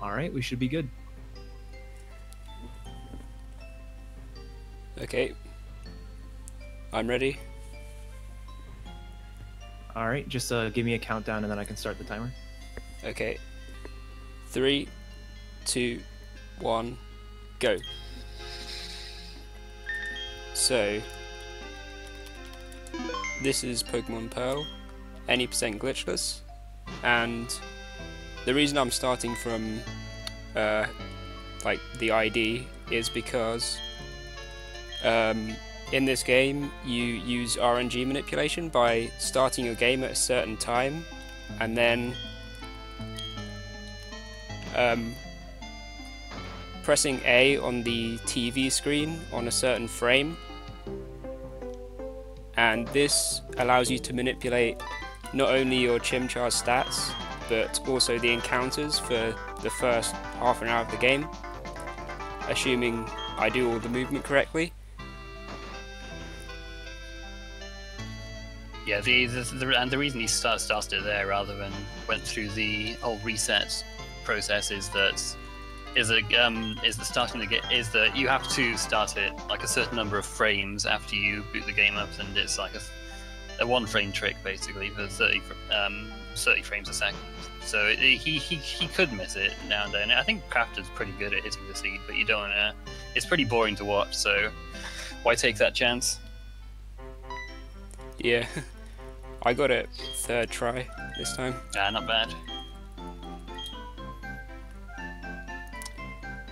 All right, we should be good. Okay. I'm ready. All right, just give me a countdown and then I can start the timer. Okay. 3, 2, 1, go. So, this is Pokemon Pearl, any percent glitchless, and the reason I'm starting from like the ID is because in this game you use RNG manipulation by starting your game at a certain time and then pressing A on the TV screen on a certain frame, and this allows you to manipulate not only your Chimchar stats but also the encounters for the first half an hour of the game, assuming I do all the movement correctly. Yeah, and the reason he started it there rather than went through the whole reset process is that you have to start it like a certain number of frames after you boot the game up, and it's like a one frame trick basically for 30 frames a second. So he could miss it now and then. I think Crafter's pretty good at hitting the seed, but you don't. It's pretty boring to watch, so why take that chance? Yeah, I got it third try this time. Not bad.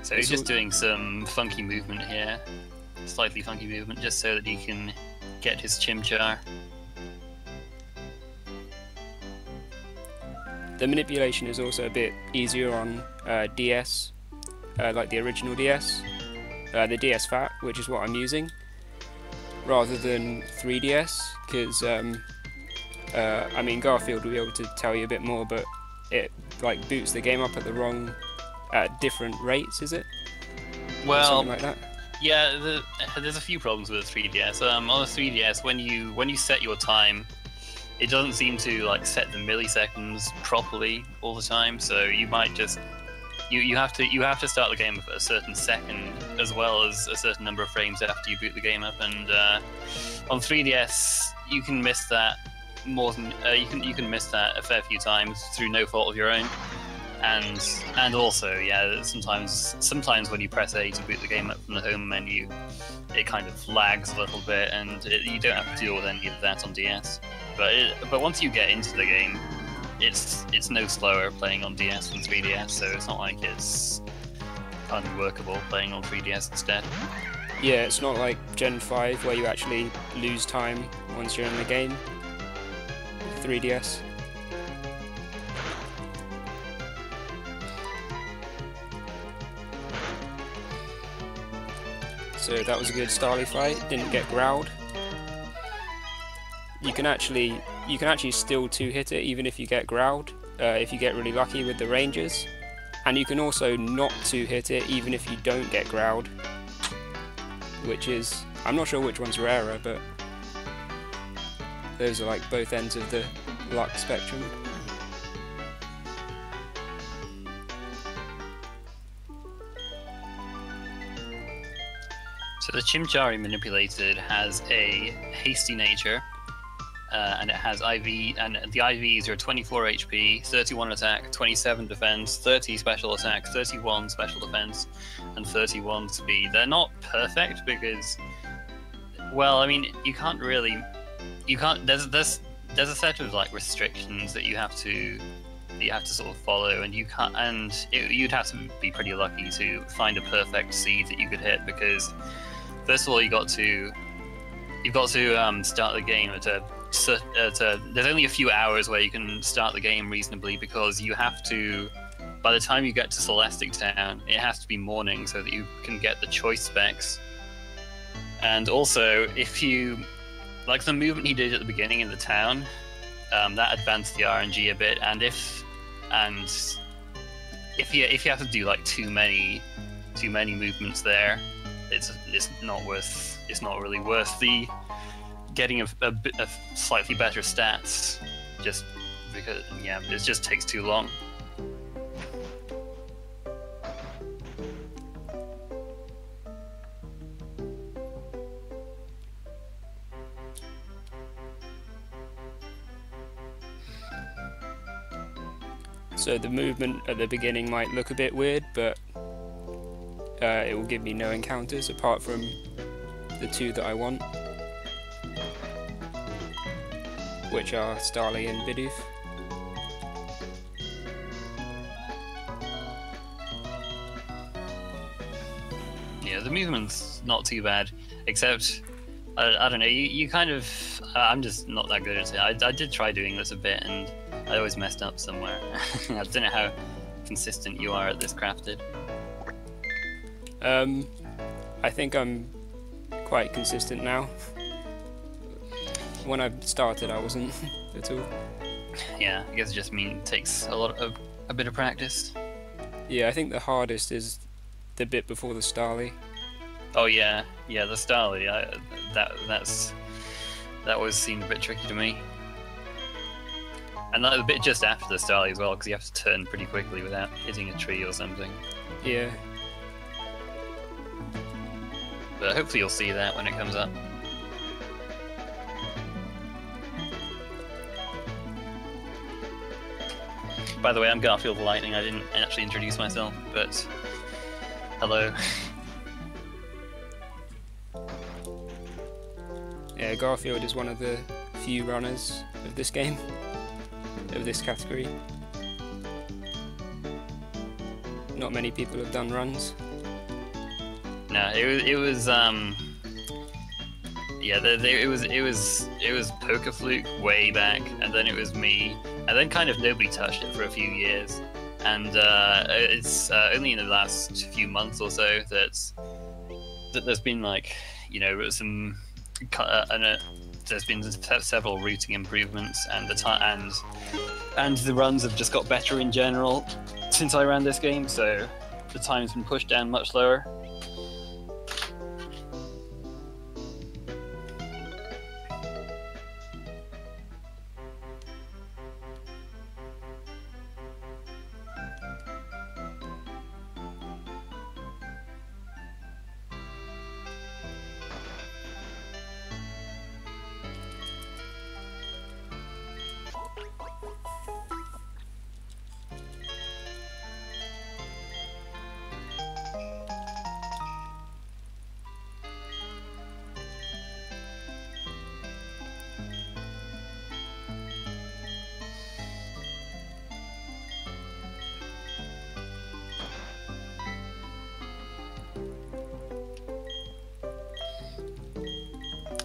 So he's just doing some funky movement here, slightly funky movement, just so that he can get his Chimchar. The manipulation is also a bit easier on DS, like the original DS, the DS Fat, which is what I'm using, rather than 3DS, because I mean Garfield will be able to tell you a bit more, but it like boots the game up at different rates, is it? Well, something like that. Yeah, there's a few problems with the 3DS. On the 3DS, when you set your time, it doesn't seem to like set the milliseconds properly all the time. So you might just you have to start the game at a certain second as well as a certain number of frames after you boot the game up. And on 3DS, you can miss that more than you can miss that a fair few times through no fault of your own. And also, yeah, sometimes when you press A to boot the game up from the home menu, it kind of lags a little bit, and you don't have to deal with any of that on DS. But once you get into the game, it's no slower playing on DS than 3DS, so it's not like it's unworkable playing on 3DS instead. Yeah, it's not like Gen 5 where you actually lose time once you're in the game. 3DS. So that was a good Starly fight, didn't get growled. You can actually still two-hit it even if you get growled, if you get really lucky with the ranges. And you can also not two-hit it even if you don't get growled. Which is, I'm not sure which one's rarer, but those are like both ends of the luck spectrum. So the Chimchar he manipulated has a hasty nature, and it has IV, and the IVs are 24 HP, 31 attack, 27 defense, 30 special attack, 31 special defense, and 31 speed. They're not perfect because, well, I mean, you can't. There's a set of like restrictions that you have to sort of follow, and you'd have to be pretty lucky to find a perfect seed that you could hit, because first of all you've got to start the game there's only a few hours where you can start the game reasonably, because you have to, by the time you get to Celestic Town, it has to be morning so that you can get the choice specs. And also, if you like the movement he did at the beginning in the town, that advanced the RNG a bit, and if you have to do like too many movements there, it's not really worth the getting a slightly better stats, just because it just takes too long. So the movement at the beginning might look a bit weird, but it will give me no encounters apart from the 2 that I want, which are Starly and Bidoof. Yeah, the movement's not too bad, except I don't know. You kind of I'm just not that good at it. I did try doing this a bit, and I always messed up somewhere. I don't know how consistent you are at this crafted. I think I'm quite consistent now. When I started, I wasn't at all. Yeah, I guess it just takes a bit of practice. Yeah, I think the hardest is the bit before the Starly. Oh yeah, the Starly. That always seemed a bit tricky to me. And the bit just after the Starly as well, because you have to turn pretty quickly without hitting a tree or something. Yeah. But hopefully you'll see that when it comes up. By the way, I'm Garfield the Lightning. I didn't actually introduce myself, but hello. Yeah, Garfield is one of the few runners of this game, of this category. Not many people have done runs. No, it was yeah, it was Poker Fluke way back, and then it was me, and then kind of nobody touched it for a few years, and it's only in the last few months or so that there's been, like, you know, there's been several routing improvements, and the runs have just got better in general since I ran this game, so the time's been pushed down much lower.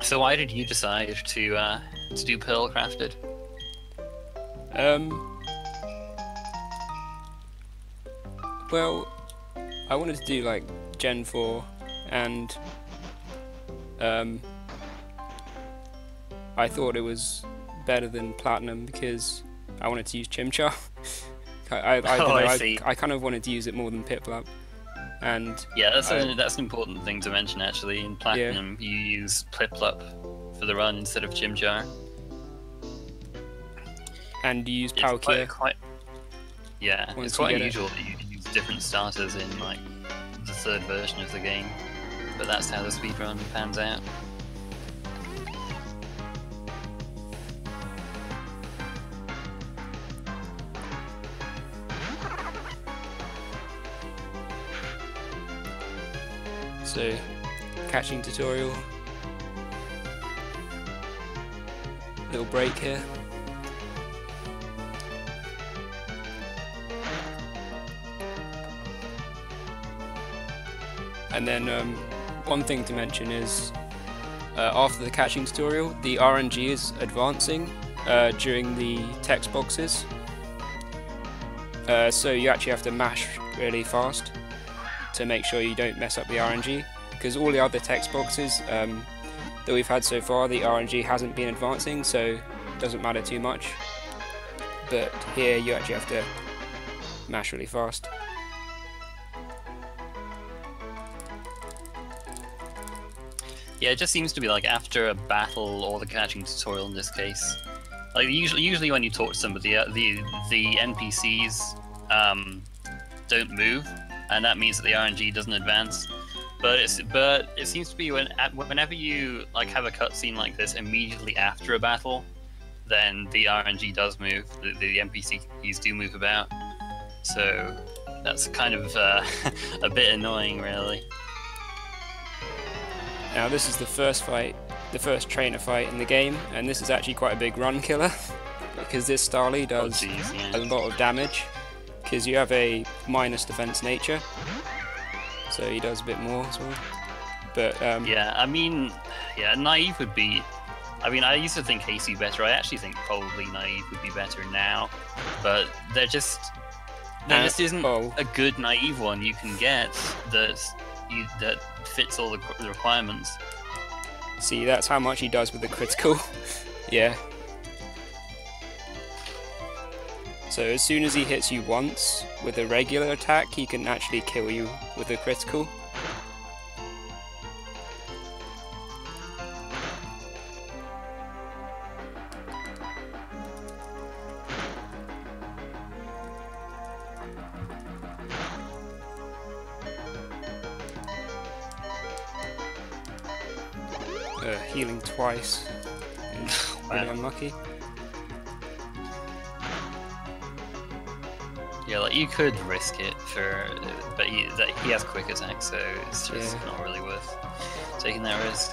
So why did you decide to do Pearl Crafted? Well, I wanted to do like Gen 4, and I thought it was better than Platinum because I wanted to use Chimchar. I kind of wanted to use it more than Piplup. And yeah, that's an important thing to mention actually. In Platinum, you use Piplup for the run instead of Chimchar. And you use Palkia. It's quite unusual that you use different starters in like the third version of the game, but that's how the speedrun pans out. So, catching tutorial. Little break here. And then one thing to mention is after the catching tutorial, the RNG is advancing during the text boxes. So you actually have to mash really fast to make sure you don't mess up the RNG, because all the other text boxes that we've had so far, the RNG hasn't been advancing, so it doesn't matter too much. But here you actually have to mash really fast. Yeah, it just seems to be like after a battle or the catching tutorial in this case. Like usually when you talk to somebody, the NPCs don't move, and that means that the RNG doesn't advance. But it seems to be whenever you like have a cutscene like this immediately after a battle, then the RNG does move. The NPCs do move about. So that's kind of a bit annoying, really. Now this is the first fight, the first trainer fight in the game, and this is actually quite a big run killer because this Starly does a lot of damage because you have a minus defense nature, so he does a bit more as well. But yeah, I mean, yeah, Naive would be. I mean, I used to think Hasty better. I actually think probably Naive would be better now, but there just isn't a good Naive one you can get that fits all the requirements. See, that's how much he does with the critical. Yeah. So as soon as he hits you once with a regular attack, he can actually kill you with a critical. Healing twice. Really unlucky. Yeah, like you could risk it but he has quick attack, so it's just not really worth taking that risk.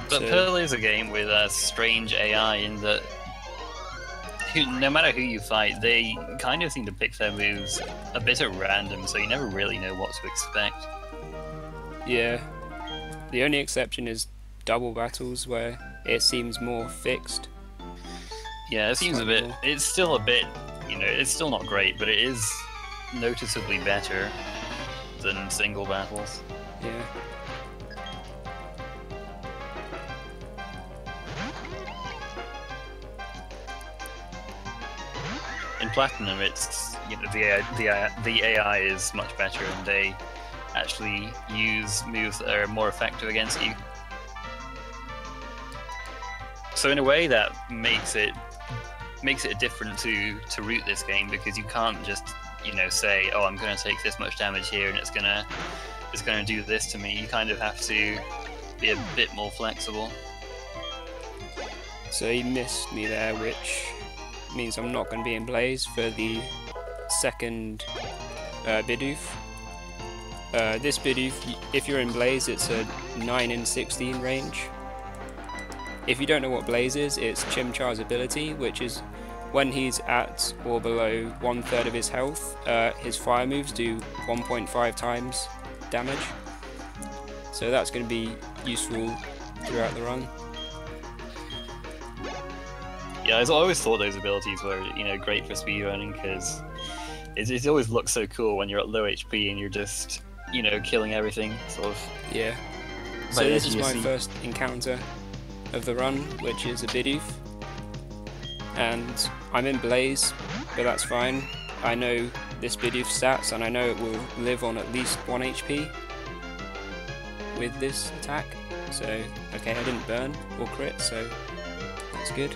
But Pearl is a game with a strange AI in that no matter who you fight, they kind of seem to pick their moves a bit at random, so you never really know what to expect. Yeah. The only exception is double battles where it seems more fixed. Yeah, it seems a bit. It's still a bit, it's still not great, but it is noticeably better than single battles. Yeah. In Platinum, it's the AI is much better, and they actually use moves that are more effective against you. So in a way, that makes it different to root this game, because you can't just say, oh, I'm going to take this much damage here and it's gonna do this to me. You kind of have to be a bit more flexible. So he missed me there, which means I'm not going to be in Blaze for the second Bidoof. This Bidoof, if you're in Blaze, it's a 9 in 16 range. If you don't know what Blaze is, it's Chimchar's ability, which is when he's at or below 1/3 of his health, his fire moves do 1.5 times damage. So that's going to be useful throughout the run. Yeah, I always thought those abilities were, great for speedrunning, because it always looks so cool when you're at low HP and you're just, killing everything, sort of. Yeah. So this is my first encounter of the run, which is a Bidoof. And I'm in Blaze, but that's fine. I know this Bidoof stats, and I know it will live on at least 1 HP with this attack. So, okay, I didn't burn or crit, so that's good.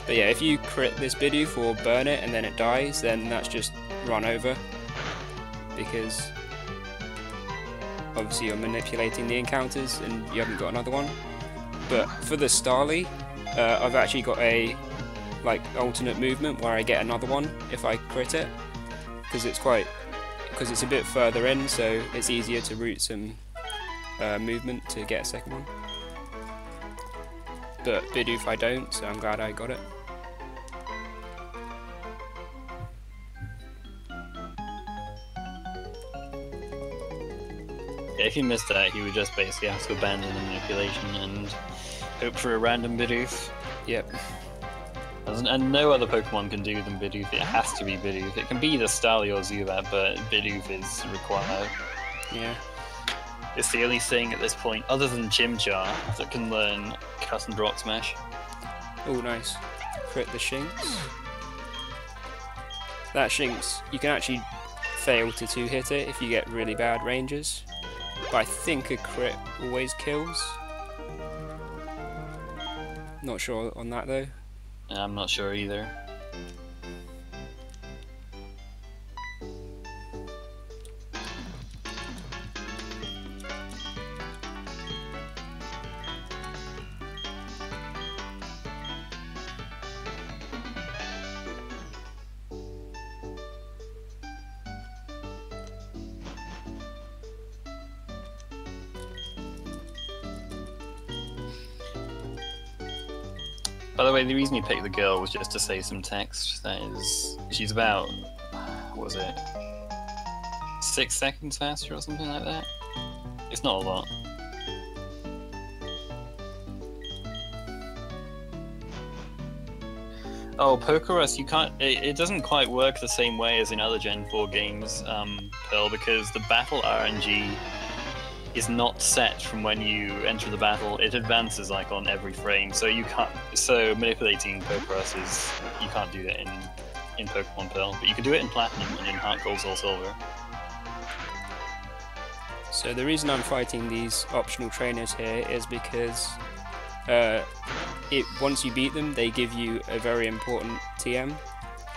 But yeah, if you crit this Bidoof or burn it and then it dies, then that's just run over, because obviously you're manipulating the encounters and you haven't got another one. But for the Starly, I've actually got a alternate movement where I get another one if I crit it, because it's a bit further in, so it's easier to route some movement to get a second one. But Bidoof I don't, so I'm glad I got it. Yeah, if you missed that, you would just basically have to abandon the manipulation and hope for a random Bidoof. Yep. And no other Pokemon can do than Bidoof. It has to be Bidoof. It can be the Starly or Zubat, but Bidoof is required. Yeah. It's the only thing at this point, other than Chimchar, that can learn Cut and Rock Smash. Oh, nice. Crit the Shinx. That Shinx, you can actually fail to 2-hit it if you get really bad ranges. But I think a crit always kills. Not sure on that though. I'm not sure either. By the way, the reason you picked the girl was just to save some text. That is, she's about, what was it, 6 seconds faster or something like that? It's not a lot. Oh, Pokerus, you can't. It doesn't quite work the same way as in other Gen 4 games, Pearl, because the battle RNG is not set from when you enter the battle. It advances like on every frame, so you can't. So manipulating Pokerus is, you can't do that in Pokemon Pearl, but you can do it in Platinum and in Heart Gold, Soul Silver. So the reason I'm fighting these optional trainers here is because once you beat them, they give you a very important TM,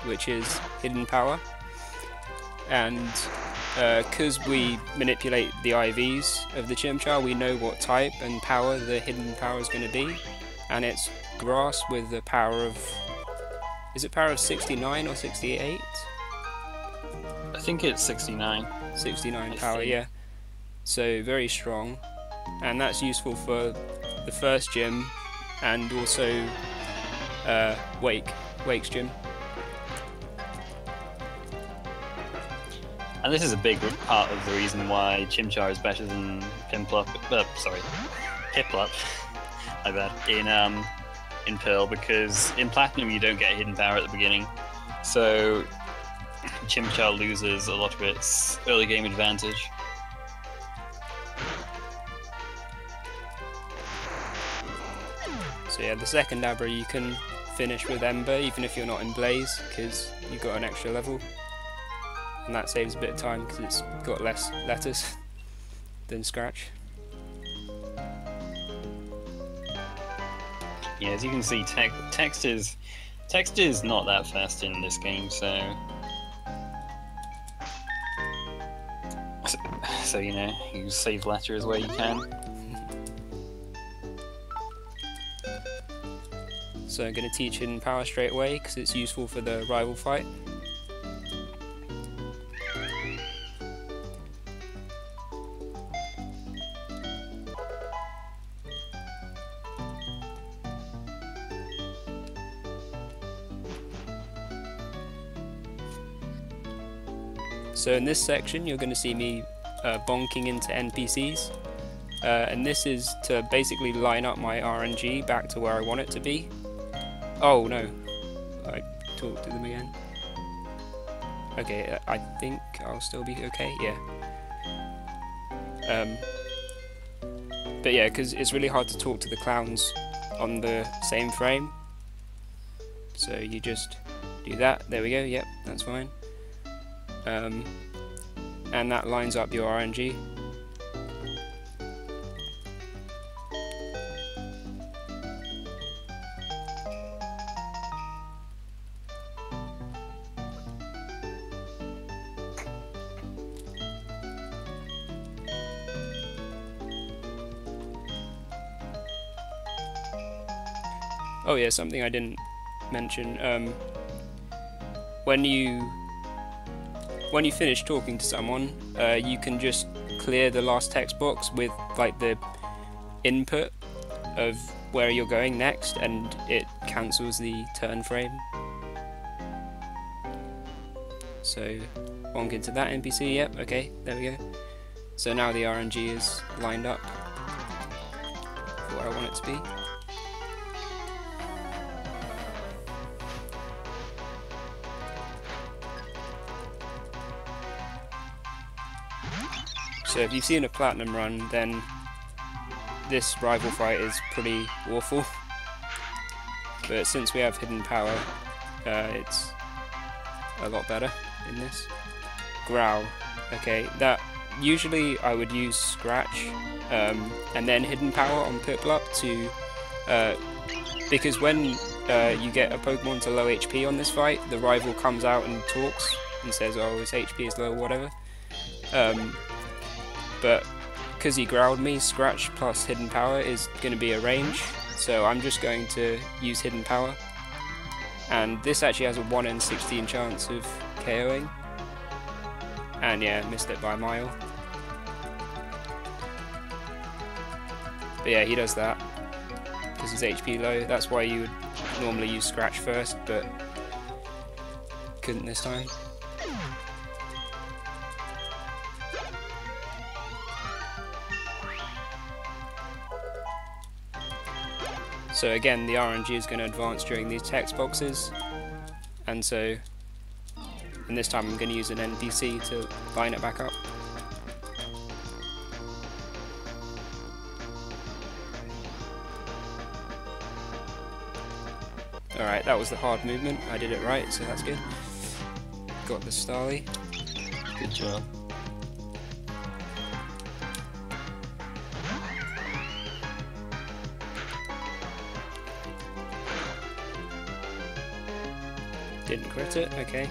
which is Hidden Power. And because we manipulate the IVs of the Chimchar, we know what type and power the Hidden Power is going to be. And it's Grass with the power of... is it power of 69 or 68? I think it's 69. 69 power, yeah. So very strong. And that's useful for the first gym, and also Wake's gym. And this is a big part of the reason why Chimchar is better than Piplup, my bad, in Pearl, because in Platinum you don't get hidden power at the beginning, so Chimchar loses a lot of its early game advantage. So yeah, the second Abra you can finish with Ember even if you're not in Blaze, because you've got an extra level. And that saves a bit of time because it's got less letters than Scratch. Yeah, as you can see, text is not that fast in this game, so you know, you save letters where you can. So I'm going to teach Hidden Power straight away because it's useful for the rival fight. So in this section you're going to see me bonking into NPCs, and this is to basically line up my RNG back to where I want it to be. Oh no, I talked to them again. Okay, I think I'll still be okay, yeah. But yeah, because it's really hard to talk to the clowns on the same frame. So you just do that, there we go, yep, that's fine. And that lines up your RNG. Oh yeah, something I didn't mention. When you finish talking to someone, you can just clear the last text box with like the input of where you're going next, and it cancels the turn frame. So bonk into that NPC, yep, okay, there we go. So now the RNG is lined up for where I want it to be. So if you've seen a Platinum run, then this rival fight is pretty awful. But since we have Hidden Power, it's a lot better in this. Growl. Okay, that usually I would use Scratch and then Hidden Power on Piplup to because when you get a Pokemon to low HP on this fight, the rival comes out and talks and says, "Oh, his HP is low," whatever. But because he growled me, Scratch plus Hidden Power is going to be a range, so I'm just going to use Hidden Power. And this actually has a 1 in 16 chance of KOing. And yeah, missed it by a mile. But yeah, he does that. because his HP low. That's why you would normally use Scratch first, but couldn't this time. So again, the RNG is going to advance during these text boxes, and so, and this time I'm going to use an NPC to line it back up. Alright, that was the hard movement, I did it right, so that's good. Got the Starly. Good job. Didn't crit it, okay.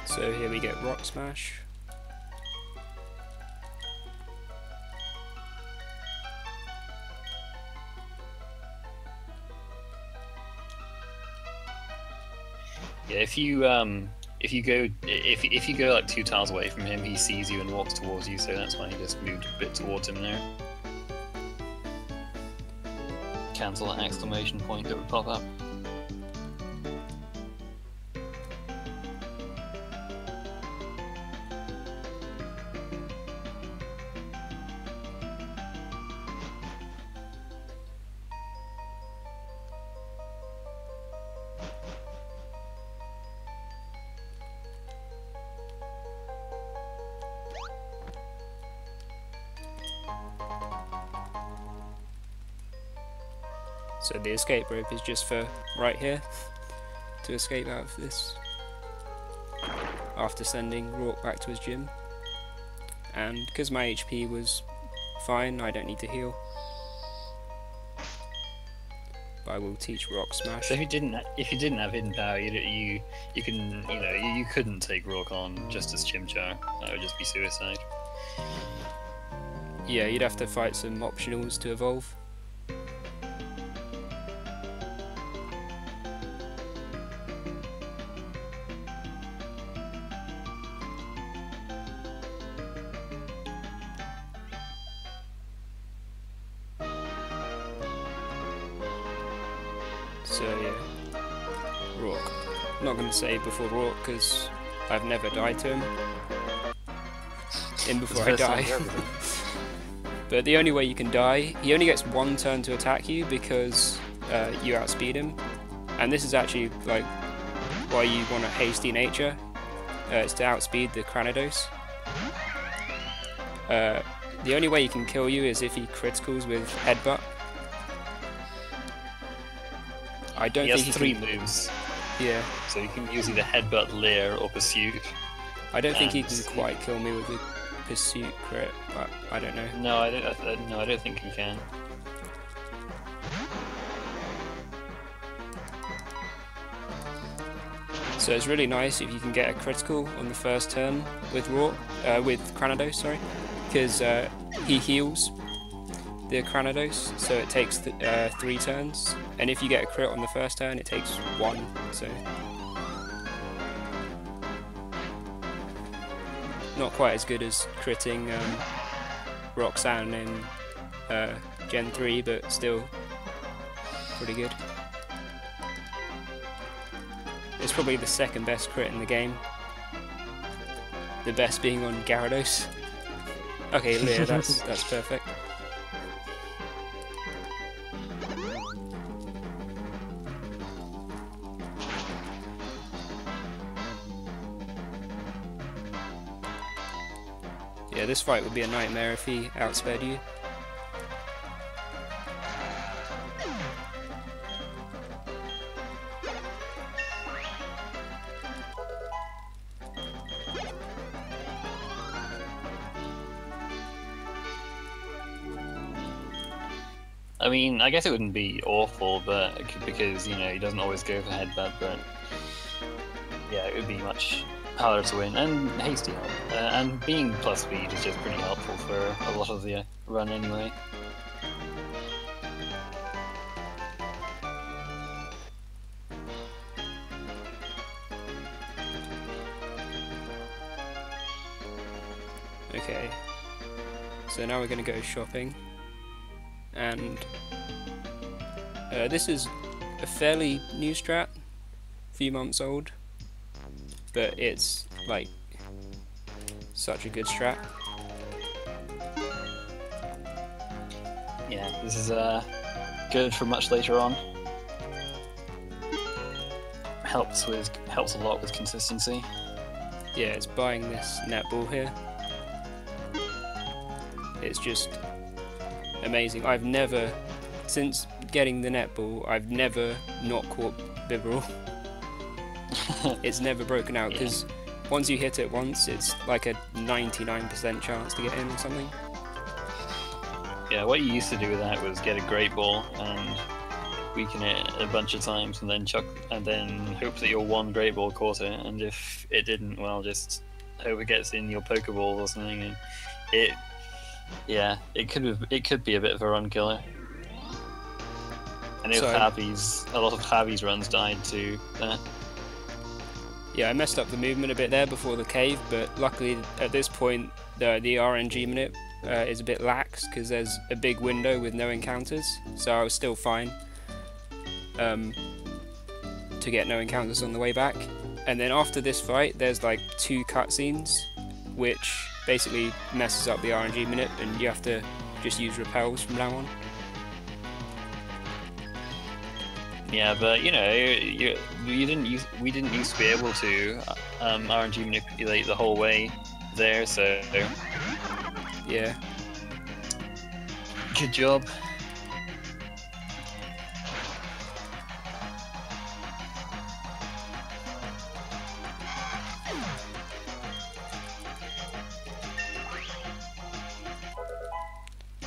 So here we get Rock Smash. Yeah, if you go like 2 tiles away from him, he sees you and walks towards you, so that's why he just moved a bit towards him there. Cancel that exclamation point that would pop up. So the escape rope is just for right here to escape out of this after sending Rourke back to his gym. And because my HP was fine, I don't need to heal. But I will teach Rock Smash. So if you didn't have hidden power, you couldn't take Rourke on just as Chimchar. That would just be suicide. Yeah, you'd have to fight some optionals to evolve. So yeah, Rourke. I'm not going to say before Rourke because I've never died to him. In before I die. But the only way you can die, he only gets 1 turn to attack you because you outspeed him. And this is actually like why you want a hasty nature. It's to outspeed the Cranidos. The only way he can kill you is if he criticals with Headbutt. I don't think he has 3 moves. Yeah. So you can use either Headbutt, Lair, or Pursuit. I don't think he can quite kill me with the Pursuit crit, but I don't know. No, I don't think he can. So it's really nice if you can get a critical on the first turn with Cranidos, sorry, because he heals the Cranidos, so it takes 3 turns, and if you get a crit on the first turn, it takes 1. So not quite as good as critting Roxanne in Gen 3, but still pretty good. It's probably the 2nd best crit in the game. The best being on Gyarados. Okay, Lear, that's perfect. Yeah, this fight would be a nightmare if he outsped you. I mean, I guess it wouldn't be awful, but because he doesn't always go for headbutt, but yeah, it would be much harder to win and hasty. And being plus speed is just pretty helpful for a lot of the run anyway. Okay, so now we're going to go shopping, and this is a fairly new strat, a few months old, but it's like such a good strat. Yeah, this is good for much later on. Helps a lot with consistency. Yeah, it's buying this netball here. It's just amazing. I've never, since getting the netball, I've never not caught Bibarel. It's never broken out, because once you hit it once, it's like a 99% chance to get in or something. Yeah, what you used to do with that was get a great ball and weaken it a bunch of times, and then hope that your one great ball caught it, and if it didn't, well, just hope it gets in your Pokeball or something. And it could be a bit of a run killer. And a lot of Javi's runs died too. Yeah, I messed up the movement a bit there before the cave, but luckily at this point the RNG minute is a bit lax because there's a big window with no encounters, so I was still fine to get no encounters on the way back. And then after this fight there's like 2 cutscenes which basically messes up the RNG minute, and you have to just use repels from now on. Yeah, but we didn't used to be able to RNG manipulate the whole way there, so yeah. Good job.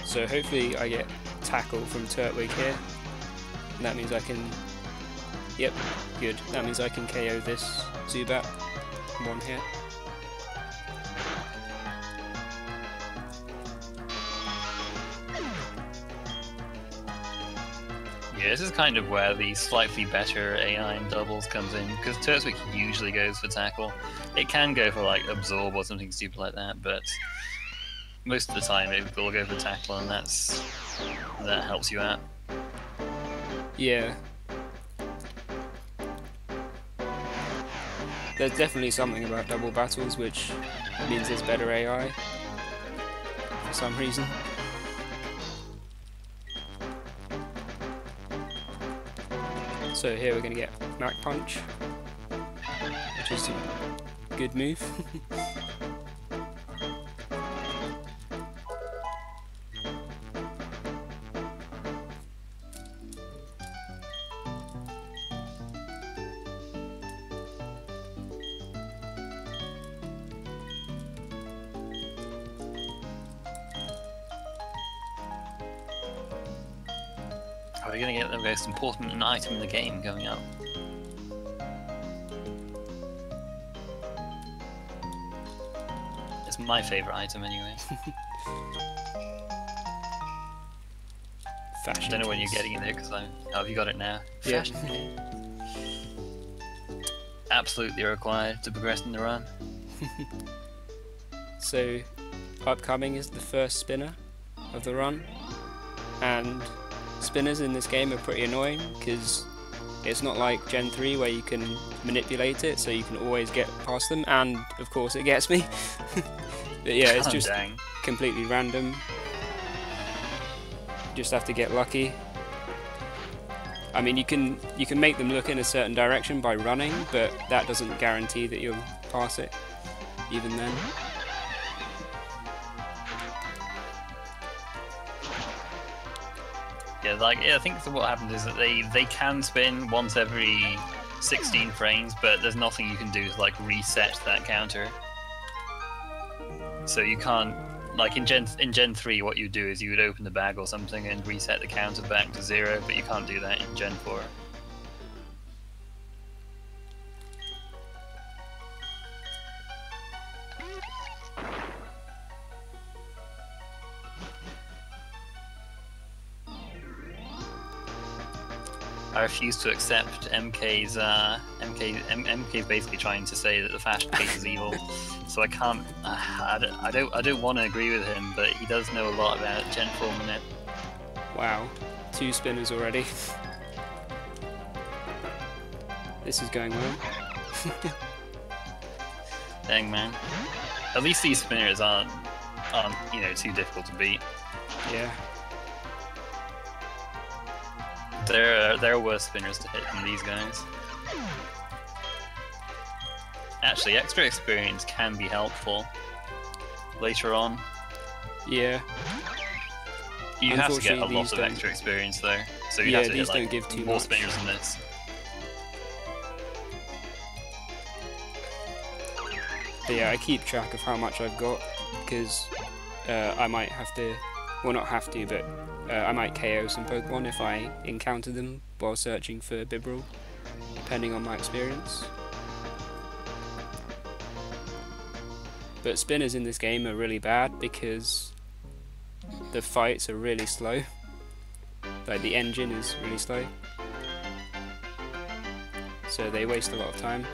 So hopefully I get tackle from Turtwig here. And that means I can... Yep, good. That means I can KO this Zubat one hit. Yeah, this is kind of where the slightly better AI and doubles comes in, because Turtwig usually goes for tackle. It can go for like absorb or something stupid like that, but most of the time it will go for tackle, and that helps you out. Yeah. There's definitely something about double battles which means there's better AI for some reason. So here we're going to get Mach Punch, which is a good move. Are we going to get the most important item in the game going up? It's my favourite item anyway. Fashion. I don't know when you're getting it there, because have you got it now? Yeah. Absolutely required to progress in the run. So, upcoming is the first spinner of the run, and spinners in this game are pretty annoying because it's not like Gen 3 where you can manipulate it, so you can always get past them, and of course it gets me. But yeah, it's just completely random. Just have to get lucky. I mean, you can make them look in a certain direction by running, but that doesn't guarantee that you'll pass it even then. Yeah, I think what happens is that they can spin once every 16 frames, but there's nothing you can do to like reset that counter. So you can't like in Gen 3, what you do is you would open the bag or something and reset the counter back to 0, but you can't do that in Gen 4. I refuse to accept MK's. MK's basically trying to say that the fast pace is evil, so I can't. I don't want to agree with him, but he does know a lot about Gen 4 minute. Wow, 2 spinners already. This is going well. Dang man. At least these spinners aren't too difficult to beat. Yeah. There are worse spinners to hit than these guys. Actually, extra experience can be helpful later on. Yeah. You have to get a lot of extra experience though, so you have to hit like give too more much. spinners than this. But yeah, I keep track of how much I've got, because I might have to, well not have to, but I might KO some Pokemon if I encounter them while searching for Bibarel, depending on my experience. But spinners in this game are really bad because the fights are really slow. Like the engine is really slow. So they waste a lot of time.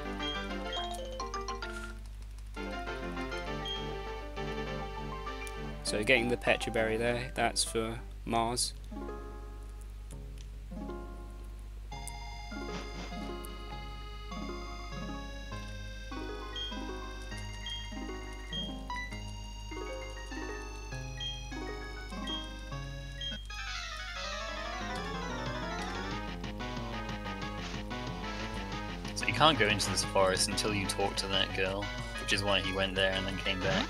So getting the Petra Berry there, that's for Mars. So you can't go into this forest until you talk to that girl, which is why he went there and then came back.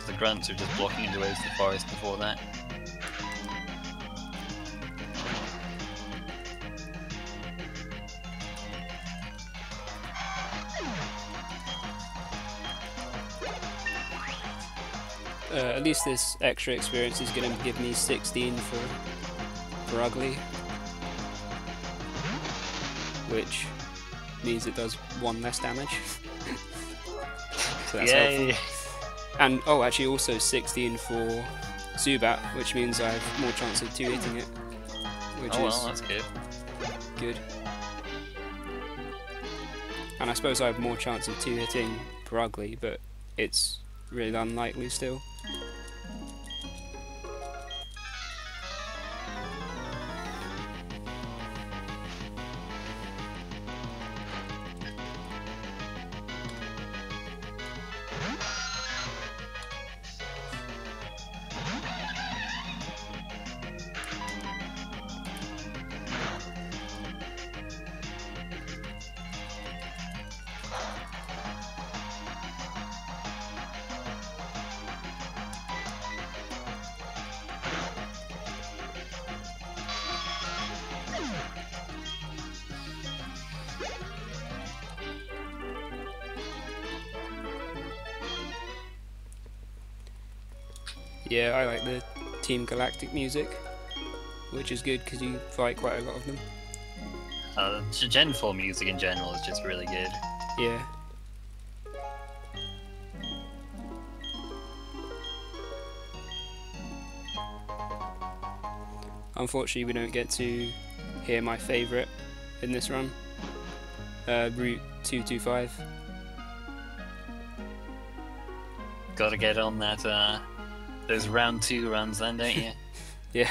The grunts are just blocking the way to the forest before that. At least this extra experience is going to give me 16 for Ugly, which means it does 1 less damage. So that's Yay! helpful. And oh, actually also 16 for Zubat, which means I have more chance of 2-hitting it, which is well, that's good. Good. And I suppose I have more chance of 2-hitting for Ugly, but it's really unlikely still. Yeah, I like the Team Galactic music, which is good because you fight quite a lot of them. Gen 4 music in general is just really good. Yeah. Unfortunately, we don't get to hear my favourite in this run, Route 225. Gotta get on that, those round 2 runs then, don't you? Yeah.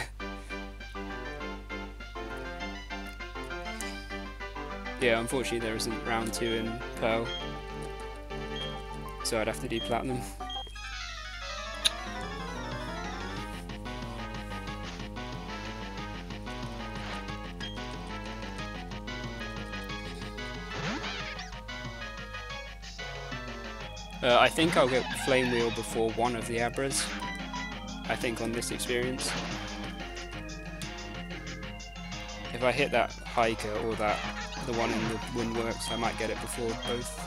Yeah, unfortunately there isn't round 2 in Pearl, so I'd have to do Platinum. I think I'll get Flame Wheel before one of the Abras, I think, on this experience. If I hit that Hiker or the one in the Windworks, I might get it before both.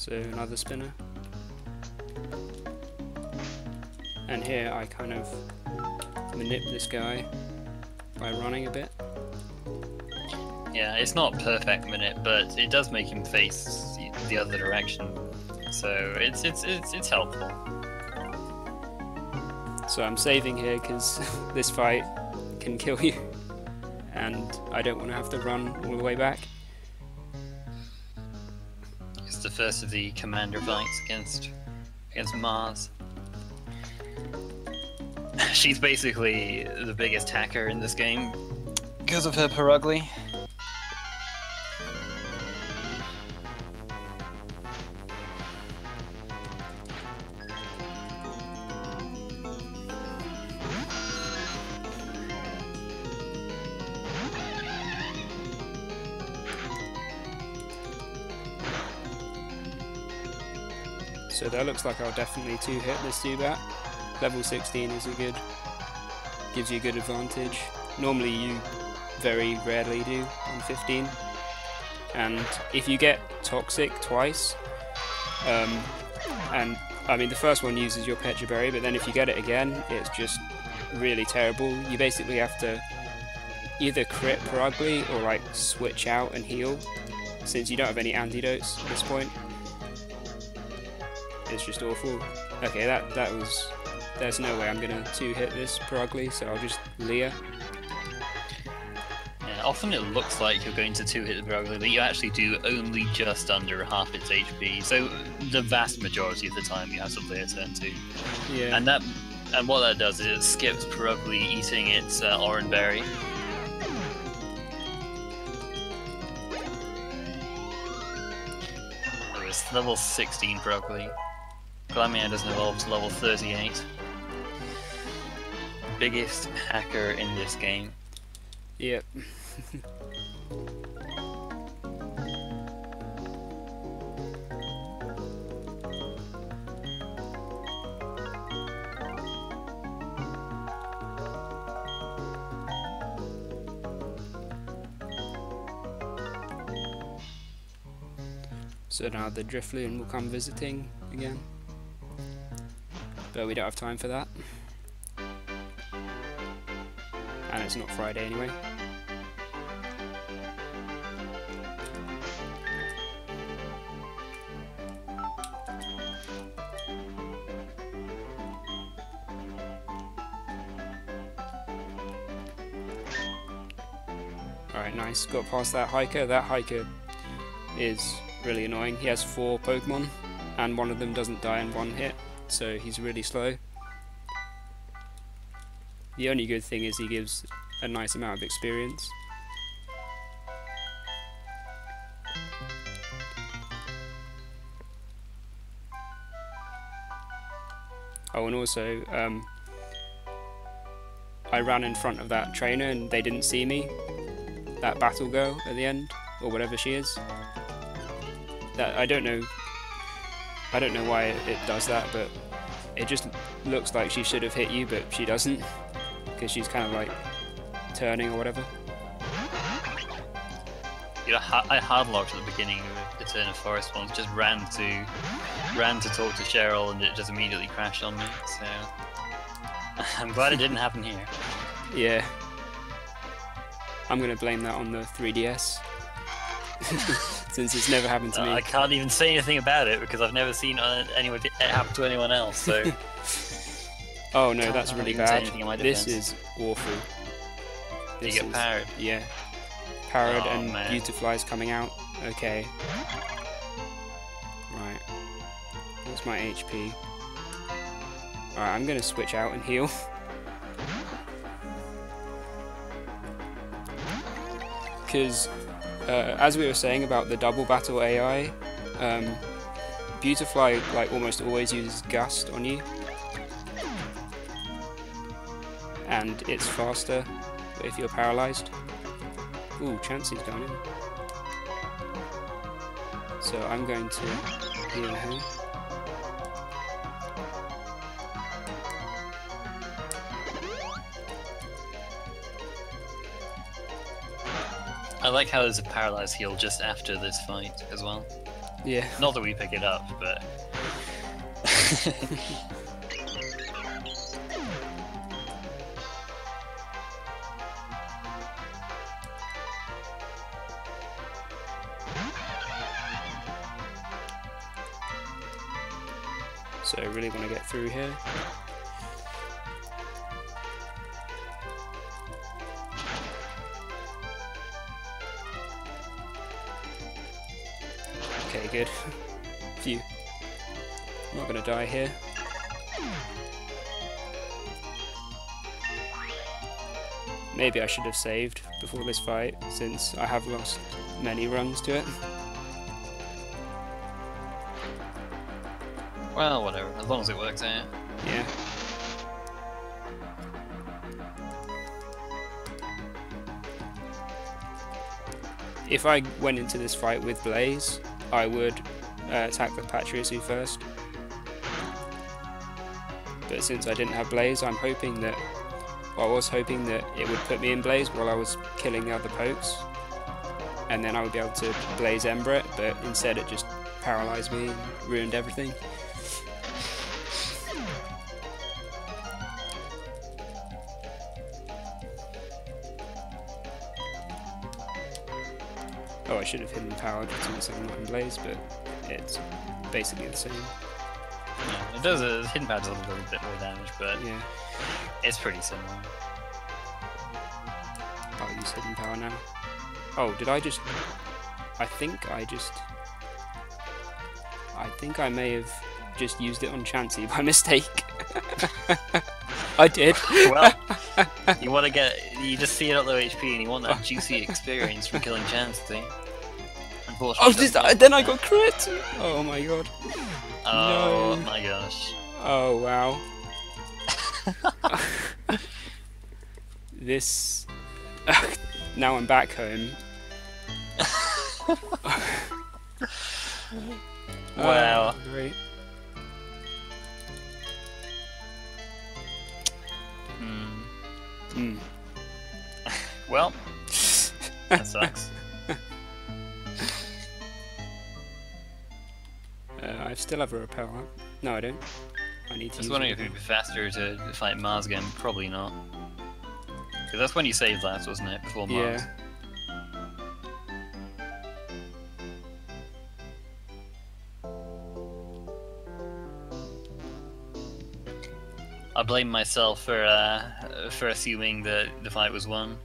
So another spinner. And here I kind of manip this guy by running a bit. Yeah, it's not perfect minute, but it does make him face the other direction, so it's helpful. So I'm saving here because this fight can kill you, and I don't want to have to run all the way back. It's the first of the commander fights against Mars. She's basically the biggest hacker in this game because of her Perugly. So that looks like I'll definitely 2-hit this Zubat. Level 16 is gives you a good advantage. Normally you very rarely do on 15. And if you get Toxic twice, and I mean the first one uses your Petra Berry, but then if you get it again, it's just really terrible. You basically have to either crit Perugly or like switch out and heal, since you don't have any antidotes at this point. It's just awful. Okay, that was... There's no way I'm gonna 2-hit this Perugly, so I'll just Leer. Yeah, often it looks like you're going to 2-hit the Perugly, but you actually do only just under half its HP. So the vast majority of the time you have to Leer turn 2. Yeah. And what that does is it skips Perugly eating its Oran Berry. It was level 16 Perugly. Glameow doesn't evolve to level 38. Biggest hacker in this game. Yep. So now the Drifloon will come visiting again. But we don't have time for that. And it's not Friday anyway. Alright, nice. Got past that hiker. That hiker is really annoying. He has 4 Pokemon, and one of them doesn't die in 1 hit. So he's really slow. The only good thing is he gives a nice amount of experience. Oh, and also, I ran in front of that trainer and they didn't see me. That battle girl at the end, or whatever she is. That I don't know why it does that, but it just looks like she should have hit you, but she doesn't, because she's kind of like turning or whatever. Yeah, I hardlocked at the beginning of the Turn of Forest once, just ran to talk to Cheryl, and it just immediately crashed on me, so I'm glad it didn't happen here. Yeah. I'm gonna blame that on the 3DS. Since it's never happened to me. I can't even say anything about it because I've never seen it happen to anyone else. So. Oh no, that's really bad. This defense. is awful. This you get parried. Yeah, parried, and man. Beautifly's coming out. Okay. Right. What's my HP? Alright, I'm gonna switch out and heal. Because. As we were saying about the double battle AI, Beautifly like almost always uses Gust on you, and it's faster if you're paralyzed. Ooh, Chansey's going in. So I'm going to heal him. I like how there's a paralyzed heal just after this fight as well. Yeah. Not that we pick it up, but... So I really want to get through here. Okay, good. Phew. I'm not gonna die here. Maybe I should have saved before this fight, since I have lost many runs to it. Well, whatever, as long as it works out. Yeah. If I went into this fight with Blaze, I would attack the Pachirisu first. But since I didn't have Blaze, I'm hoping that... Well, I was hoping that it would put me in Blaze while I was killing the other pokes. And then I would be able to Blaze Ember it, but instead it just paralysed me and ruined everything. Oh, I should have hidden power just in a second not in Blaze, but it's basically the same. Yeah, it does. Hidden power does a little bit more damage, but Yeah. it's pretty similar. I'll use hidden power now. Oh, did I just... I think I may have just used it on Chansey by mistake. I did. Well, you want to you just see it at low HP and you want that juicy experience from killing Chansey. Unfortunately. Oh, then I got crit! Oh my god. Oh No. my gosh. Oh wow. This... now I'm back home. Wow. Great. Hmm. Well, that sucks. I still have a repel up. No, I don't. I need to I was use wondering it. if it'd be faster to fight Mars again. Probably not. Because that's when you saved last, wasn't it? Before Mars. Yeah. I blame myself for assuming that the fight was won.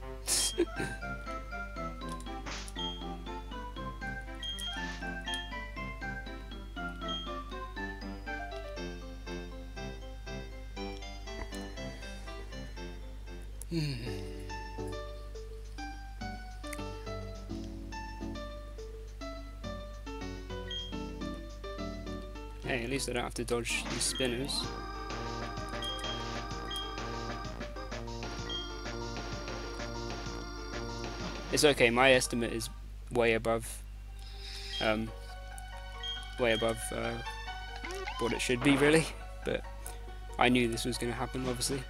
Hey, at least I don't have to dodge these spinners. It's okay, my estimate is way above what it should be really, but I knew this was going to happen obviously.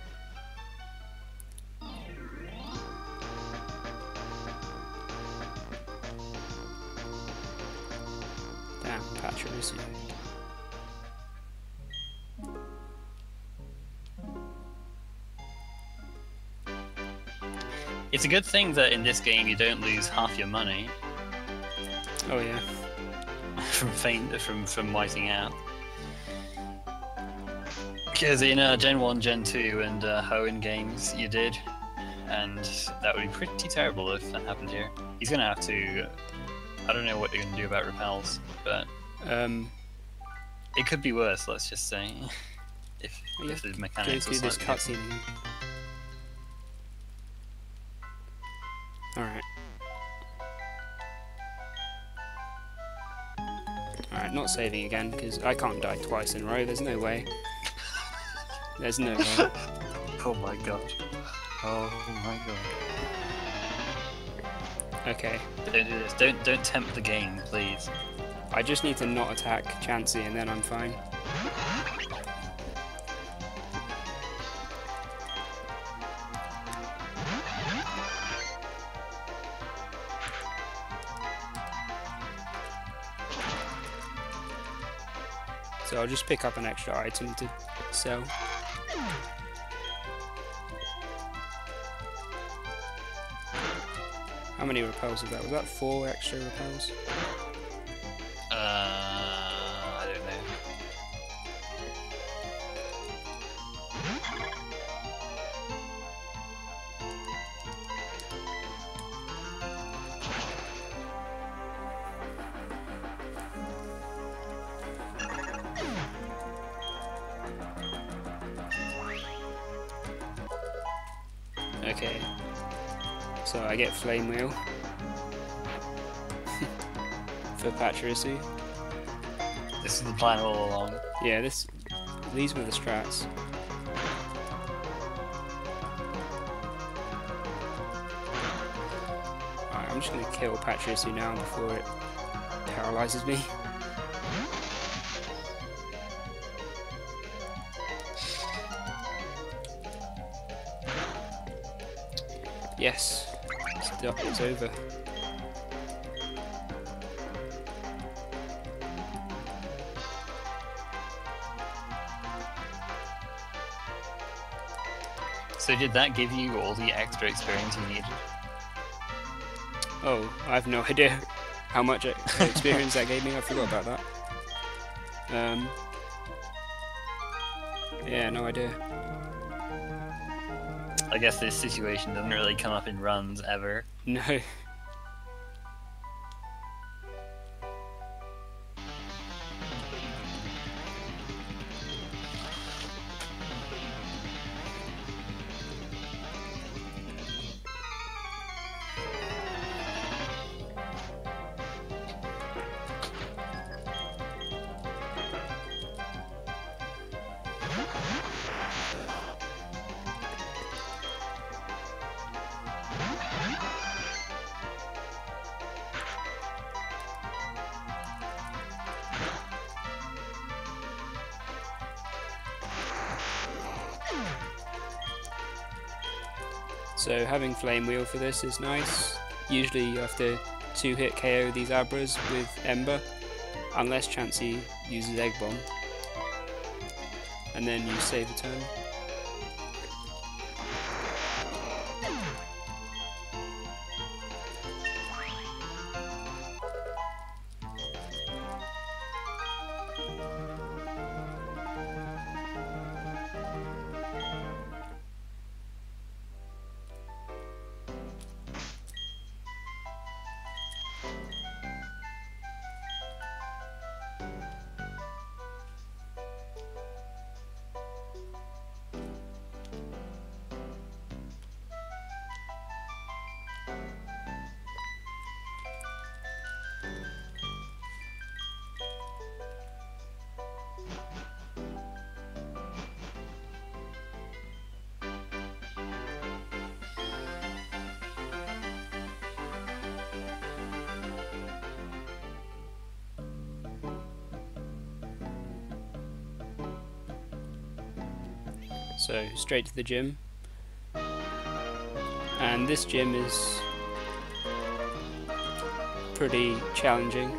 Damn, Pachirisu. It's a good thing that in this game you don't lose half your money Oh yeah. from whiting out. Because in Gen 1, Gen 2 and Hoenn games you did, and that would be pretty terrible if that happened here. He's gonna have to... I don't know what you're gonna do about repels, but it could be worse, let's just say. if the mechanics Go are through this slightly cutscene again. Alright. Alright, not saving again, because I can't die twice in a row, there's no way. There's no way. Oh my god. Oh my god. Okay. Don't do this. Don't tempt the game, please. I just need to not attack Chansey and then I'm fine. So I'll just pick up an extra item to sell. How many repels was that? Was that 4 extra repels? I don't know. Okay. So I get Flame Wheel for Pachirisu. This is the plan all along. Yeah, these were the strats. Alright, I'm just gonna kill Pachirisu now before it paralyzes me. Yes, it's over. So did that give you all the extra experience you needed? Oh, I have no idea how much experience that gave me. I forgot about that. Yeah, no idea. I guess this situation doesn't really come up in runs ever. No. So having Flame Wheel for this is nice. Usually you have to 2-hit KO these Abras with Ember, unless Chansey uses Egg Bomb. And then you save a turn. So straight to the gym. And this gym is pretty challenging.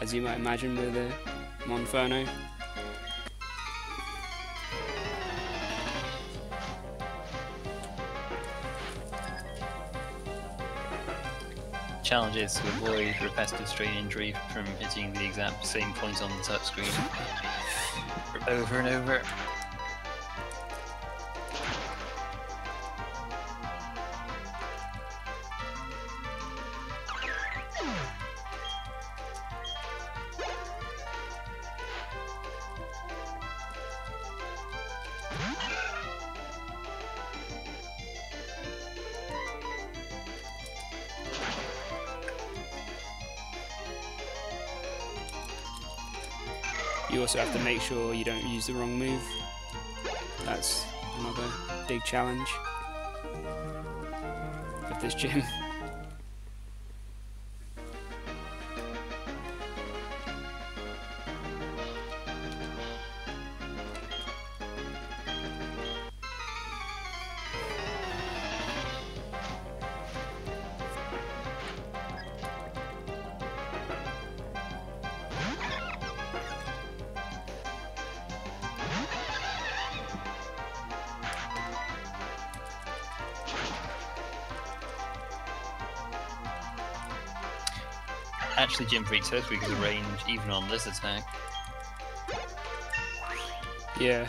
As you might imagine with a Monferno. Challenge is to avoid repetitive strain injury from hitting the exact same point on the touchscreen over and over. You also have to make sure you don't use the wrong move. That's another big challenge of this gym. actually Gym Freak's supposed to be good range even on this attack. Yeah.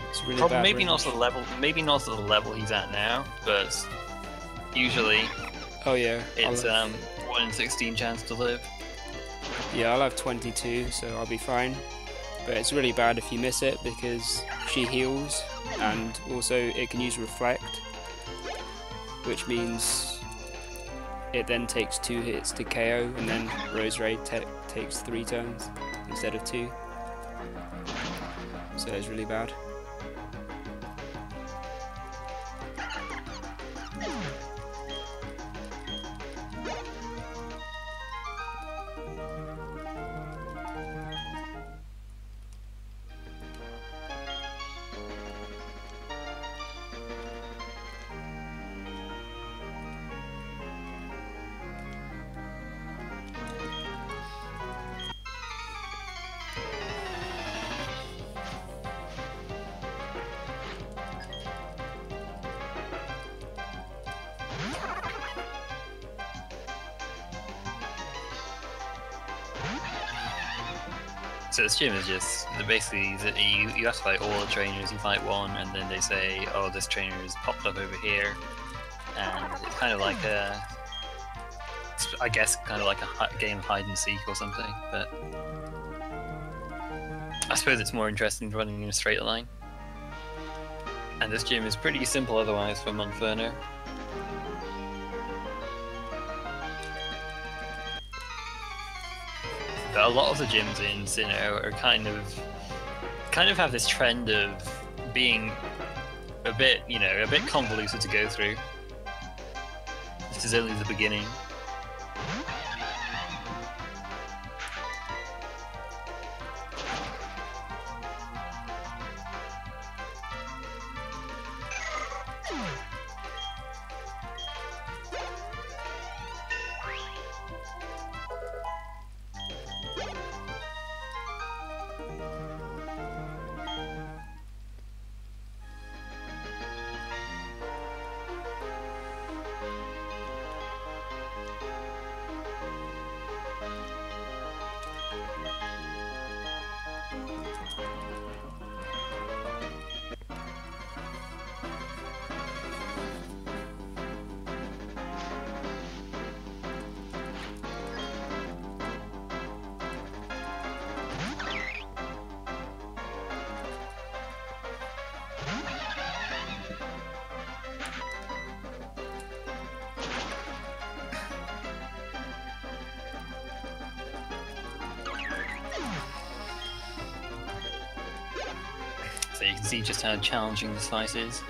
It's really Probably bad maybe range. not at the level. Maybe not at the level he's at now, but usually Oh yeah. it's 1 in 16 chance to live. Yeah, I'll have 22, so I'll be fine. But it's really bad if you miss it because she heals, and also it can use Reflect, which means it then takes 2 hits to KO, and then Roserade takes 3 turns instead of 2. So it's really bad. So this gym is just basically that you have to fight all the trainers. You fight one, and then they say, "Oh, this trainer is popped up over here," and it's kind of like I guess, kind of like a game of hide and seek or something. But I suppose it's more interesting running in a straight line. And this gym is pretty simple otherwise for Monferno. But a lot of the gyms in Sinnoh are kind of have this trend of being a bit convoluted to go through. This is only the beginning. So you can see just how challenging this fight is.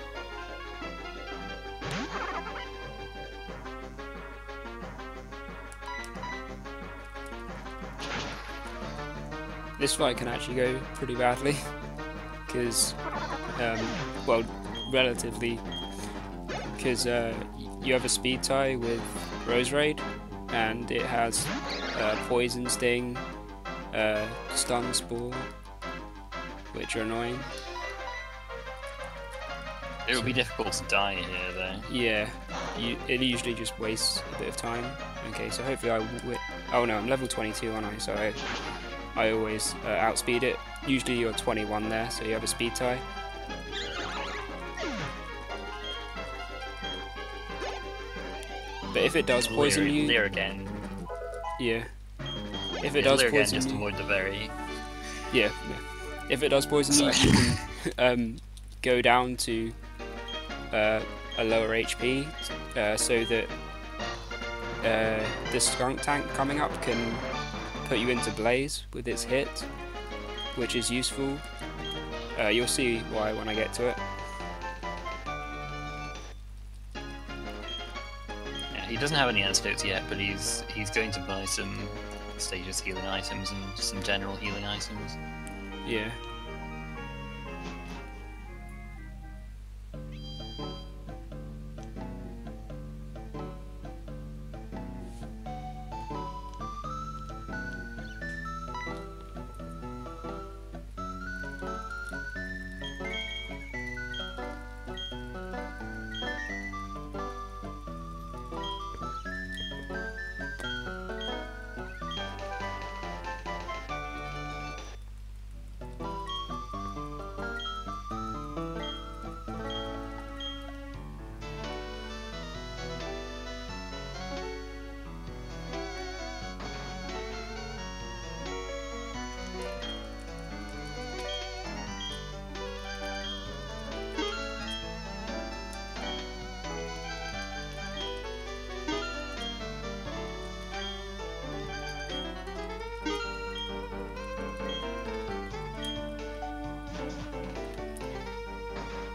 This fight can actually go pretty badly, because, well, relatively, because you have a speed tie with Roserade, and it has Poison Sting, Stun Spore, which are annoying. It would be difficult to die here, though. Yeah, it usually just wastes a bit of time. Okay, so hopefully oh no, I'm level 22, aren't I? So I always outspeed it. Usually you're 21 there, so you have a speed tie. But if it does poison you... Leer again. Yeah. If it does Leer poison again, just you... avoid the berry. Yeah. If it does poison you, you can go down to a lower HP, so that the skunk tank coming up can put you into blaze with its hit, which is useful. You'll see why when I get to it. Yeah, he doesn't have any antidotes yet, but he's going to buy some status healing items and some general healing items. Yeah.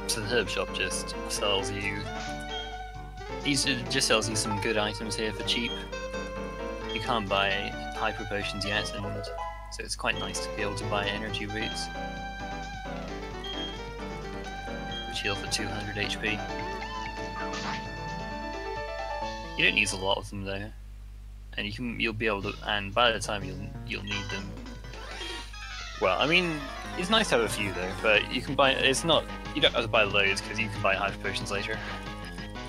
So the herb shop just sells you. Just sells you some good items here for cheap. You can't buy hyper potions yet, and so it's quite nice to be able to buy energy roots, which heal for 200 HP. You don't use a lot of them though, and you'll be able to. And by the time you'll need them. Well, I mean, it's nice to have a few though, but you can buy. It's not. You don't have to buy loads because you can buy hyper potions later.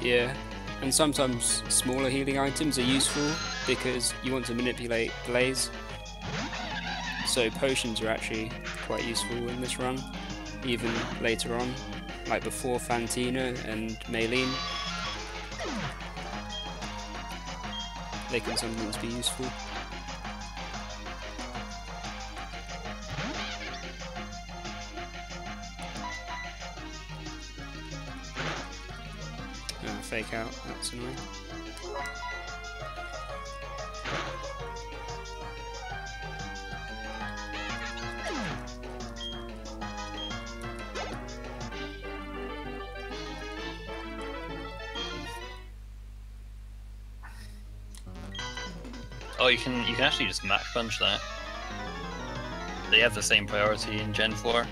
Yeah, and sometimes smaller healing items are useful because you want to manipulate Blaze. So potions are actually quite useful in this run, even later on, like before Fantina and Maylene. They can sometimes be useful. Fake out, that's annoying. Oh, you can actually just Mach Punch that. They have the same priority in Gen 4.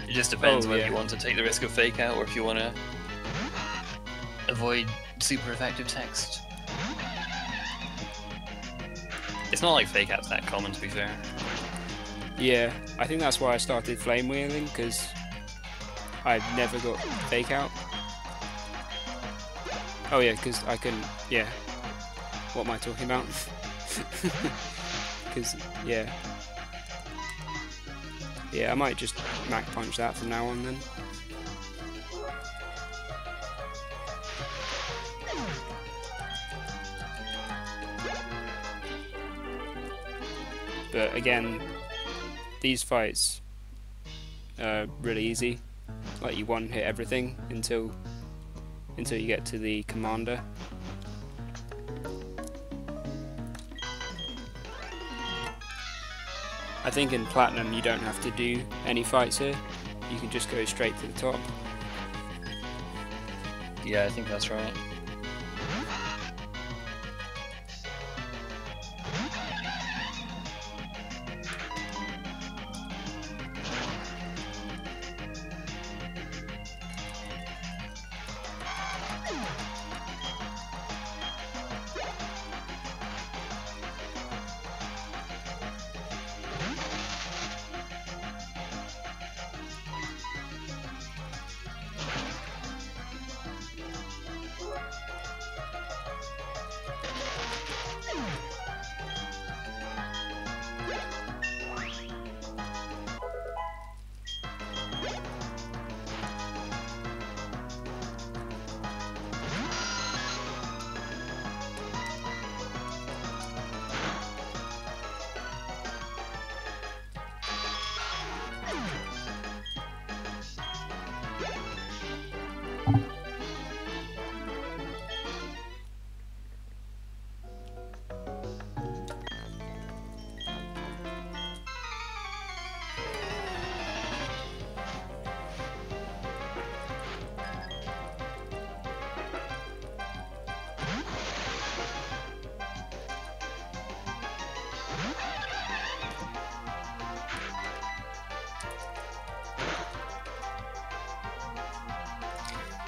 It just depends whether you want to take the risk of fake out or if you want to avoid super effective text. It's not like fake out's that common, to be fair. Yeah, I think that's why I started flame wheeling, because I've never got fake out. Oh yeah, because I can, yeah. What am I talking about? Because, yeah. Yeah, I might just Mach Punch that from now on then. But again, these fights are really easy. Like you one hit everything until you get to the commander. I think in Platinum you don't have to do any fights here, you can just go straight to the top. Yeah, I think that's right.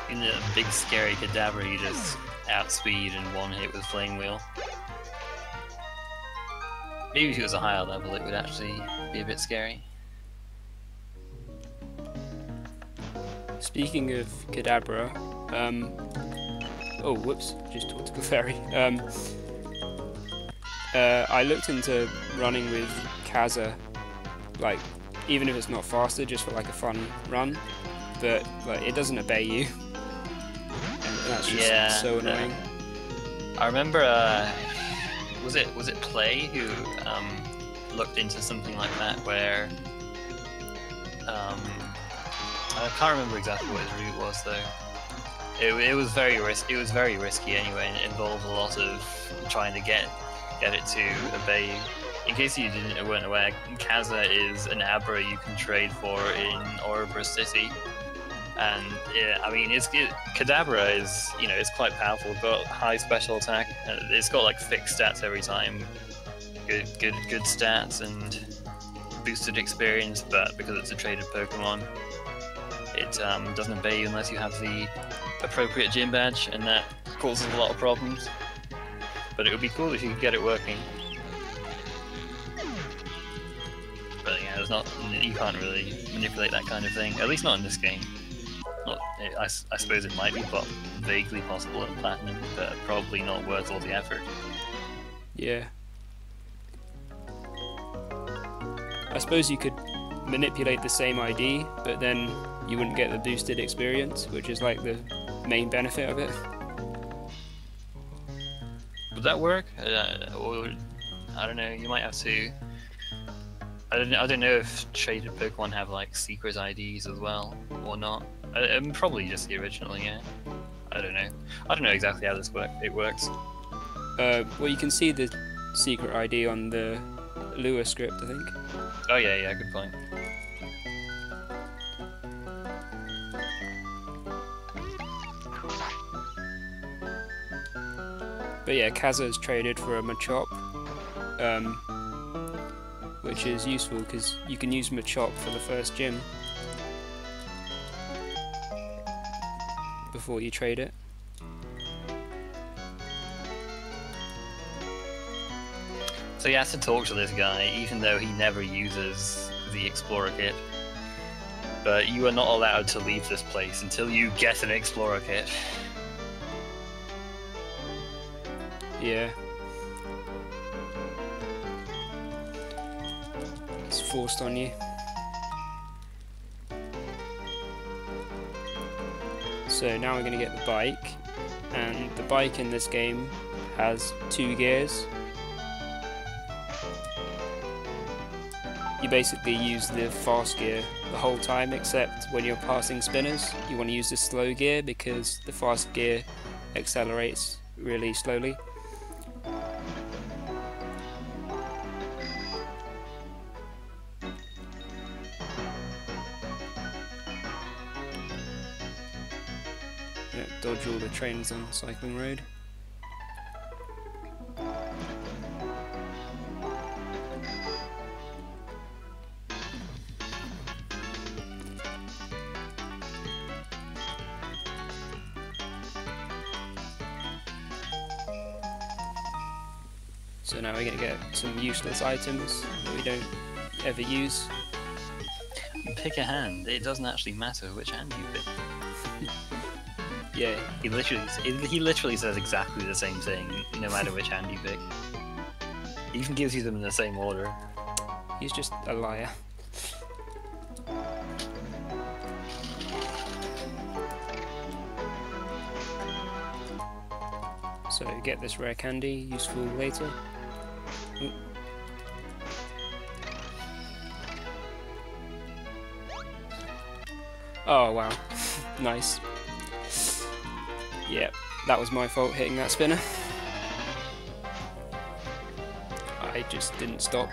In the big scary Kadabra, you just outspeed and one hit with Flame Wheel. Maybe if it was a higher level, it would actually be a bit scary. Speaking of Kadabra, oh whoops, just talked to Clefairy. I looked into running with Kaza, like even if it's not faster, just for like a fun run, but like it doesn't obey you. And that's just so annoying. I remember, was it Play who looked into something like that where I can't remember exactly what his route was though. It was very risky anyway, and it involved a lot of trying to get it to obey you. In case you weren't aware, Kaza is an Abra you can trade for in Orebra City. And yeah, I mean, Kadabra is, you know, it's quite powerful. Got high special attack. It's got like fixed stats every time. Good stats and boosted experience. But because it's a traded Pokemon, it doesn't obey you unless you have the appropriate gym badge, and that causes a lot of problems. But it would be cool if you could get it working. But yeah, you can't really manipulate that kind of thing. At least not in this game. I suppose it might be vaguely possible in Platinum, but probably not worth all the effort. Yeah. I suppose you could manipulate the same ID, but then you wouldn't get the boosted experience, which is like the main benefit of it. Would that work? Or I don't know. You might have to. I don't know if traded Pokemon have like secret IDs as well or not. Probably just the original, yeah. I don't know. I don't know exactly how this works. Well, you can see the secret ID on the Lua script, I think. Oh yeah, good point. But yeah, Kaza is traded for a Machop, which is useful because you can use Machop for the first gym before you trade it. So you have to talk to this guy, even though he never uses the Explorer Kit. But you are not allowed to leave this place until you get an Explorer Kit. Yeah. It's forced on you. So now we're going to get the bike, and the bike in this game has 2 gears. You basically use the fast gear the whole time, except when you're passing spinners you want to use the slow gear because the fast gear accelerates really slowly. Dodge all the trains on the cycling road. So now we're going to get some useless items that we don't ever use. Pick a hand. It doesn't actually matter which hand you pick. Yeah. He literally says exactly the same thing, no matter which hand you pick. He even gives you them in the same order. He's just a liar. So get this rare candy, useful later. Ooh. Oh wow, nice. Yep, that was my fault hitting that spinner. I just didn't stop.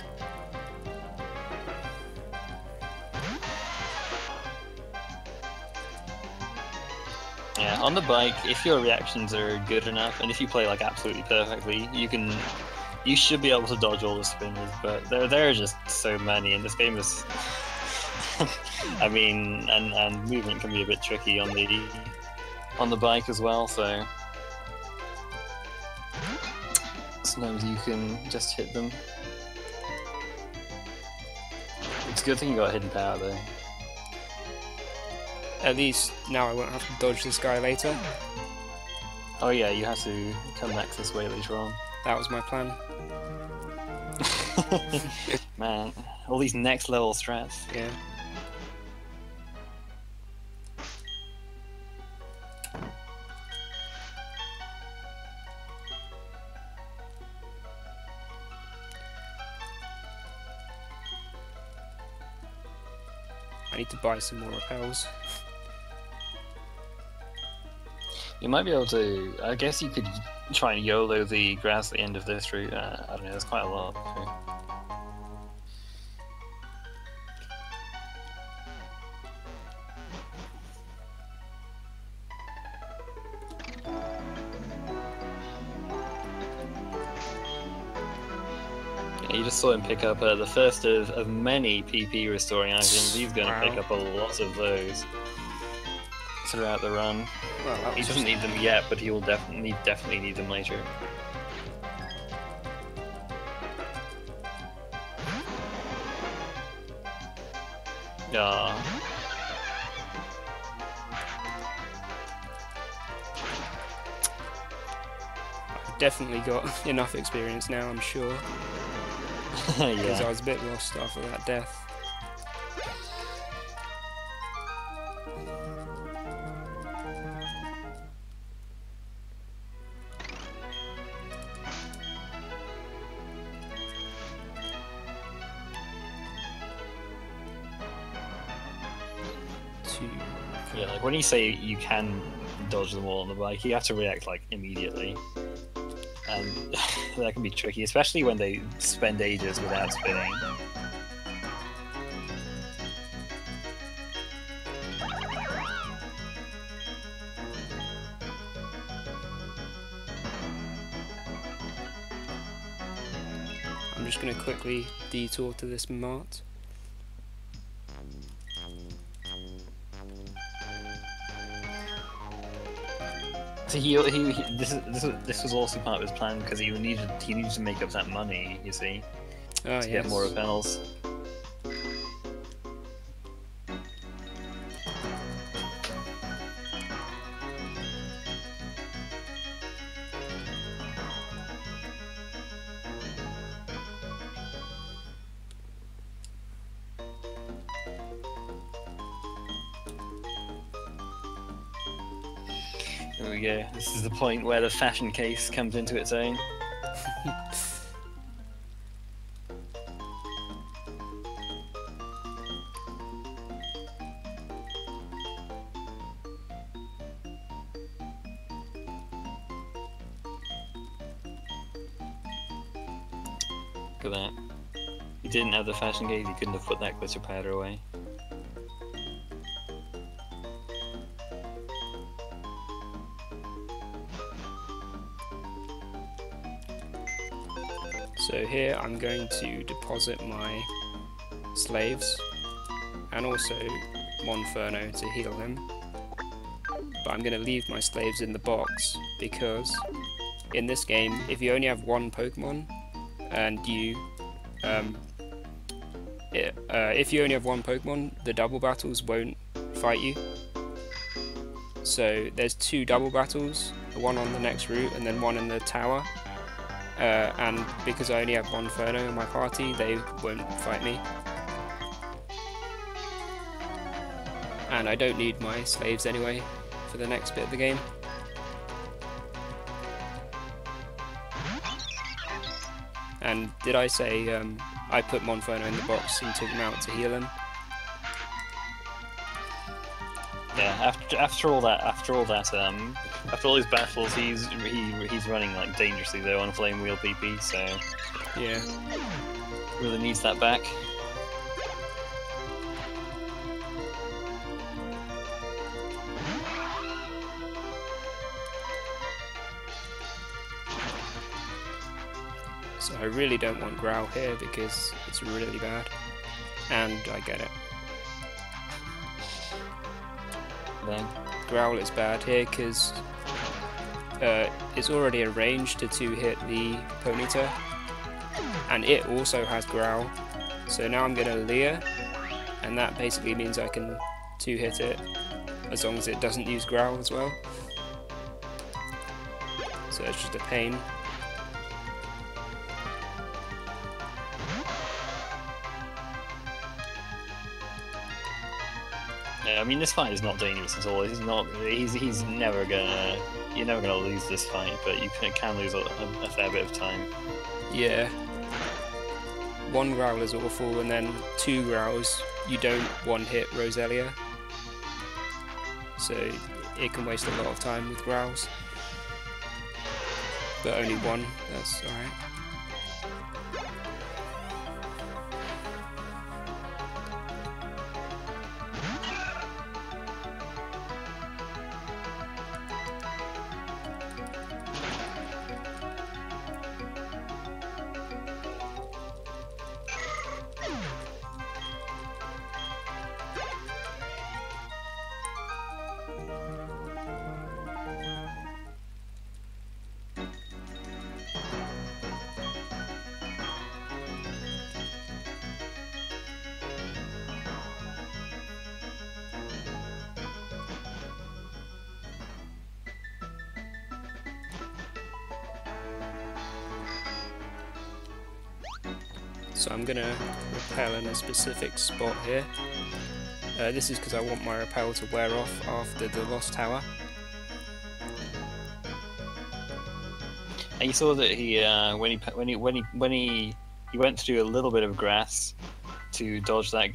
Yeah, on the bike, if your reactions are good enough, and if you play like absolutely perfectly, you should be able to dodge all the spinners. But there are just so many, and this game is. I mean, and movement can be a bit tricky on the bike as well, so sometimes you can just hit them. It's a good thing you got hidden power though. At least now I won't have to dodge this guy later. Oh yeah, you have to come back this way later on. That was my plan. Man, all these next level strats. Yeah. I need to buy some more repels. You might be able to. I guess you could try and YOLO the grass at the end of this route. I don't know. There's quite a lot. So. you just saw him pick up the first of many PP restoring items. He's going to Wow. pick up a lot of those throughout the run. Well, that He was doesn't just- need them yet, but he will definitely need them later. Ah. I've definitely got enough experience now, I'm sure, because I Yeah. was a bit lost after that death. Yeah, like when you say you can dodge them all on the bike, you have to react like immediately. And that can be tricky, especially when they spend ages without spinning. I'm just going to quickly detour to this mart. So this was also part of his plan because he needed to make up that money, you see, Oh, to yes. get more repels. There we go. This is the point where the fashion case comes into its own. Look at that. He didn't have the fashion case, he couldn't have put that glitter powder away. So here I'm going to deposit my slaves and also Monferno to heal him. But I'm going to leave my slaves in the box because in this game, if you only have one Pokemon and you if you only have one Pokemon, the double battles won't fight you. So there's 2 double battles, one on the next route and then one in the tower. And because I only have one Inferno in my party, they won't fight me. And I don't need my slaves anyway for the next bit of the game. And did I say I put Monferno in the box and took him out to heal him? Yeah, after all these battles, he's running like dangerously though on Flame Wheel PP, so Yeah. really needs that back. So I really don't want Growl here because it's really bad. And I get it. Then Growl is bad here because it's already arranged to 2-hit the Ponyta, and it also has Growl. So now I'm going to Leer, and that basically means I can 2-hit it as long as it doesn't use Growl as well. So it's just a pain. yeah, I mean this fight is not dangerous at all. He's never gonna. You're never gonna lose this fight, but you can lose a fair bit of time. Yeah. 1 Growl is awful, and then 2 Growls, you don't 1-hit Roselia. So it can waste a lot of time with Growls. But only 1, that's alright. So I'm going to repel in a specific spot here. This is because I want my repel to wear off after the Lost Tower. And you saw that he he went through a little bit of grass to dodge that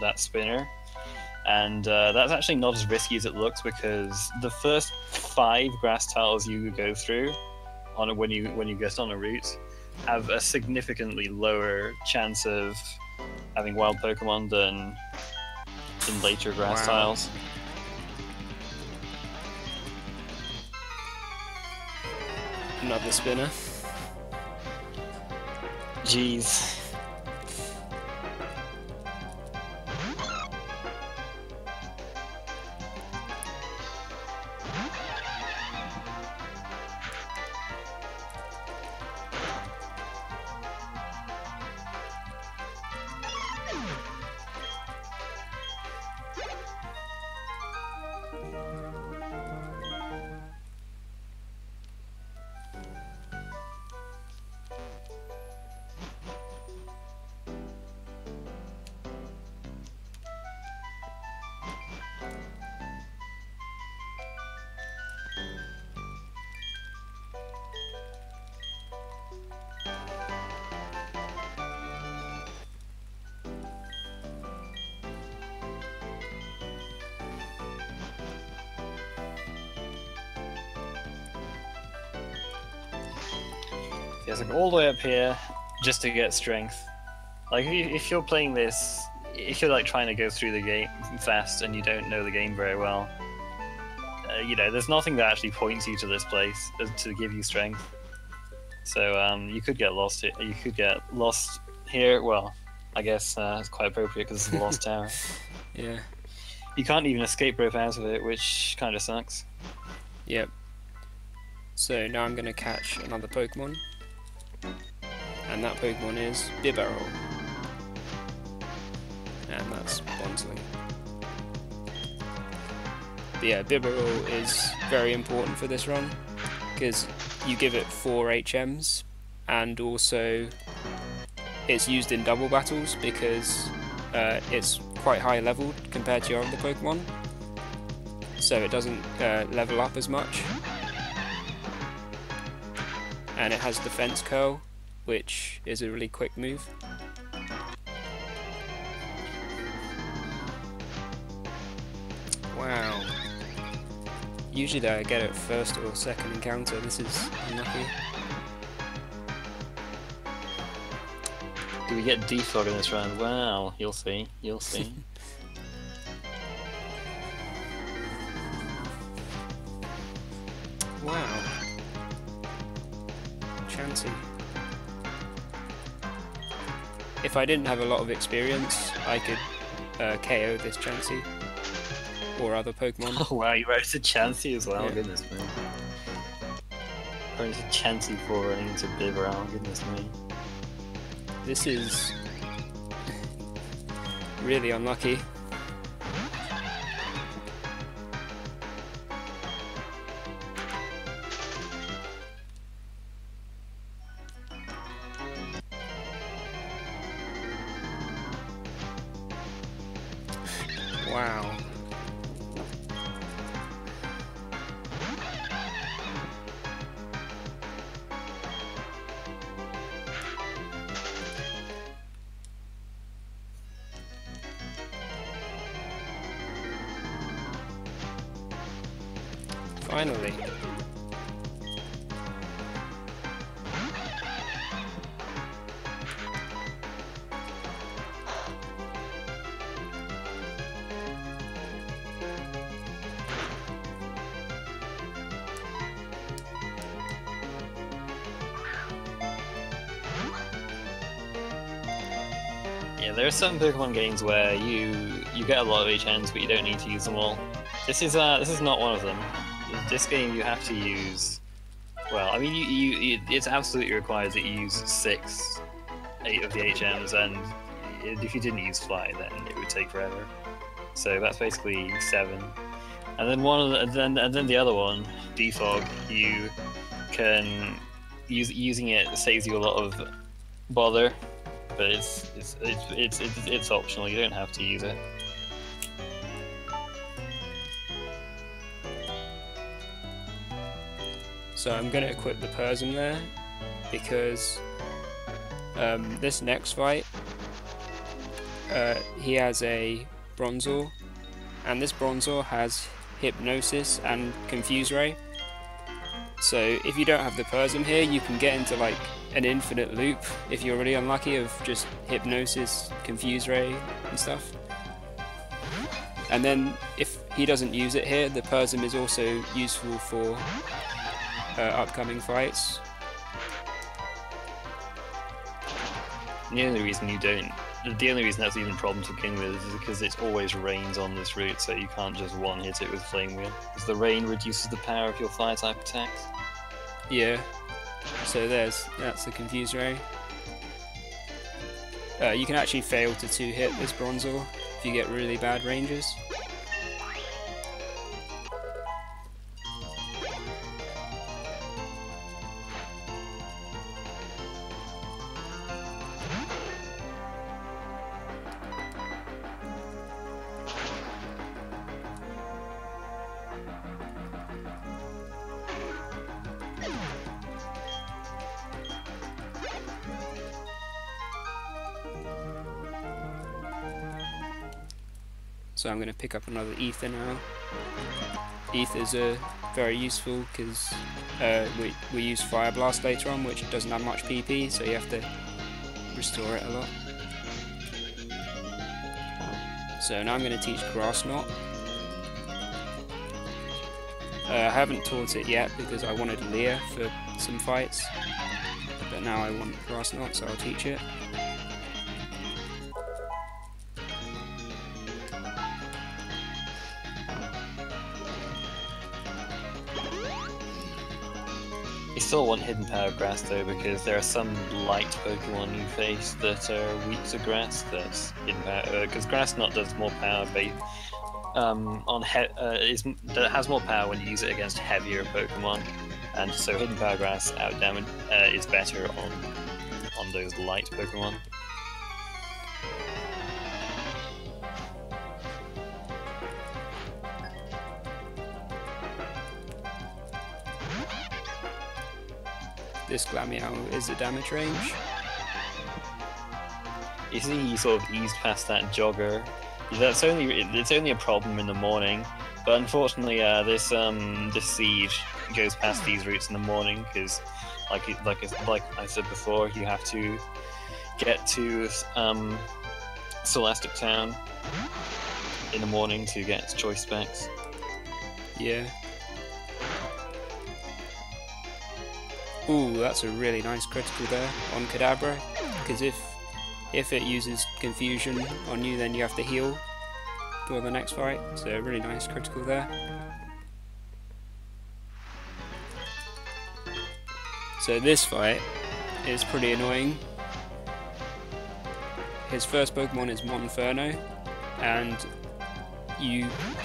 that spinner, and that's actually not as risky as it looks, because the first 5 grass tiles you go through when you get on a route have a significantly lower chance of having wild Pokemon than in later grass tiles. Another spinner. Jeez. He has to go all the way up here just to get strength. Like, if you're playing this, if you're like trying to go through the game fast and you don't know the game very well, you know, there's nothing that actually points you to this place to give you strength. So you could get lost here. You could get lost here. Well, I guess it's quite appropriate because it's a lost tower. Yeah. You can't even escape rope out of it, which kind of sucks. Yep. So now I'm going to catch another Pokemon. And that Pokemon is Bibarel. And that's Bonsling. But yeah, Bibarel is very important for this run, because you give it 4 HMs, and also it's used in double battles because it's quite high leveled compared to your other Pokemon, so it doesn't level up as much. And it has Defense Curl, which is a really quick move. Wow. Usually I get it first or second encounter. This is unlucky. Do we get defog in this round? Well, you'll see. You'll see. Wow. Chansey. If I didn't have a lot of experience, I could KO this Chansey. Or other Pokemon. Oh wow, you wrote to Chansey as well, Yeah. goodness me. Wrote to Chansey for running into Bibarel, goodness me. This is really unlucky. Wow. Finally. Yeah, there are some Pokemon games where you get a lot of HMs, but you don't need to use them all. This is not one of them. This game you have to use. Well, I mean, it's absolutely required that you use 8 of the HMs, and if you didn't use Fly, then it would take forever. So that's basically 7. And then then the other one, Defog, you can using it saves you a lot of bother, but it's optional. You don't have to use it. So I'm going to equip the Persim there, because this next fight, he has a Bronzor, and this Bronzor has Hypnosis and Confuse Ray. So if you don't have the Persim here, you can get into like an infinite loop if you're really unlucky of just Hypnosis, Confuse Ray and stuff. And then if he doesn't use it here, the Persim is also useful for upcoming fights. The only reason that's even a problem to begin with is because it always rains on this route, so you can't just one-hit it with Flame Wheel, because the rain reduces the power of your fire-type attacks. Yeah, so that's the Confuse Ray. You can actually fail to 2-hit this Bronzor if you get really bad ranges. So I'm going to pick up another Ether now. Ethers are very useful because we use Fire Blast later on, which doesn't have much PP, so you have to restore it a lot. So now I'm going to teach Grass Knot. I haven't taught it yet because I wanted Leah for some fights, but now I want Grass Knot, so I'll teach it. You still want Hidden Power Grass though, because there are some light Pokemon you face that are weak to Grass. That's Hidden Power, because Grass Knot does more power that has more power when you use it against heavier Pokemon, and so Hidden Power Grass out damage is better on those light Pokemon. This Glameow is a damage range. You see, he sort of eased past that Jogger. It's only a problem in the morning, but unfortunately, this siege goes past these routes in the morning because, like I said before, you have to get to Scholastic Town in the morning to get choice specs. Yeah. Ooh, that's a really nice critical there on Kadabra, because if it uses Confusion on you, then you have to heal for the next fight, so really nice critical there. So this fight is pretty annoying. His first Pokemon is Monferno, and you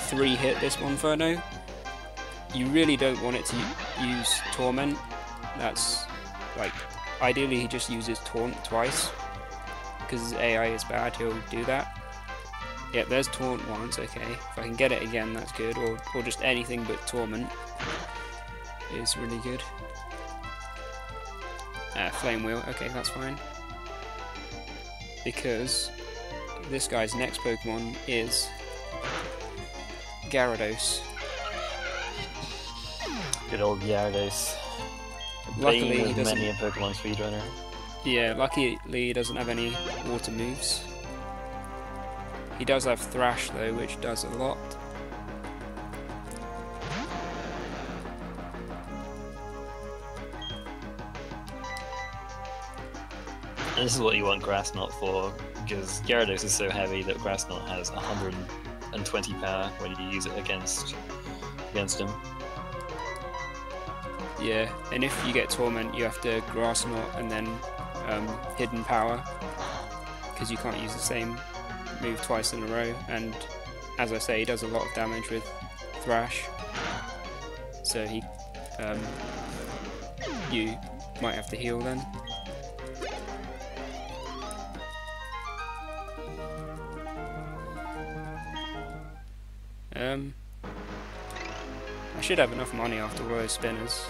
3-hit this Monferno. You really don't want it to use Torment. That's, like, ideally he just uses Taunt twice, because his AI is bad, he'll do that. Yep, there's Taunt once, okay. If I can get it again, that's good, or just anything but Torment is really good. Flame Wheel, okay, that's fine. Because this guy's next Pokemon is Gyarados. Good old Gyarados. Luckily, he doesn't. Many a Pokemon speedrunner. Yeah, luckily he doesn't have any water moves. He does have Thrash though, which does a lot. And this is what you want Grass Knot for, because Gyarados is so heavy that Grass Knot has 120 power when you use it against him. Yeah, and if you get Torment, you have to Grass Knot and then Hidden Power, because you can't use the same move twice in a row, and as I say, he does a lot of damage with Thrash, so you might have to heal then. I should have enough money after all those spinners.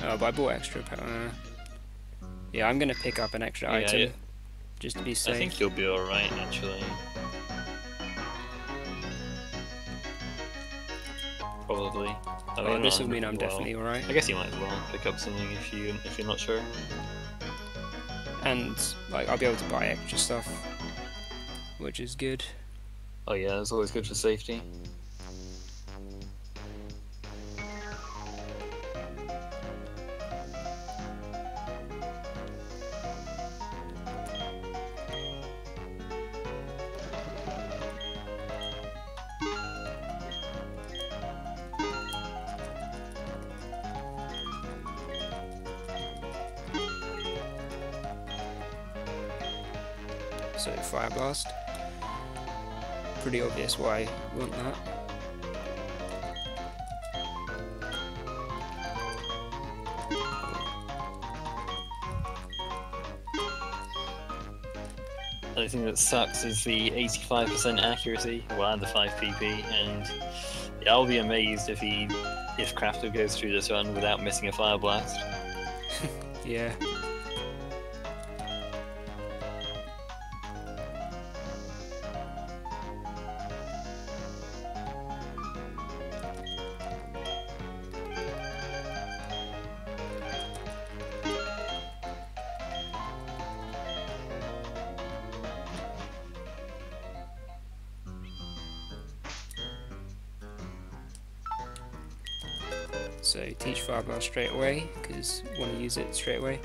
Oh, but I bought extra power. Yeah, I'm gonna pick up an extra item just to be safe. I think you'll be alright, actually. Probably. Oh, this will mean I'm definitely alright. I guess you might as well pick up something if you're not sure. And like I'll be able to buy extra stuff, which is good. Oh yeah, it's always good for safety. So Fire Blast. Pretty obvious why I want that. The only thing that sucks is the 85% accuracy, well, and the 5 PP, and yeah, I'll be amazed if Crafter goes through this run without missing a Fire Blast. Yeah. So teach Fire Blast straight away, because I want to use it straight away.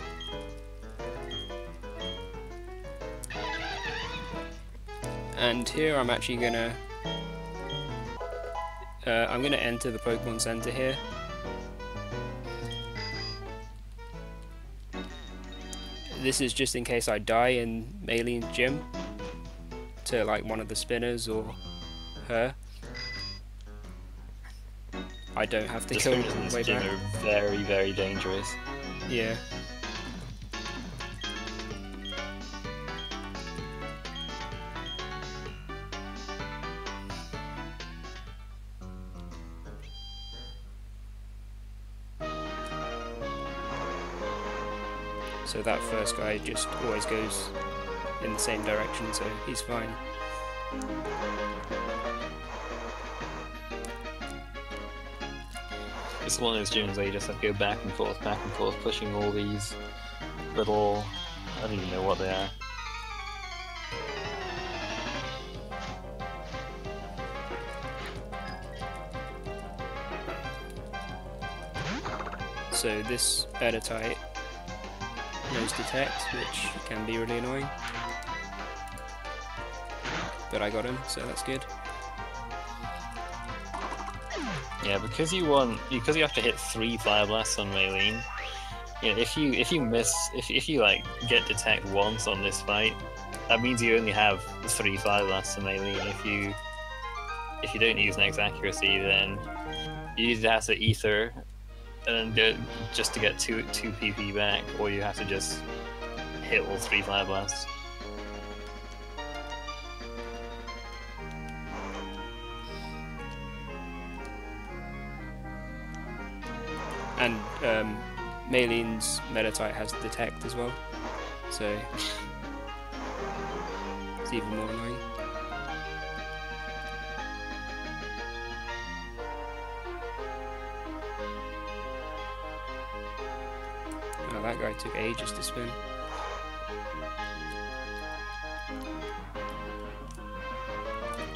And here I'm actually gonna enter the Pokemon Center here. This is just in case I die in Maylene's gym to like one of the spinners or her. I don't have to kill them way back. Are very, very dangerous. Yeah. So that first guy just always goes in the same direction, so he's fine. It's one of those gyms where you just have to go back and forth, pushing all these little... I don't even know what they are. So this beta type knows detect, which can be really annoying. But I got him, so that's good. Yeah, because you have to hit 3 Fire Blasts on Maylene. You know, if you like get detect once on this fight, that means you only have 3 Fire Blasts on Maylene. If you don't use next accuracy, then you either have to ether and just to get 2 PP back, or you have to just hit all 3 Fire Blasts. And Maylene's Meta-type has detect as well, so it's even more annoying. Oh, that guy took ages to spin.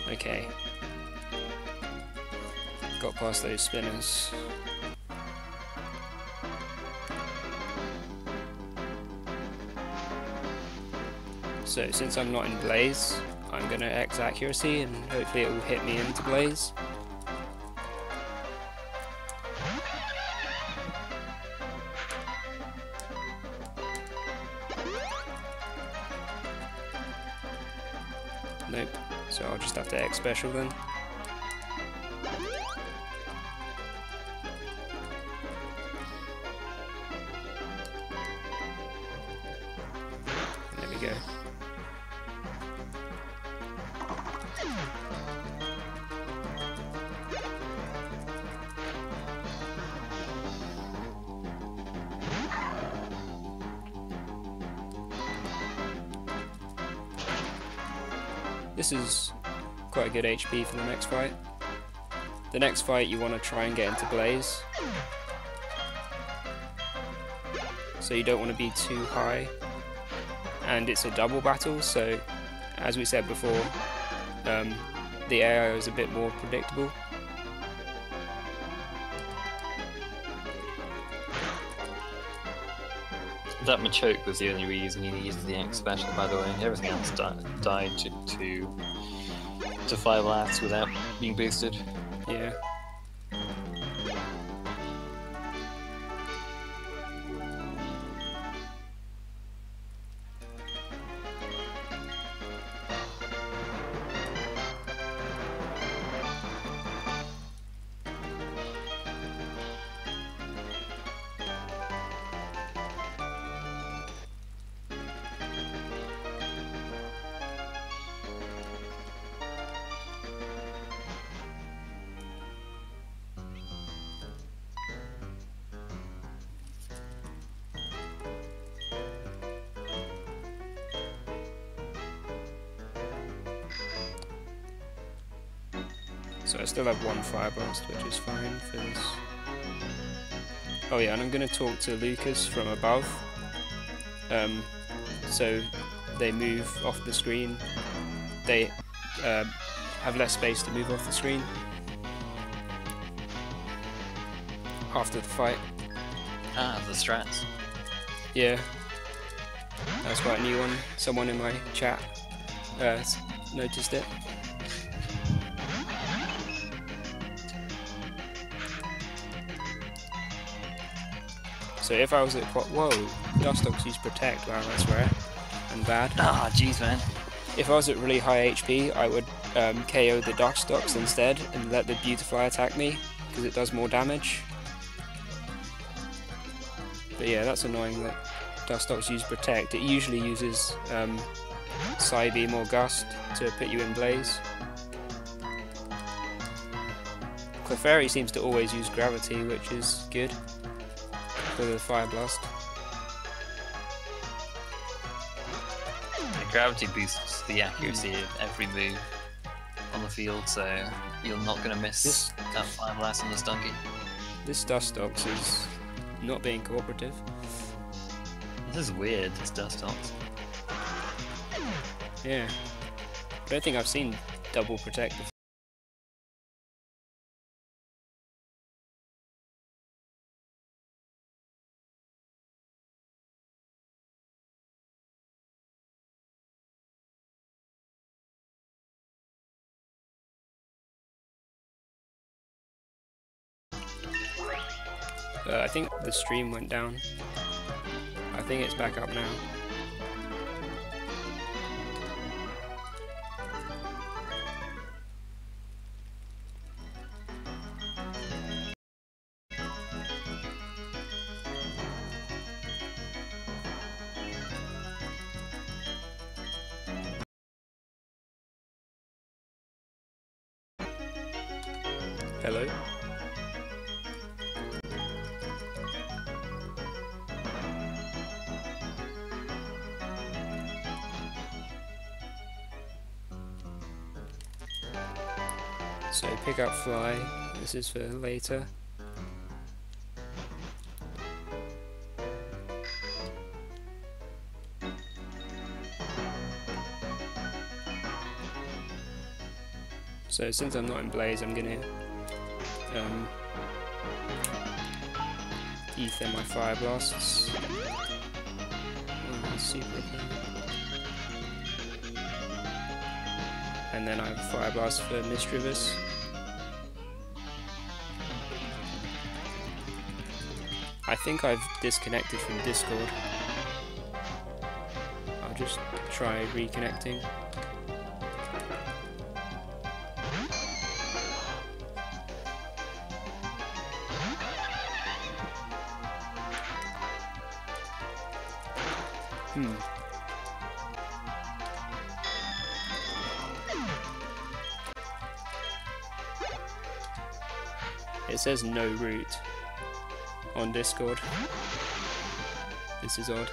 Okay. Got past those spinners. So since I'm not in Blaze, I'm going to X accuracy and hopefully it will hit me into Blaze. Nope, so I'll just have to X special then. And there we go. this is quite a good HP for the next fight. The next fight you want to try and get into Blaze. So you don't want to be too high. And it's a double battle, so as we said before, the AI is a bit more predictable. That Machoke was the only reason you needed the X special, by the way. Everything else died to 5 lasts without being boosted. Yeah. So I still have 1 Fire Blast, which is fine for this. Oh yeah, and I'm going to talk to Lucas from above. So they move off the screen. They have less space to move off the screen after the fight. Ah, the strats. Yeah. That's quite a new one. Someone in my chat noticed it. So if I was at whoa, Dustox use Protect, wow, that's rare and bad. Ah, jeez, man. If I was at really high HP, I would KO the Dustox instead and let the Beautifly attack me, because it does more damage. But yeah, that's annoying that Dustox use Protect. It usually uses Psybeam or Gust to put you in Blaze. Clefairy seems to always use Gravity, which is good for the Fire Blast. The gravity boosts the accuracy of every move on the field, so you're not going to miss that Fire Blast on the Stunky. This Dustox is not being cooperative. This is weird, this Dustox. Yeah. I don't think I've seen double Protect before. I think the stream went down. I think it's back up now. Hello? So pick up Fly, this is for later. So since I'm not in Blaze, I'm gonna ether my Fire Blasts. Oh, super cool. And then I have Fire Blast for Mischievous. I think I've disconnected from Discord. I'll just try reconnecting. It says no route on Discord. This is odd.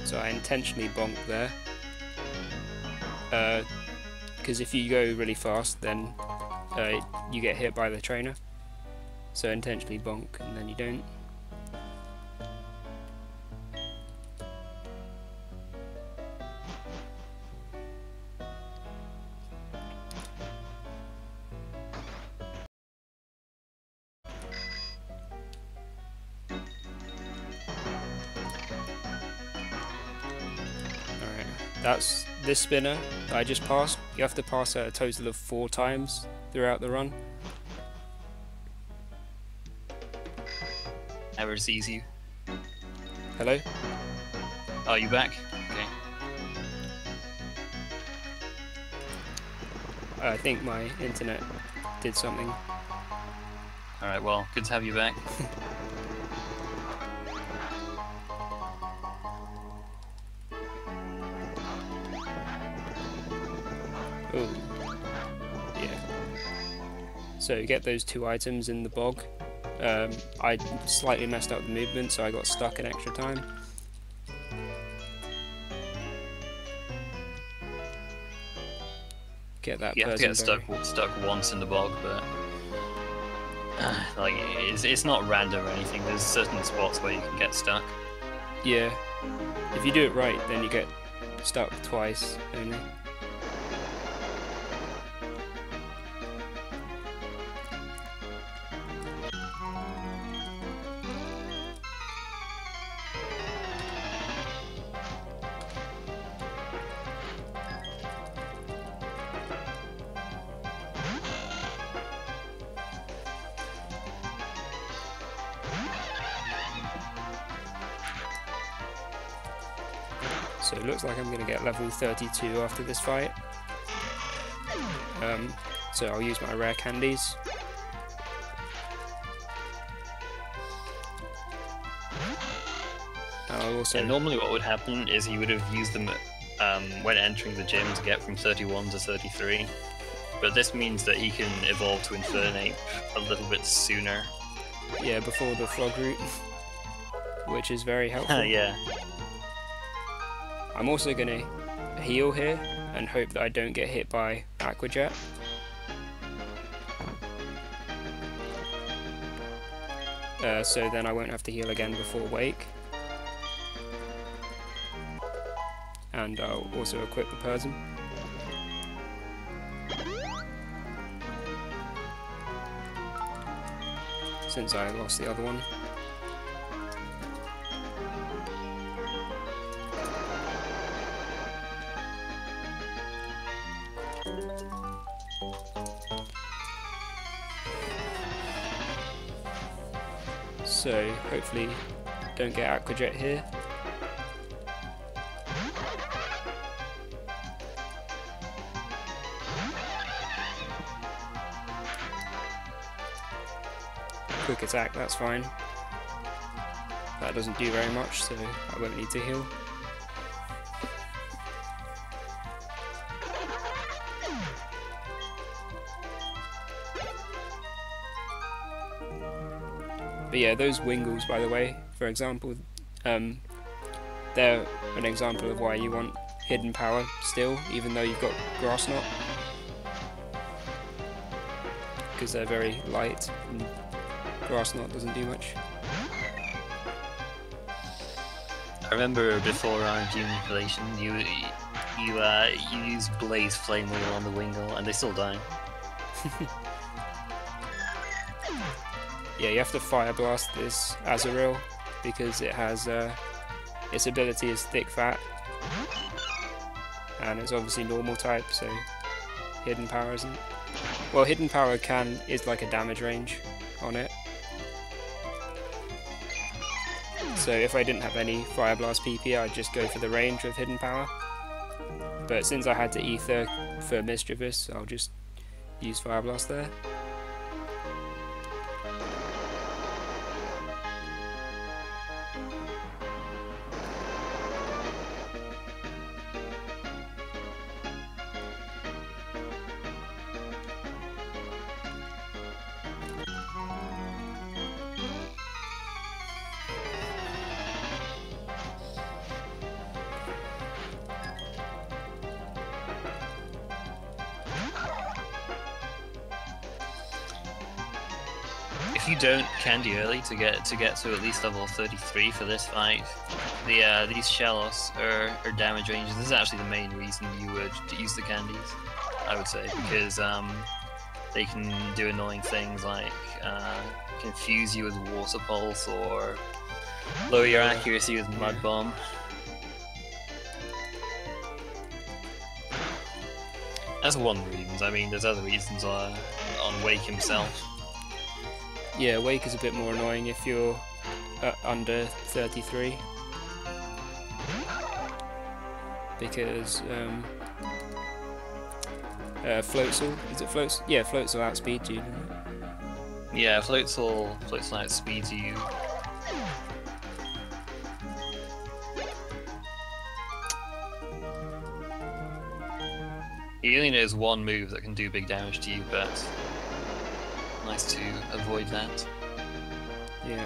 So I intentionally bonk there. Because if you go really fast, then you get hit by the trainer. So intentionally bonk, and then you don't. Alright, that's this spinner that I just passed. You have to pass it a total of 4 times throughout the run. Never sees you. Hello? Oh, you back? Okay. I think my internet did something. Alright, well, good to have you back. Oh, yeah. So you get those 2 items in the bog. I slightly messed up the movement, so I got stuck an extra time. Get that. You have to get stuck once in the bog, but like it's not random or anything. There's certain spots where you can get stuck. Yeah. If you do it right, then you get stuck twice only. So it looks like I'm going to get level 32 after this fight. So I'll use my rare candies. I'll also... And normally what would happen is he would have used them when entering the gym to get from 31 to 33. But this means that he can evolve to Infernape a little bit sooner. Yeah, before the frog route, which is very helpful. Yeah. I'm also going to heal here and hope that I don't get hit by Aqua Jet. So then I won't have to heal again before Wake. And I'll also equip the person. Since I lost the other one. So hopefully don't get Aqua Jet here. Quick attack, that's fine. That doesn't do very much, so I won't need to heal. But yeah, those Wingles, by the way, for example, they're an example of why you want hidden power still, even though you've got Grass Knot. Because they're very light, and Grass Knot doesn't do much. I remember before RNG manipulation, you use Blaze Flame Wheel on the Wingle, and they still die. Yeah, you have to Fire Blast this Azurill because it has its ability is Thick Fat, and it's obviously normal type, so hidden power isn't. Well, hidden power is like a damage range on it. So if I didn't have any Fire Blast PP, I'd just go for the range of hidden power. But since I had to Ether for Mischievous, I'll just use Fire Blast there. if you don't candy early to get to at least level 33 for this fight, these Shellos are damage ranges. This is actually the main reason you would use the candies, I would say, because they can do annoying things like confuse you with Water Pulse or lower your accuracy with Mud Bomb. That's one reason. I mean, there's other reasons on Wake himself. Yeah, Wake is a bit more annoying if you're under 33. Because Floatzel, is it Floatzel? Yeah, Floatzel outspeeds you, doesn't it? Yeah, Floatzel outspeeds you. He only knows one move that can do big damage to you, but nice to avoid that. Yeah.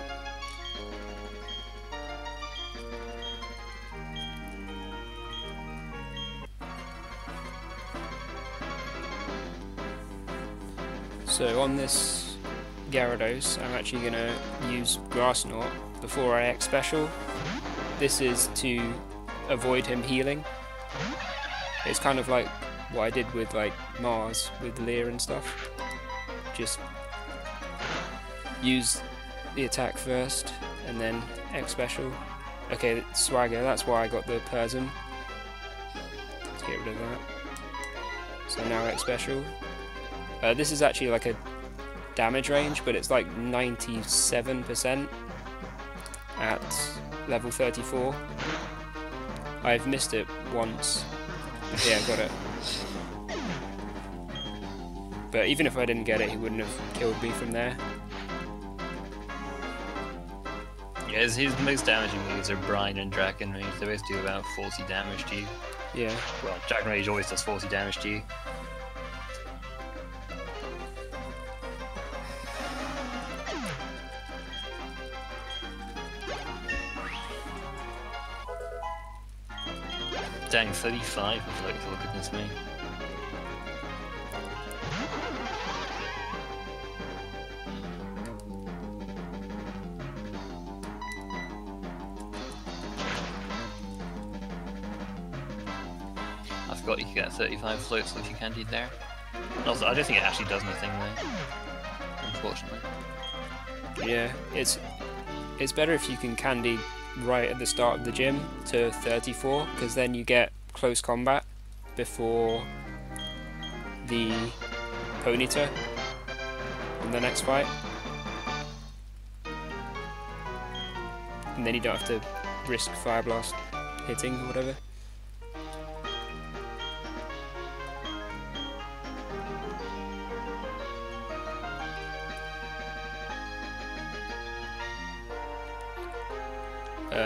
So on this Gyarados, I'm actually going to use Grass Knot before I X Special. This is to avoid him healing. It's kind of like what I did with like Mars with Leer and stuff. Just use the attack first and then X Special. Okay, Swagger, that's why I got the Persim. Let's get rid of that. So now X Special. This is actually like a damage range, but it's like 97% at level 34. I've missed it once. Yeah, got it. But even if I didn't get it, he wouldn't have killed me from there. Yeah, his most damaging moves are Brine and Dragon Rage. They both do about 40 damage to you. Yeah. Well, Dragon Rage always does 40 damage to you. Dang, 35 of Floatzel, goodness me. I forgot you could get 35 Floatzel if you candied there. Also, I don't think it actually does anything there, unfortunately. Yeah, it's better if you can candy right at the start of the gym to 34, because then you get close combat before the Ponyta in the next fight, and then you don't have to risk Fire Blast hitting or whatever.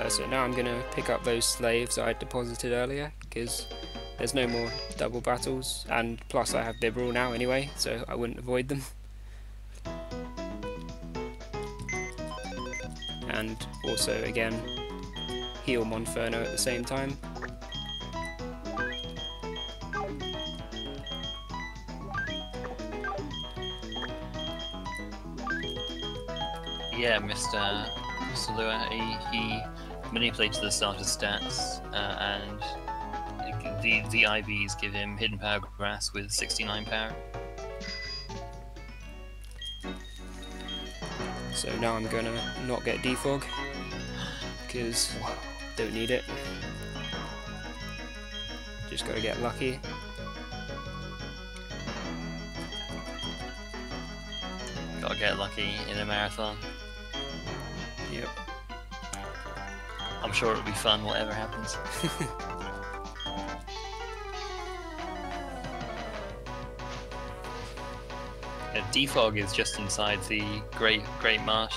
So now I'm going to pick up those slaves I deposited earlier, because there's no more double battles, and plus I have Bibarel now anyway, so I wouldn't avoid them. And also again, heal Monferno at the same time. Yeah, Mr. Lua, he manipulates the starter stats, and the IVs give him Hidden Power Grass with 69 power. So now I'm gonna not get Defog, because don't need it. Just gotta get lucky. Gotta get lucky in a marathon. Yep. I'm sure it'll be fun, whatever happens. Yeah, Defog is just inside the Great Marsh.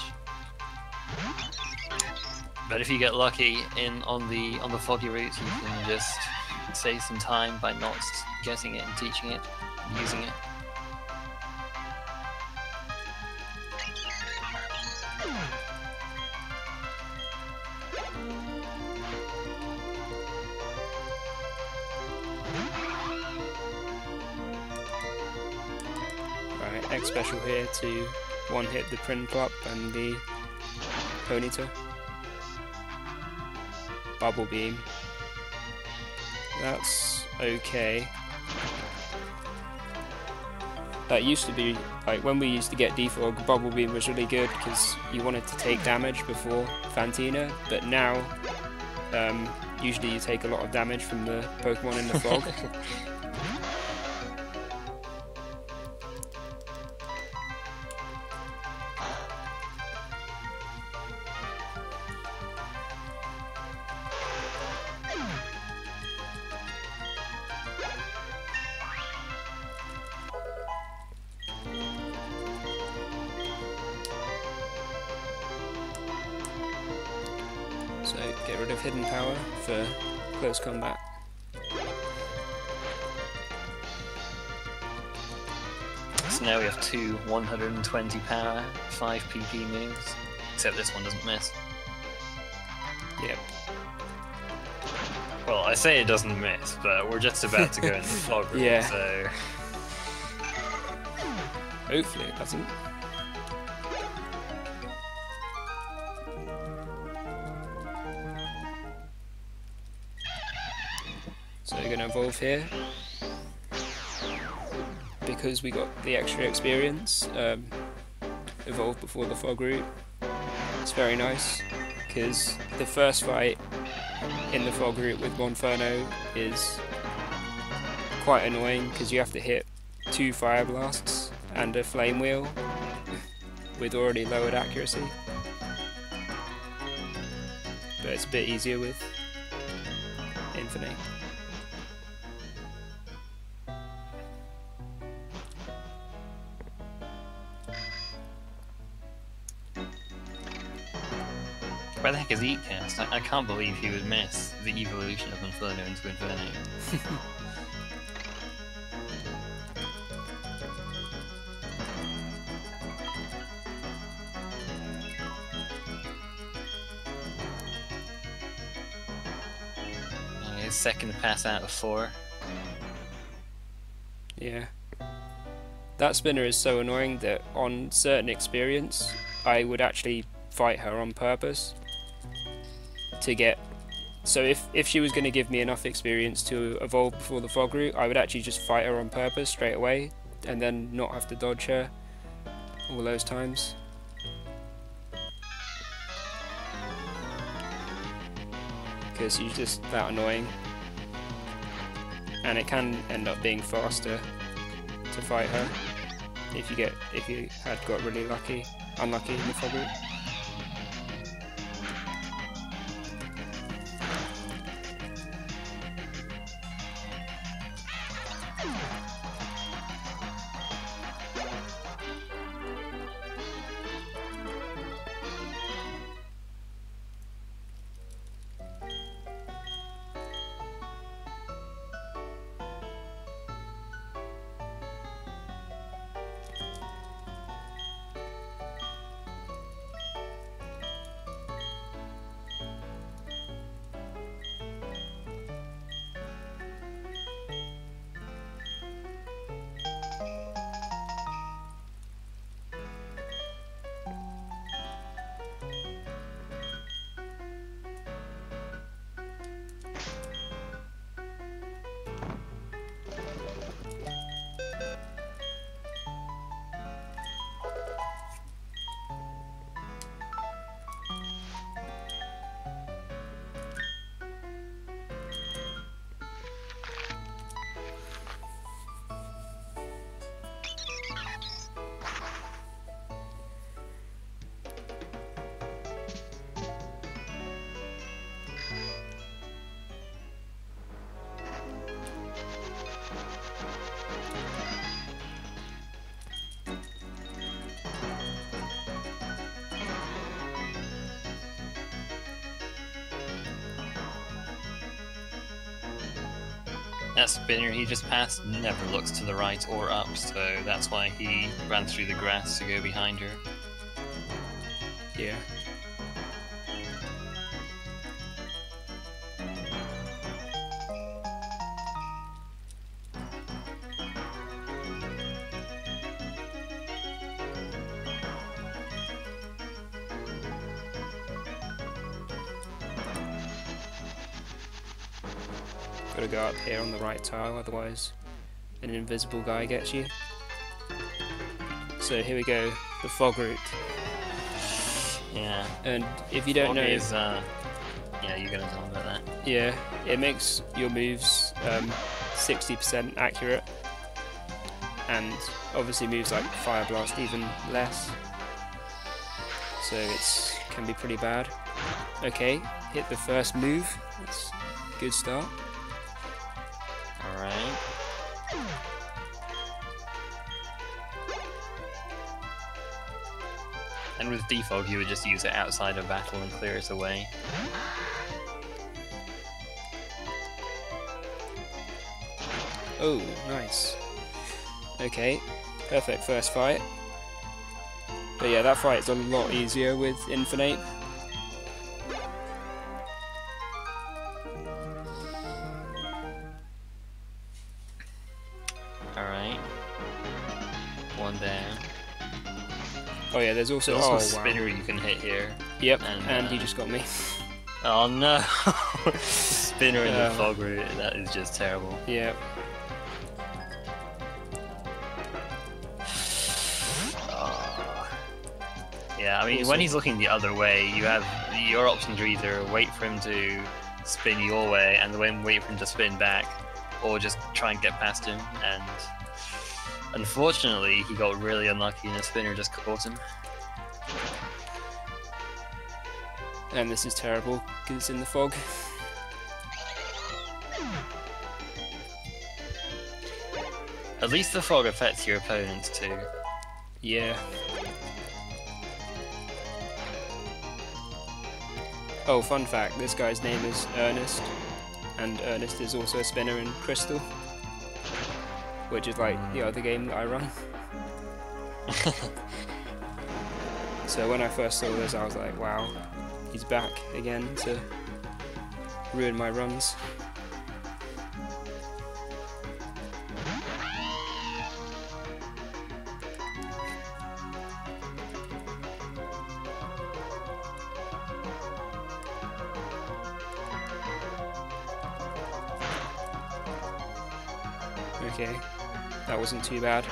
But if you get lucky on the foggy route, you can just save some time by not getting it and teaching it, and using it. Right, X special here to one-hit the Prinplup and the Ponyta. Bubble Beam. That's okay. That used to be, like, when we used to get Defog, Bubble Beam was really good because you wanted to take damage before Fantina, but now, usually you take a lot of damage from the Pokemon in the fog. So get rid of Hidden Power for close combat. So now we have two 120 power, 5 PP moves, except this one doesn't miss. Yep. Well, I say it doesn't miss, but we're just about to go into the fog room, Yeah. so... Hopefully it doesn't. So you're going to evolve here. Because we got the extra experience, evolve before the fog route. It's very nice, because the first fight in the fog route with Monferno is quite annoying, because you have to hit 2 Fire Blasts and a Flame Wheel with already lowered accuracy. But it's a bit easier with Infernape. Where the heck is Eatcast? I can't believe he would miss the evolution of Inferno into Infernape. His second pass out of 4. Yeah. That spinner is so annoying that on certain experience, I would actually fight her on purpose to get... So if she was going to give me enough experience to evolve before the fog route, I would actually just fight her on purpose straight away and then not have to dodge her all those times. Because she's just that annoying. And it can end up being faster to fight her if you had got really unlucky in the fog route. That spinner he just passed never looks to the right or up, so that's why he ran through the grass to go behind her. Yeah. Gotta go up here on the right tile, otherwise an invisible guy gets you. So here we go, the fog route. Yeah. And if you don't Fog know... is, yeah, you're gonna tell me about that. Yeah, it makes your moves 60% accurate. And obviously moves like Fire Blast even less. So it can be pretty bad. Okay, hit the first move. That's a good start. Alright. And with defog, you would just use it outside of battle and clear it away. Oh, nice. Okay, perfect first fight. But yeah, that fight's a lot easier with Infernape. Alright. One down. Oh yeah, there's also, There's also a wow. spinner you can hit here. Yep, And, and he just got me. Oh no! Spinner in the fog route, that is just terrible. Yep. Yeah, I mean, when he's looking the other way, you have your options are either wait for him to spin your way and then wait for him to spin back, or just try and get past him. And unfortunately, he got really unlucky and a spinner just caught him. And this is terrible because it's in the fog. At least the fog affects your opponents too. Yeah. Oh, fun fact, this guy's name is Ernest, and Ernest is also a spinner in Crystal, which is like the other game that I run. So when I first saw this, I was like, wow, he's back again to ruin my runs. Okay, that wasn't too bad.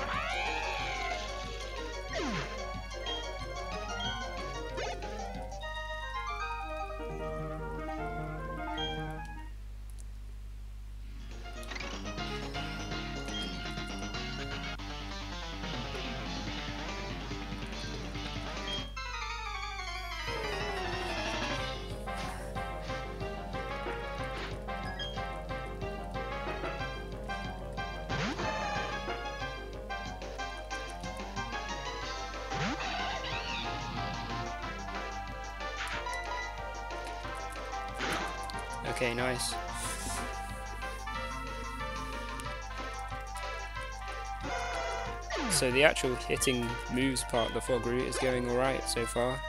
Okay, nice. So the actual hitting moves part of the fog route is going alright so far.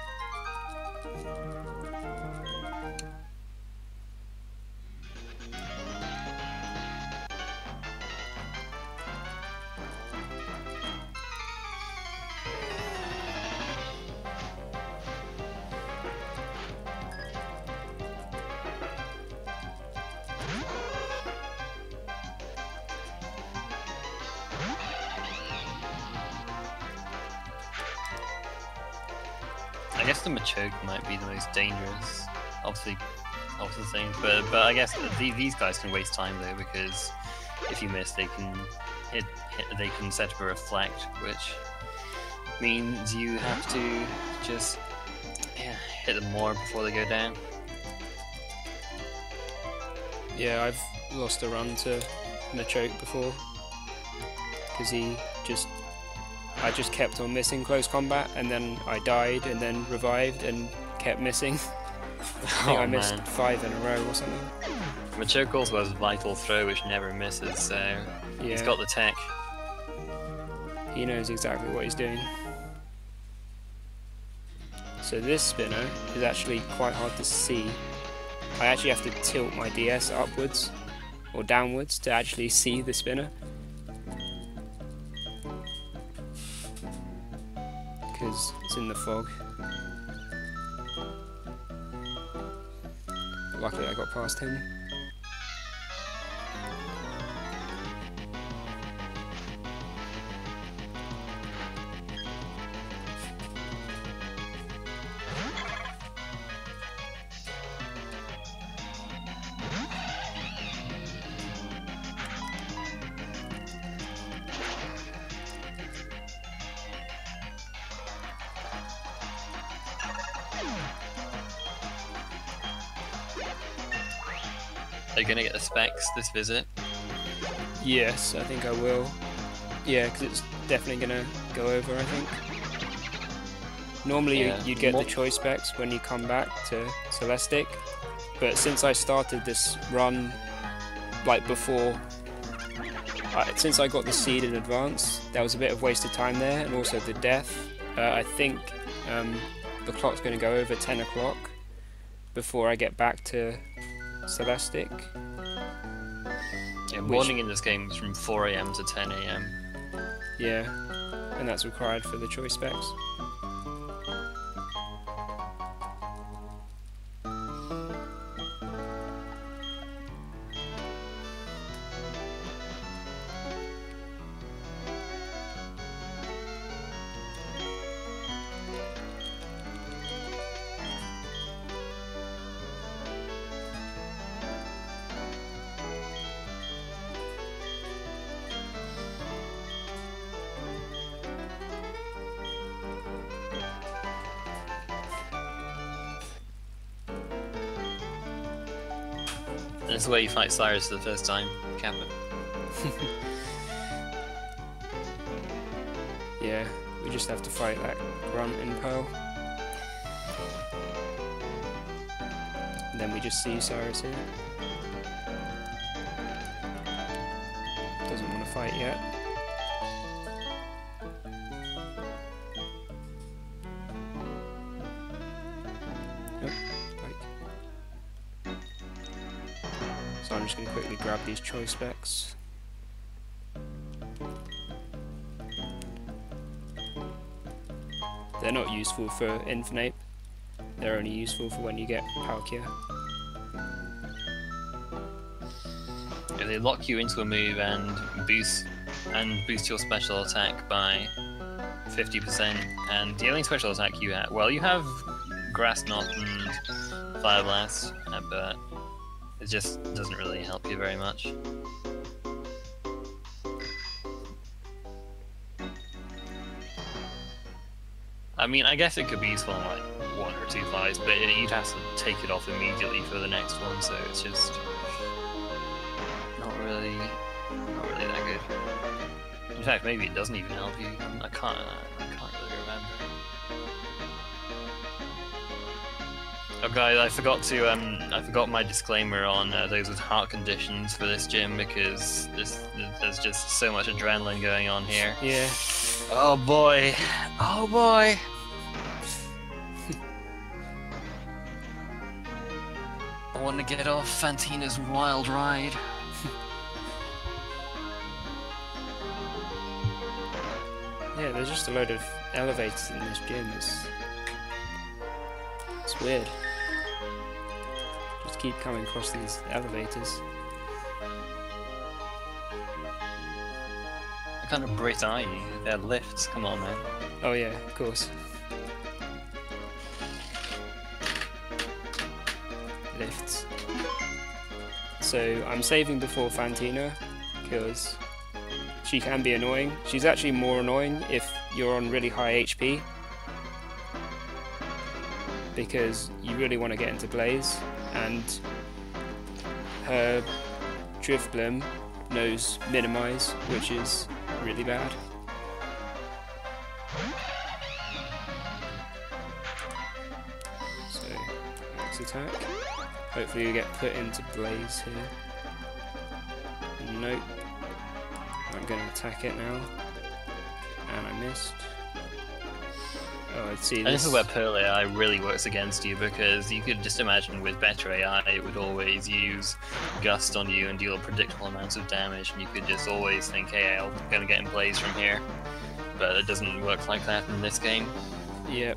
I guess the Machoke might be the most dangerous of the things, but I guess these guys can waste time though, because if you miss, they can they can set up a reflect, which means you have to just hit them more before they go down. Yeah, I've lost a run to Machoke before, because I just kept on missing close combat, and then I died, and then revived, and kept missing. I think I missed 5 in a row or something. Machoke also has Vital Throw, which never misses, so he's got the tech. He knows exactly what he's doing. So this spinner is actually quite hard to see. I actually have to tilt my DS upwards or downwards to actually see the spinner, because it's in the fog. Luckily I got past him. Are you gonna get the specs this visit? Yes, I think I will. Yeah, because it's definitely gonna go over, I think. Normally Yeah. you'd get the choice specs when you come back to Celestic, but since I started this run, like before, since I got the seed in advance, there was a bit of wasted time there, and also the death. I think the clock's going to go over 10 o'clock before I get back to Celestic. Yeah, morning in this game is from 4 AM to 10 AM. Yeah, and that's required for the choice specs. And this is where you fight Cyrus for the first time, Kappa. Yeah, we just have to fight that grunt in Pearl. And then we just see Cyrus here. Doesn't want to fight yet. Nope, like. So I'm just going to quickly grab these choice specs. They're not useful for Infernape. They're only useful for when you get Palkia. If they lock you into a move and boost your special attack by 50%, and the only special attack you have, well, you have Grass Knot and Fire Blast, but it just doesn't really help you very much. I mean, I guess it could be useful in like 1 or 2 fights, but you'd have to take it off immediately for the next one, so it's just not really that good. In fact, maybe it doesn't even help you. I can't really remember. Oh, guys, I forgot my disclaimer on those with heart conditions for this gym, because there's just so much adrenaline going on here. Yeah. Oh boy. Oh boy. I want to get off Fantina's wild ride. Yeah, there's just a load of elevators in this gym. It's weird. Just keep coming across these elevators. What kind of Brit are you? They're lifts, come on, man. Oh yeah, of course. Lifts. So I'm saving before Fantina, because she can be annoying. She's actually more annoying if you're on really high HP, because you really want to get into Blaze, and her Drifblim knows Minimize, which is really bad. So, next attack. Hopefully you get put into Blaze here. Nope. I'm going to attack it now. And I missed. Oh, I see this. And this is where Pearl AI really works against you, because you could just imagine with better AI it would always use Gust on you and deal predictable amounts of damage, and you could just always think, hey, I'm gonna get in plays from here. But it doesn't work like that in this game. Yep.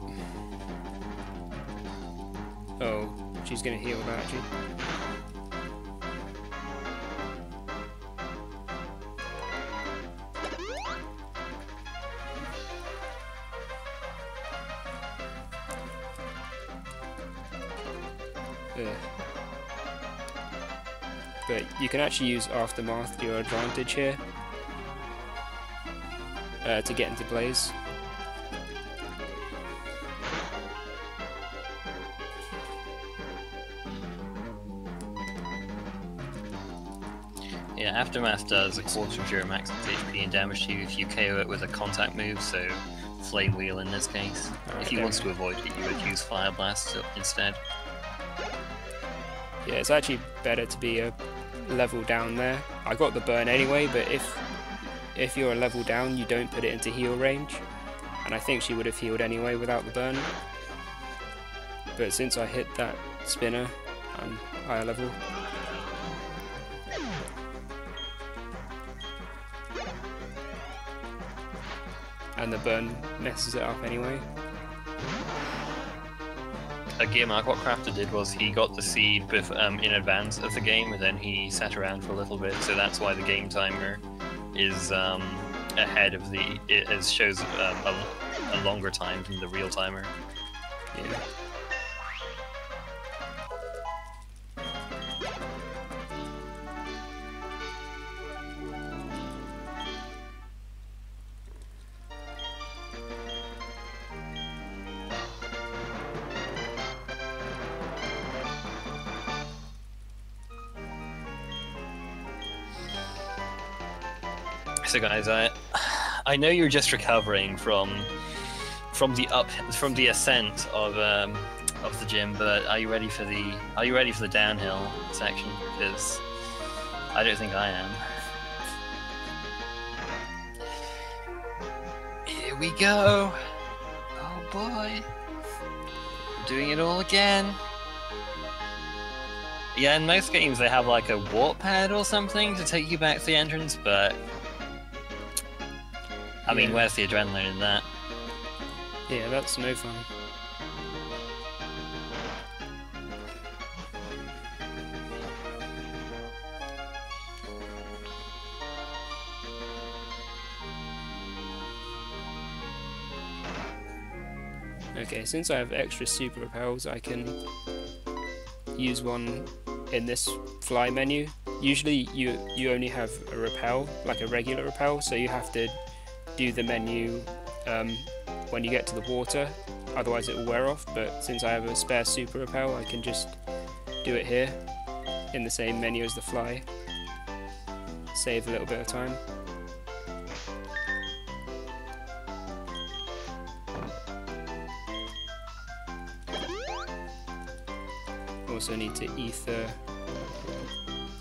Oh, she's gonna heal that, actually. But you can actually use Aftermath to your advantage here to get into Blaze. Yeah, Aftermath does a quarter of your max HP and damage to you if you KO it with a contact move, so Flame Wheel in this case. If you wanted to avoid it, you would use Fire Blast instead. Yeah, it's actually better to be a level down there. I got the burn anyway, but if you're a level down, you don't put it into heal range. And I think she would have healed anyway without the burn. But since I hit that spinner, I'm higher level. And the burn messes it up anyway. A Gearmark, what Crafter did was he got the seed in advance of the game, and then he sat around for a little bit, so that's why the game timer is ahead of the... It shows a longer time than the real timer. Yeah. So guys, I know you're just recovering from the ascent of the gym, but are you ready for the downhill section? Because I don't think I am. Here we go. Oh boy, we're doing it all again. Yeah, in most games they have like a warp pad or something to take you back to the entrance, but I mean, where's the adrenaline in that? Yeah, that's no fun. Okay, since I have extra super repels, I can use one in this fly menu. Usually you only have a repel, like a regular repel, so you have to do the menu when you get to the water, otherwise it will wear off, but since I have a spare super repel, I can just do it here in the same menu as the fly. Save a little bit of time. Also need to ether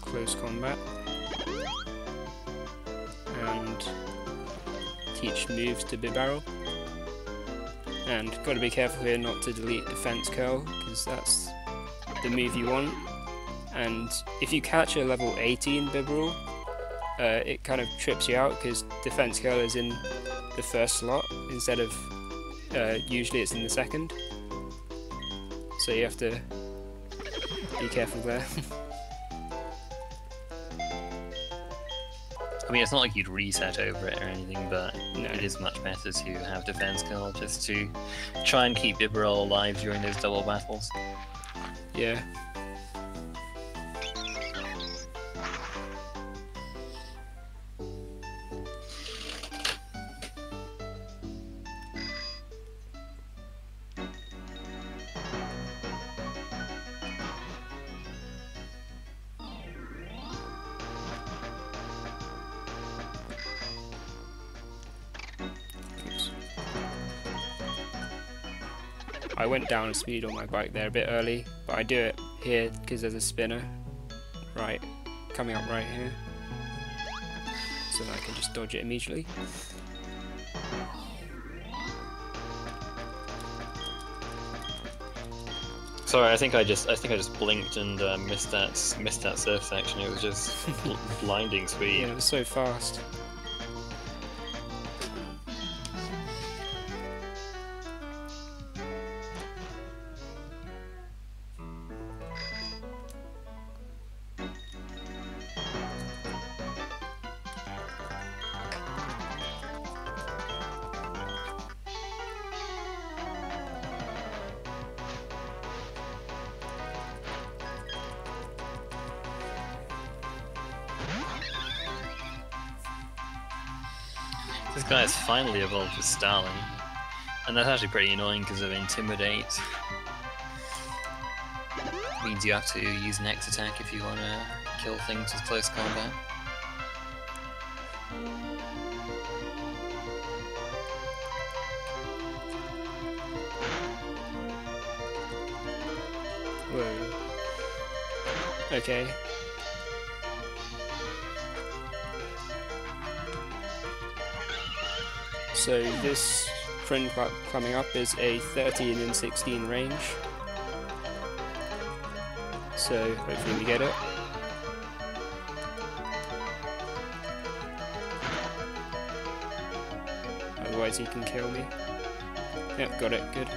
close combat and teach moves to Bibarel. And got to be careful here not to delete defense curl, because that's the move you want. And if you catch a level 18 Bibarel, it kind of trips you out because defense curl is in the first slot instead of usually it's in the second. So you have to be careful there. I mean, it's not like you'd reset over it or anything, but No. It is much better to have defense kill just to try and keep Bibarel alive during those double battles. Yeah. I went down speed on my bike there a bit early, but I do it here because there's a spinner right coming up right here, so that I can just dodge it immediately. Sorry, I think I just blinked and missed that surf section. It was just blinding speed. Yeah, it was so fast. This guy has finally evolved with Starling, and that's actually pretty annoying because of Intimidate. Means you have to use Next Attack if you want to kill things with close combat. Okay. So this friend coming up is a 13 and 16 range. So hopefully we get it. Otherwise he can kill me. Yep, got it, good.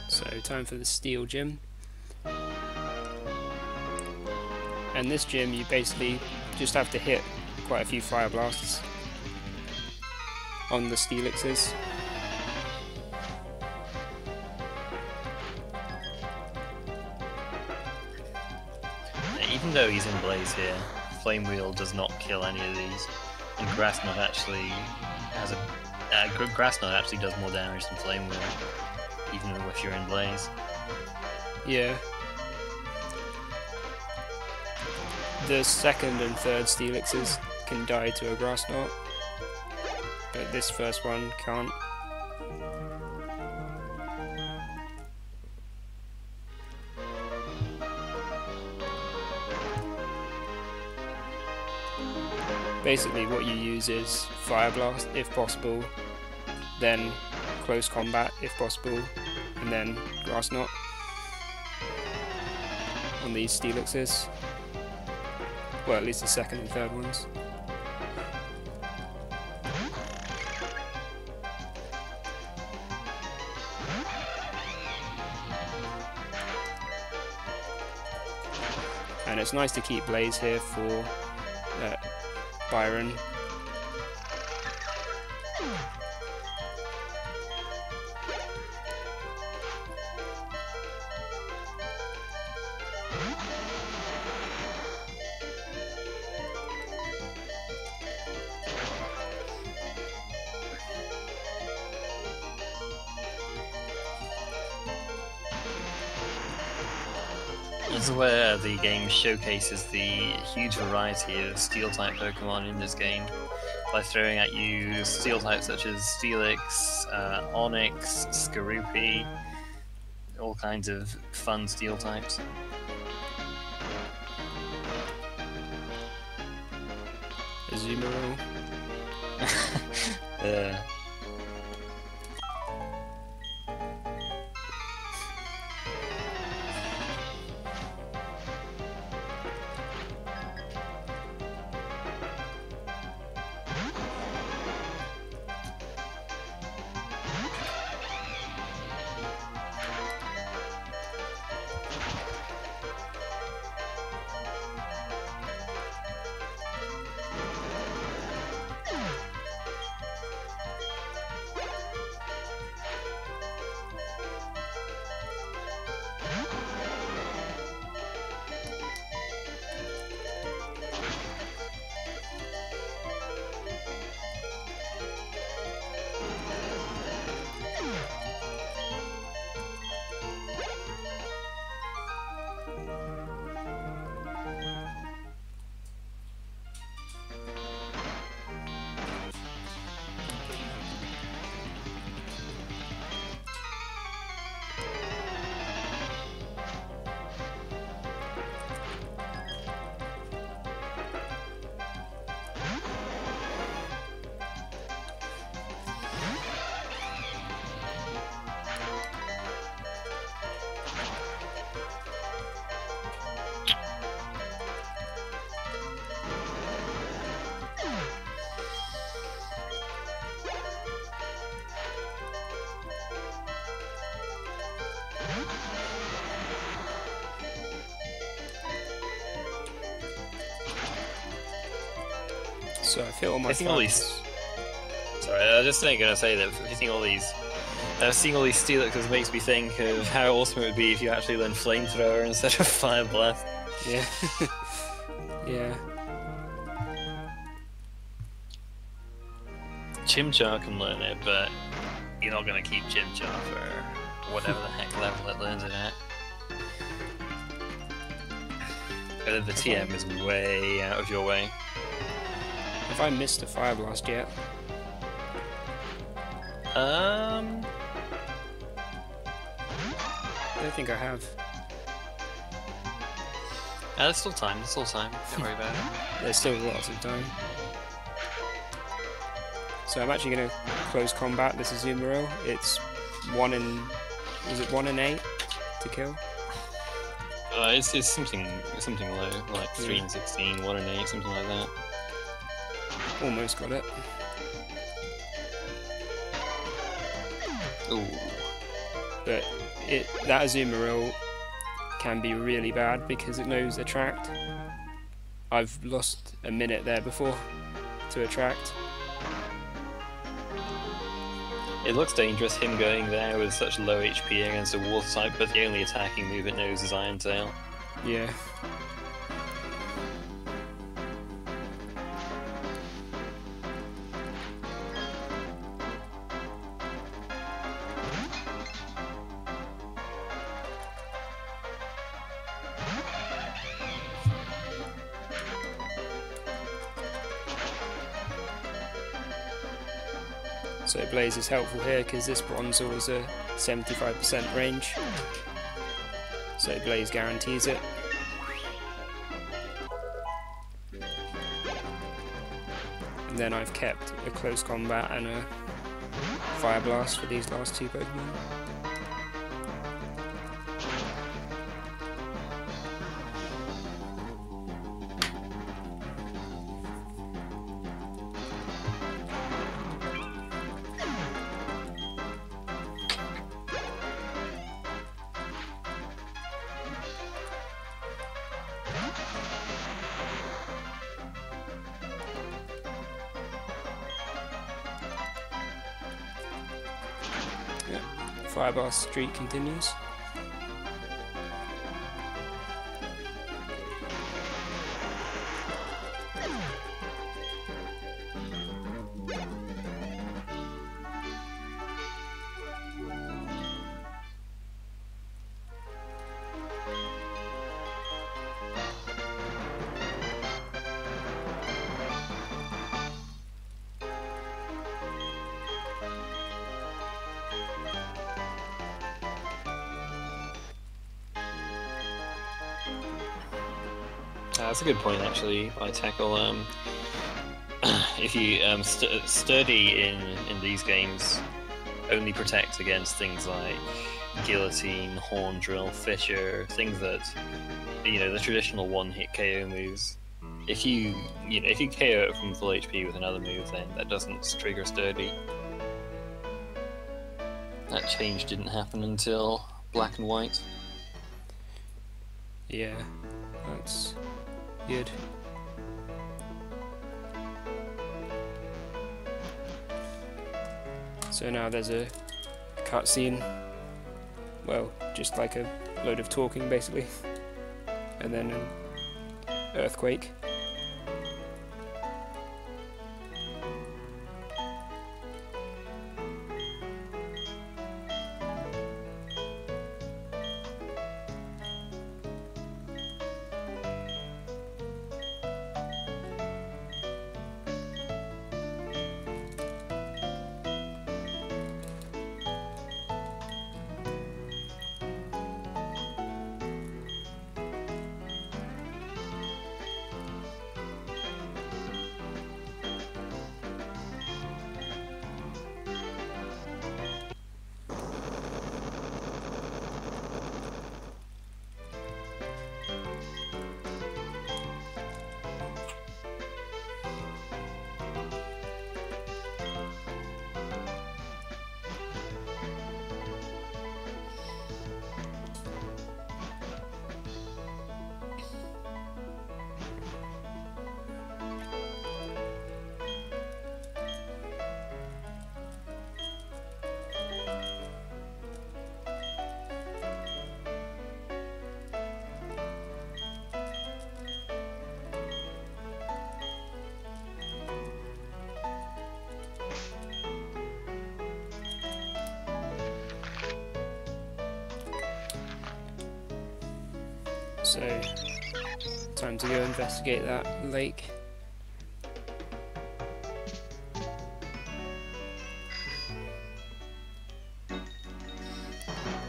So time for the steel gym. And this gym you basically just have to hit quite a few fire blasts on the steelixes. Even though he's in Blaze here, Flame Wheel does not kill any of these, and Grass Knot actually has a Grass Knot actually does more damage than Flame Wheel, even if you're in Blaze. Yeah. The second and third steelixes can die to a Grass Knot, but this first one can't. Basically what you use is Fire Blast if possible, then Close Combat if possible, and then Grass Knot on these steelixes. Well, at least the second and third ones. And it's nice to keep Blaze here for Byron. This is where the game showcases the huge variety of Steel-type Pokemon in this game by throwing at you Steel types such as Steelix, Onyx, Skorupi, all kinds of fun Steel types. Azumarill. So I've hit all my I think all these. Sorry, I was just gonna say that hitting all these, seeing all these Steelixes makes me think of how awesome it would be if you actually learned Flamethrower instead of Fire Blast. Yeah. Yeah. Chimchar can learn it, but you're not gonna keep Chimchar for whatever the heck level it learns it at. The TM is way out of your way. Have I missed a Fire Blast yet? I don't think I have. There's still time, don't worry about it. There's still lots of time. So I'm actually going to close combat this Azumarill. It's 1 in... is it 1 in 8 to kill? It's something low, like 3 in 16, 1 in 8, something like that. Almost got it. Ooh. But that Azumarill can be really bad because it knows Attract. I've lost a minute there before to Attract. It looks dangerous, him going there with such low HP against a water type, but the only attacking move it knows is Iron Tail. Yeah. So Blaze is helpful here because this Bronzor is a 75% range. So Blaze guarantees it. And then I've kept a close combat and a Fire Blast for these last two Pokemon. Fire Blast streak continues. That's a good point, actually, by Tackle. If you Sturdy in these games only protects against things like Guillotine, Horn Drill, Fissure, things that the traditional one-hit KO moves. If you KO it from full HP with another move, then that doesn't trigger Sturdy. That change didn't happen until Black and White. Yeah, that's good. So now there's a cutscene, well, just like a load of talking basically, and then an earthquake. So, time to go investigate that lake.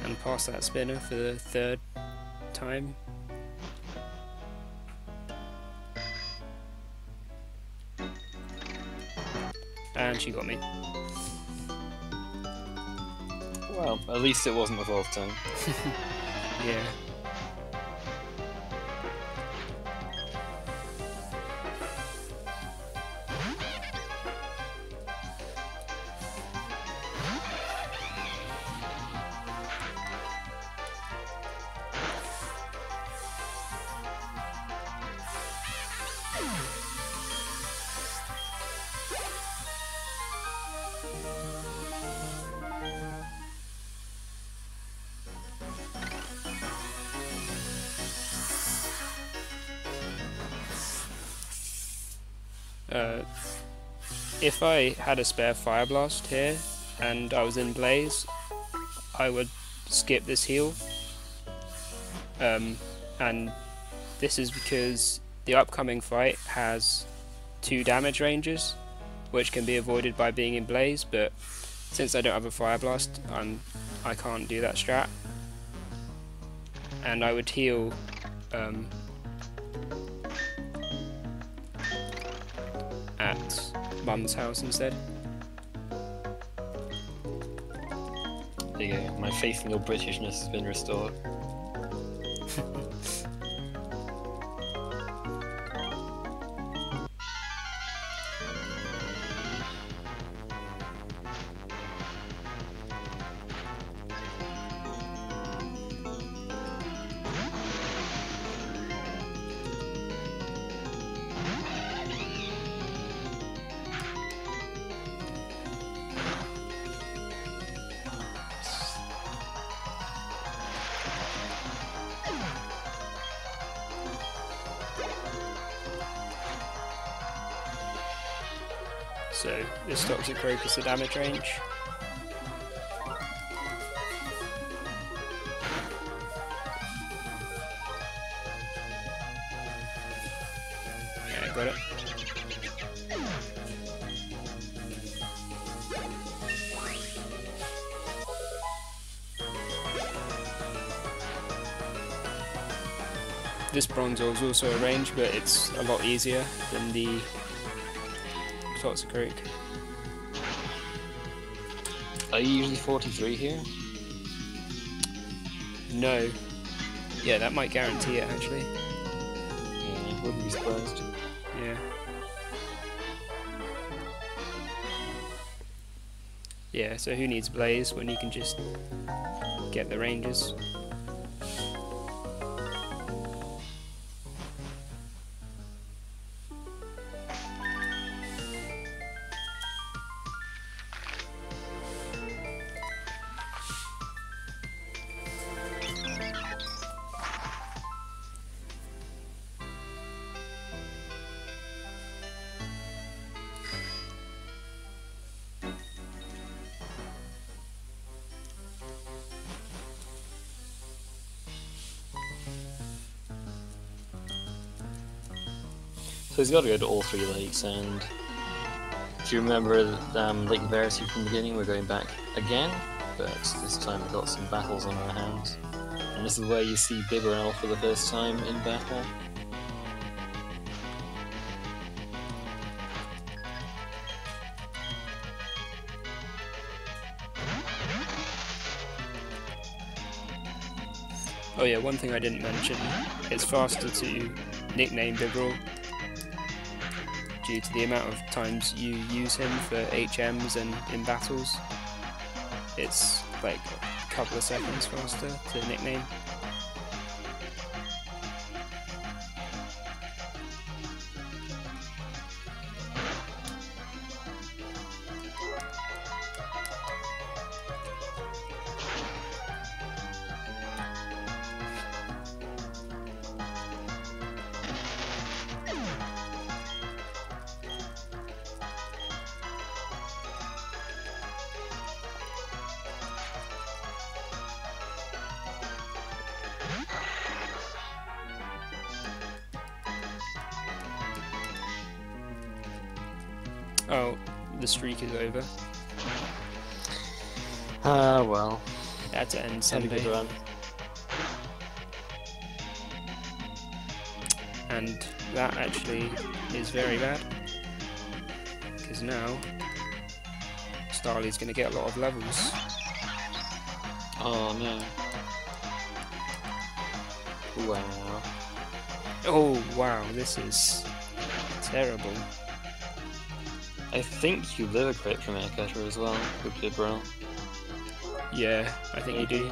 And pass that spinner for the 3rd time. And she got me. Well, at least it wasn't the 4th time. Yeah. If I had a spare Fire Blast here and I was in Blaze, I would skip this heal. And this is because the upcoming fight has 2 damage ranges, which can be avoided by being in Blaze, but since I don't have a Fire Blast, I can't do that strat. And I would heal at Mum's house instead. There you go, my faith in your Britishness has been restored. So this Toxic Croak is the damage range. Yeah, got it. This Bronzor is also a range, but it's a lot easier than the Toxic Croak. Are you usually 43 here? No. Yeah, that might guarantee it actually. Yeah, wouldn't be surprised. Yeah. Yeah, so who needs Blaze when you can just get the ranges? So he's got to go to all 3 lakes, and if you remember Lake Verity from the beginning, we're going back again, but this time we've got some battles on our hands. And this is where you see Bibarel for the first time in battle. Oh yeah, one thing I didn't mention, it's faster to nickname Bibarel due to the amount of times you use him for HMs and in battles. It's like a couple of seconds faster to nickname. Oh, the streak is over. Well. Had to end Had a good Sunday. run. And that actually is very bad. Because now, Starly's going to get a lot of levels. Oh no. Wow. Oh wow, this is terrible. I think you live a crit from Air Cutter as well with Pearl. Yeah, I think you do.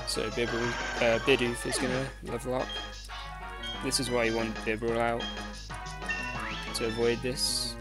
So Bidoof is going to level up. This is why you want Bibarel out, to avoid this.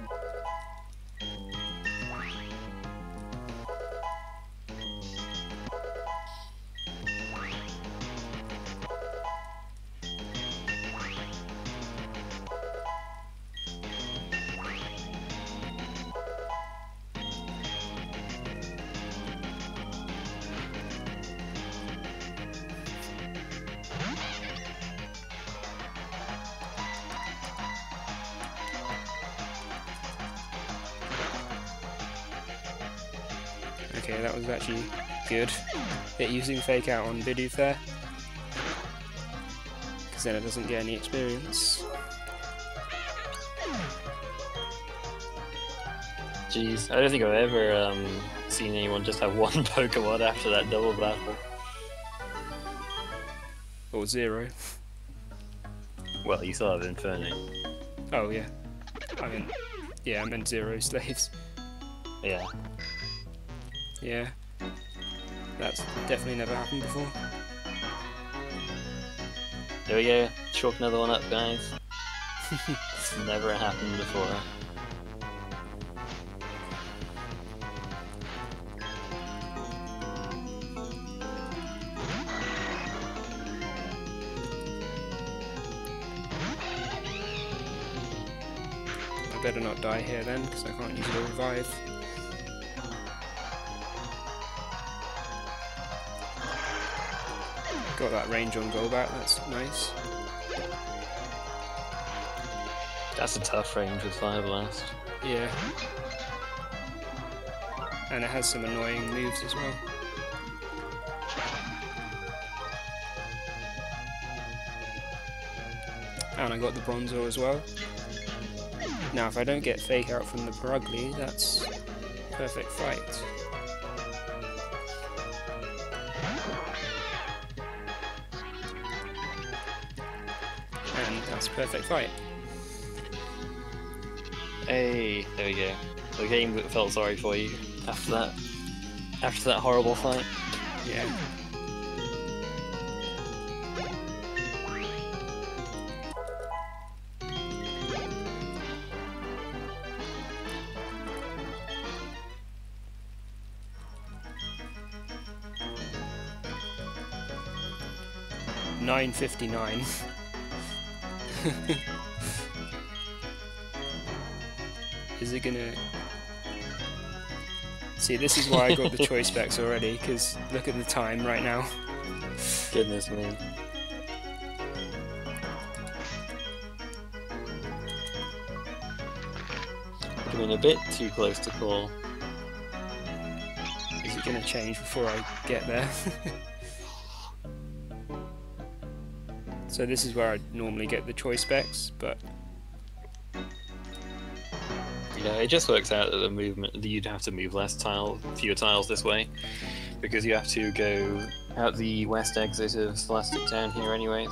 Okay, that was actually good. Bit using Fake Out on Bidoof there, because then it doesn't get any experience. Jeez, I don't think I've ever seen anyone just have one Pokemon after that double battle. Or 0. Well, you still have Infernape. Oh yeah. I meant 0 slaves. Yeah. Yeah. That's definitely never happened before. There we go. Chalk another one up, guys. Never happened before. I better not die here then, because I can't use the revive. Got that range on Golbat, that's nice. That's a tough range with Fire Blast. Yeah. And it has some annoying moves as well. And I got the Bronzor as well. Now if I don't get Fake Out from the Perugly, that's perfect fight. And that's perfect fight. Hey, there we go. The game that felt sorry for you after that horrible fight. Yeah. $9.59. Is it gonna... See, this is why I got the choice specs already, because look at the time right now. Goodness me. I mean, a bit too close to call. Is it gonna change before I get there? So this is where I normally get the choice specs, but Yeah, it just works out that the movement that you'd have to move fewer tiles this way, because you have to go out the west exit of Scholastic Town here, anyways.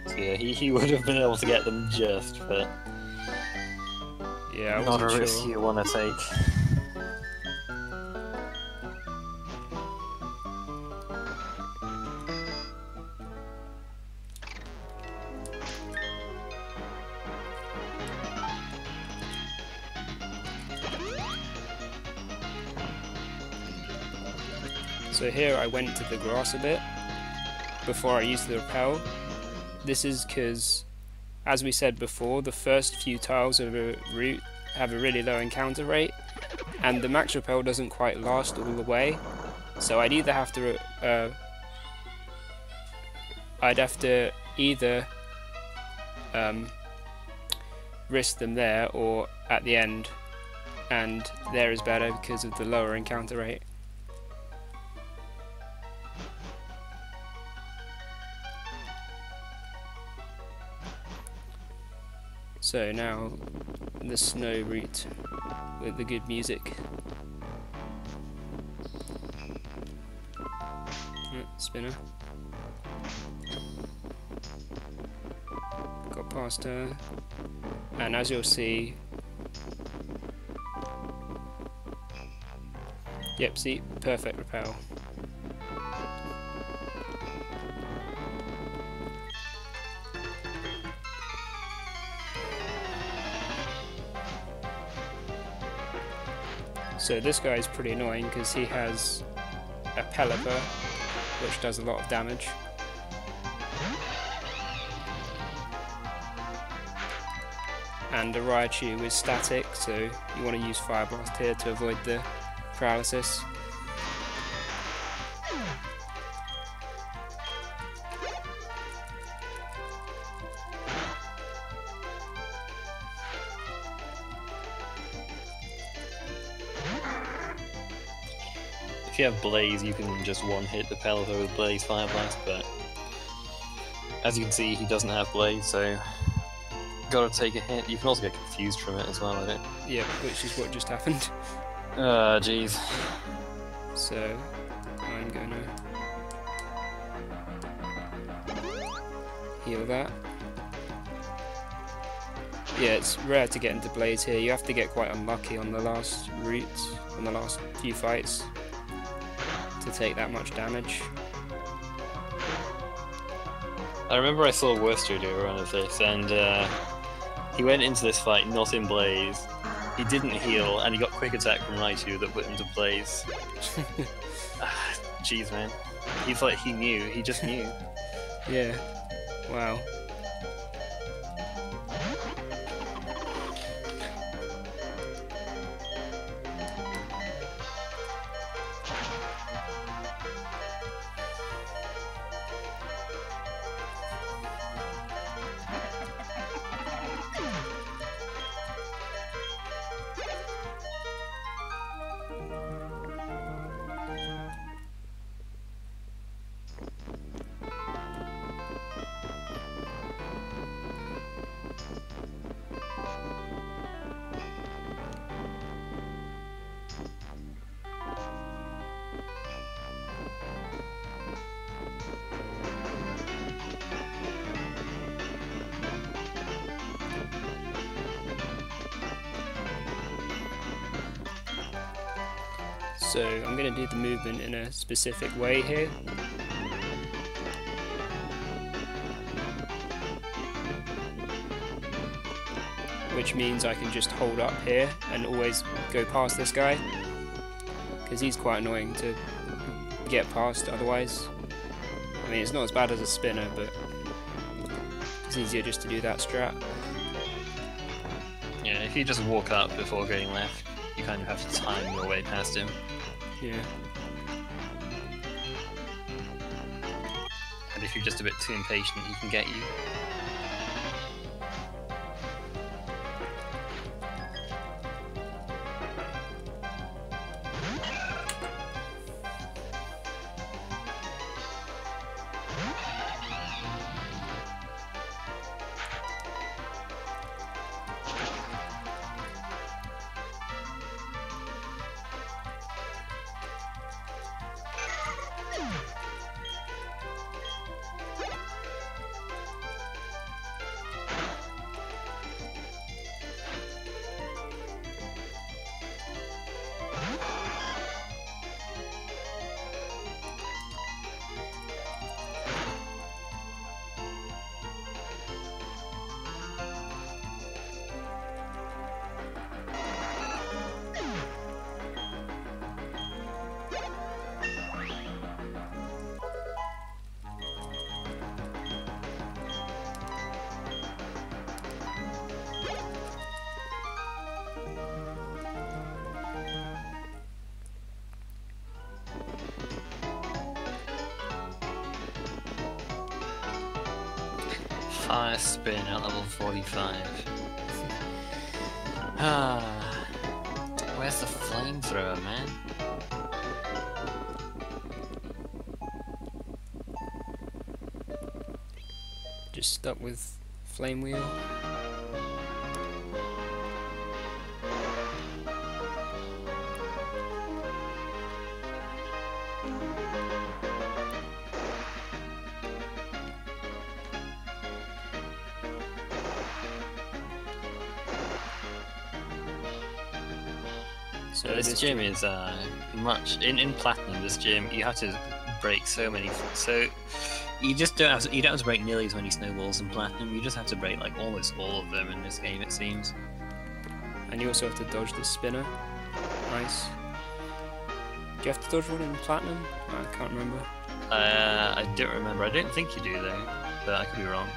So yeah, he would have been able to get them just, but yeah, I not a wasn't risk sure. you want to take. So here I went to the grass a bit, before I use the repel. This is because, as we said before, the first few tiles of a route have a really low encounter rate, and the max repel doesn't quite last all the way. So I'd either have to risk them there or at the end, and there is better because of the lower encounter rate. So now the snow route with the good music. Spinner. Got past her, and as you'll see, yep, see, perfect repel. So this guy is pretty annoying because he has a Pelipper, which does a lot of damage. And a Raichu is static, so you want to use Fire Blast here to avoid the paralysis. If you have Blaze, you can just one-hit the Pelipper with Blaze Fire Blast, but as you can see, he doesn't have Blaze, so gotta take a hit. You can also get confused from it as well, I think. Yeah, which is what just happened. Jeez. So, I'm gonna heal that. Yeah, it's rare to get into Blaze here. You have to get quite unlucky on the last routes, on the last few fights, to take that much damage. I remember I saw Worcester do a run of this, and he went into this fight not in Blaze. He didn't heal, and he got quick attack from Raichu that put him to Blaze. Jeez, man. He's like, he knew. He just knew. Yeah. Wow. So I'm going to do the movement in a specific way here. Which means I can just hold up here and always go past this guy, because he's quite annoying to get past otherwise. I mean, it's not as bad as a spinner, but it's easier just to do that strat. Yeah, if you just walk up before going left, you kind of have to time your way past him. Yeah. And if you're just a bit too impatient, he can get you. Fire spin at level 45. Ah, where's the flamethrower, man? Just stuck with Flame Wheel. So this gym is much in platinum. This gym you have to break so many. So you just don't have to break nearly as many snowballs in platinum. You just have to break like almost all of them in this game, it seems. And you also have to dodge the spinner. Nice. Do you have to dodge one in platinum? I can't remember. I don't remember. I don't think you do though, but I could be wrong.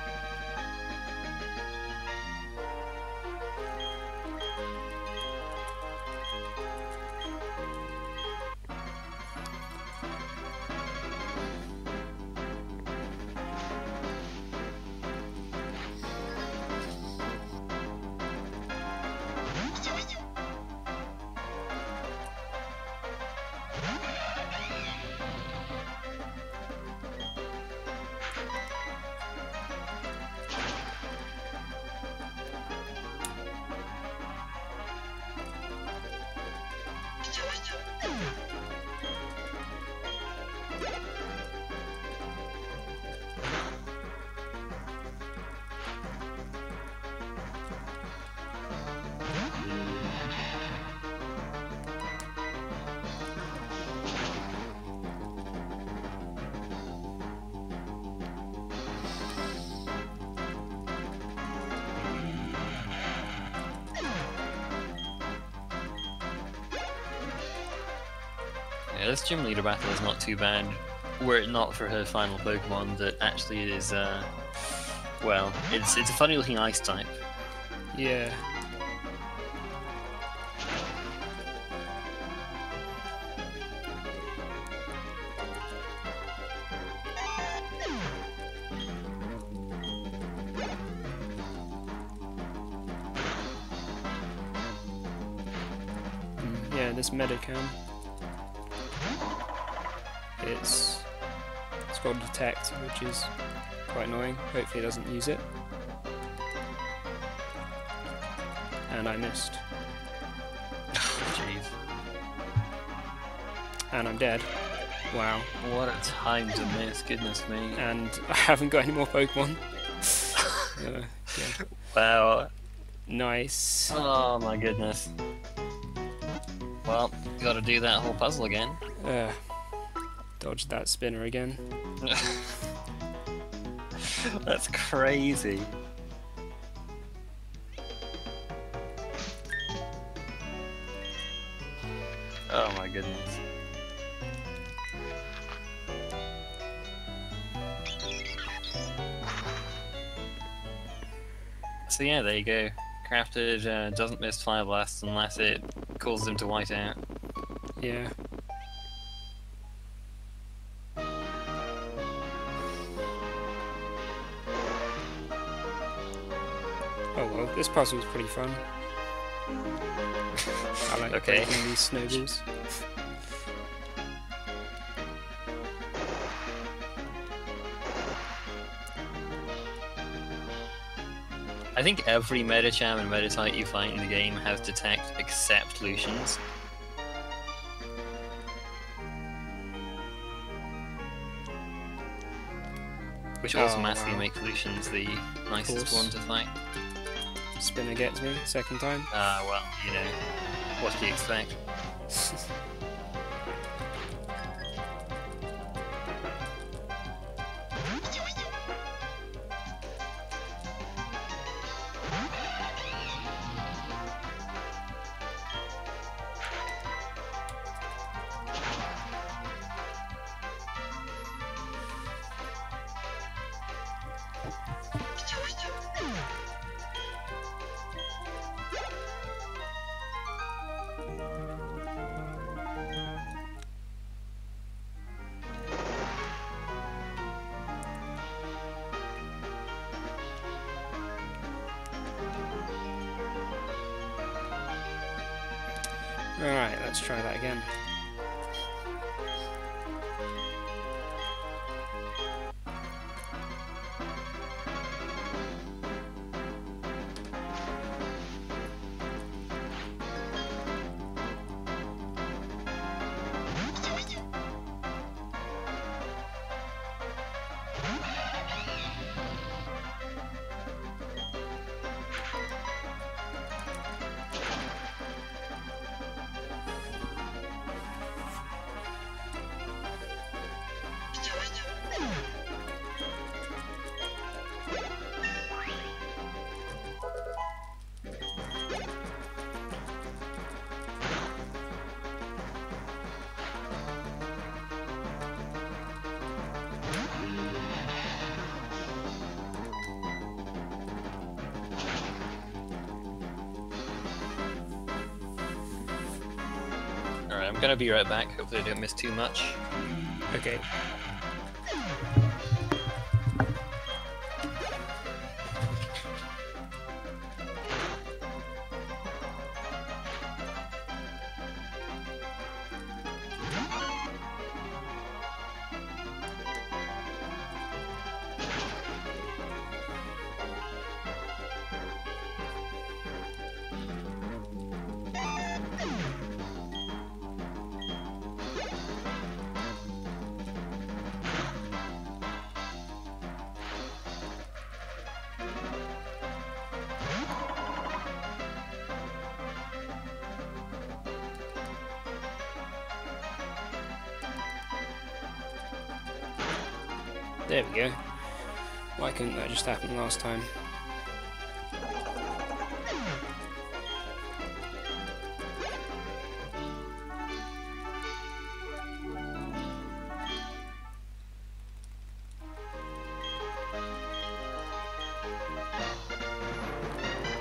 Yeah, this gym leader battle is not too bad, were it not for her final Pokemon that actually is, well, it's a funny looking ice type. Yeah. Yeah, this Medicam. It's got detect, which is quite annoying. Hopefully it doesn't use it. And I missed. Jeez. And I'm dead. Wow. What a time to miss, goodness me. And I haven't got any more Pokemon. Yeah. Wow. Nice. Oh my goodness. Well, gotta do that whole puzzle again. Dodged that spinner again. That's crazy. Oh my goodness. So yeah, there you go. Crafted doesn't miss Fire Blast unless it causes him to white out. Yeah. Oh well, this puzzle was pretty fun. I like breaking these snowballs. I think every Medicham and Meditite you fight in the game has Detect except Lucian's. Which automatically makes Lucian's the nicest one to fight. Spinner gets me, second time. Well, you know, what do you expect? Alright, let's try that again. Alright, I'm gonna be right back. Hopefully I don't miss too much. Okay. There we go. Why couldn't that just happen last time?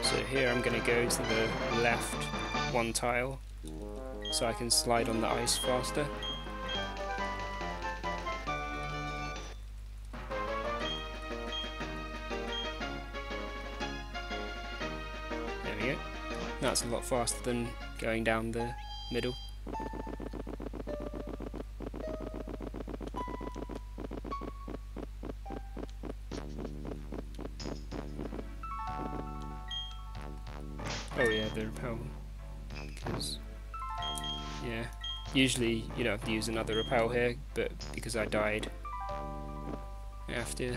So here I'm going to go to the left one tile so I can slide on the ice faster. There we go. That's a lot faster than going down the middle. Oh yeah, the repel. Because, yeah, usually you don't have to use another repel here, but because I died, I have to.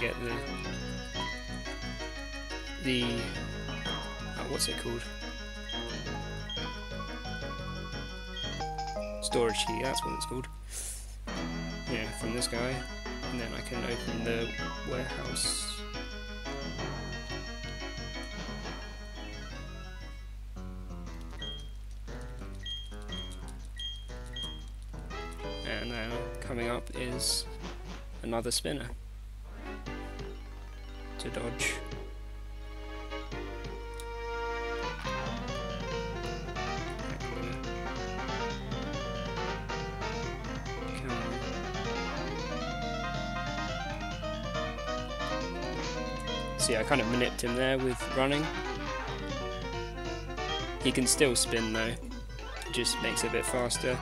Get the what's it called? Storage key, that's what it's called. Yeah, from this guy, and then I can open the warehouse. And now coming up is another spinner to dodge. See, I kind of manipped him there with running. He can still spin though, it just makes it a bit faster.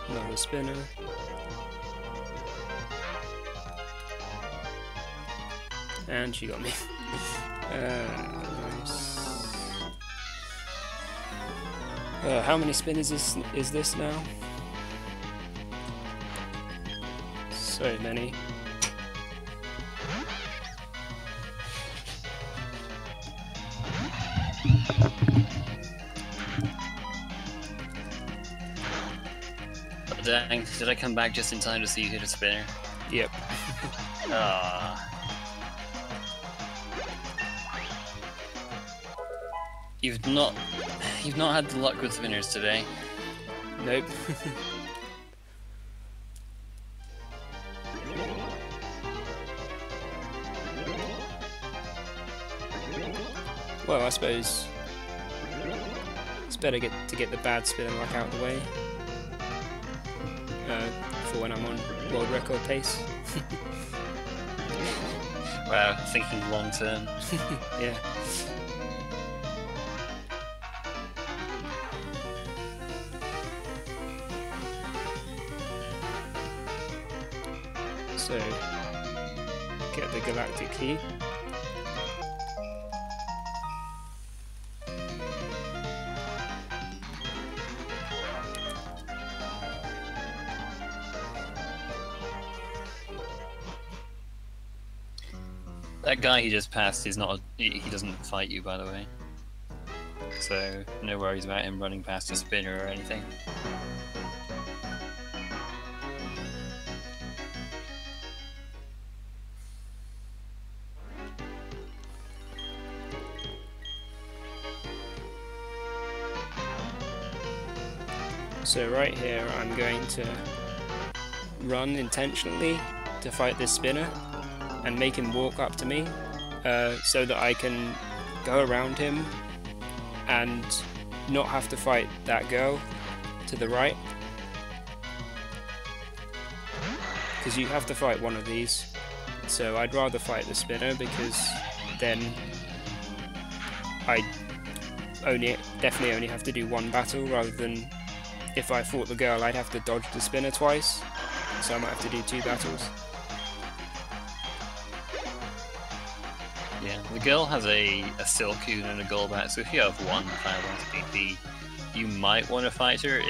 Another spinner. And she got me. Nice. How many spinners is this now? So many. Oh, dang, did I come back just in time to see you hit a spinner? Yep. Ah. You've not had the luck with spinners today. Nope. Well, I suppose it's better to get the bad spinner luck out of the way for when I'm on world record pace. Wow, thinking long term. Yeah. So, get the galactic key. That guy he just passed is not. He doesn't fight you, by the way. So no worries about him running past a spinner or anything. So right here I'm going to run intentionally to fight this spinner and make him walk up to me so that I can go around him and not have to fight that girl to the right, because you have to fight one of these. So I'd rather fight the spinner, because then I definitely only have to do one battle, rather than if I fought the girl I'd have to dodge the spinner twice, so I might have to do 2 battles. Yeah, the girl has a Silcoon and a Golbat, so if you have one Fireblast PP, you might want to fight her,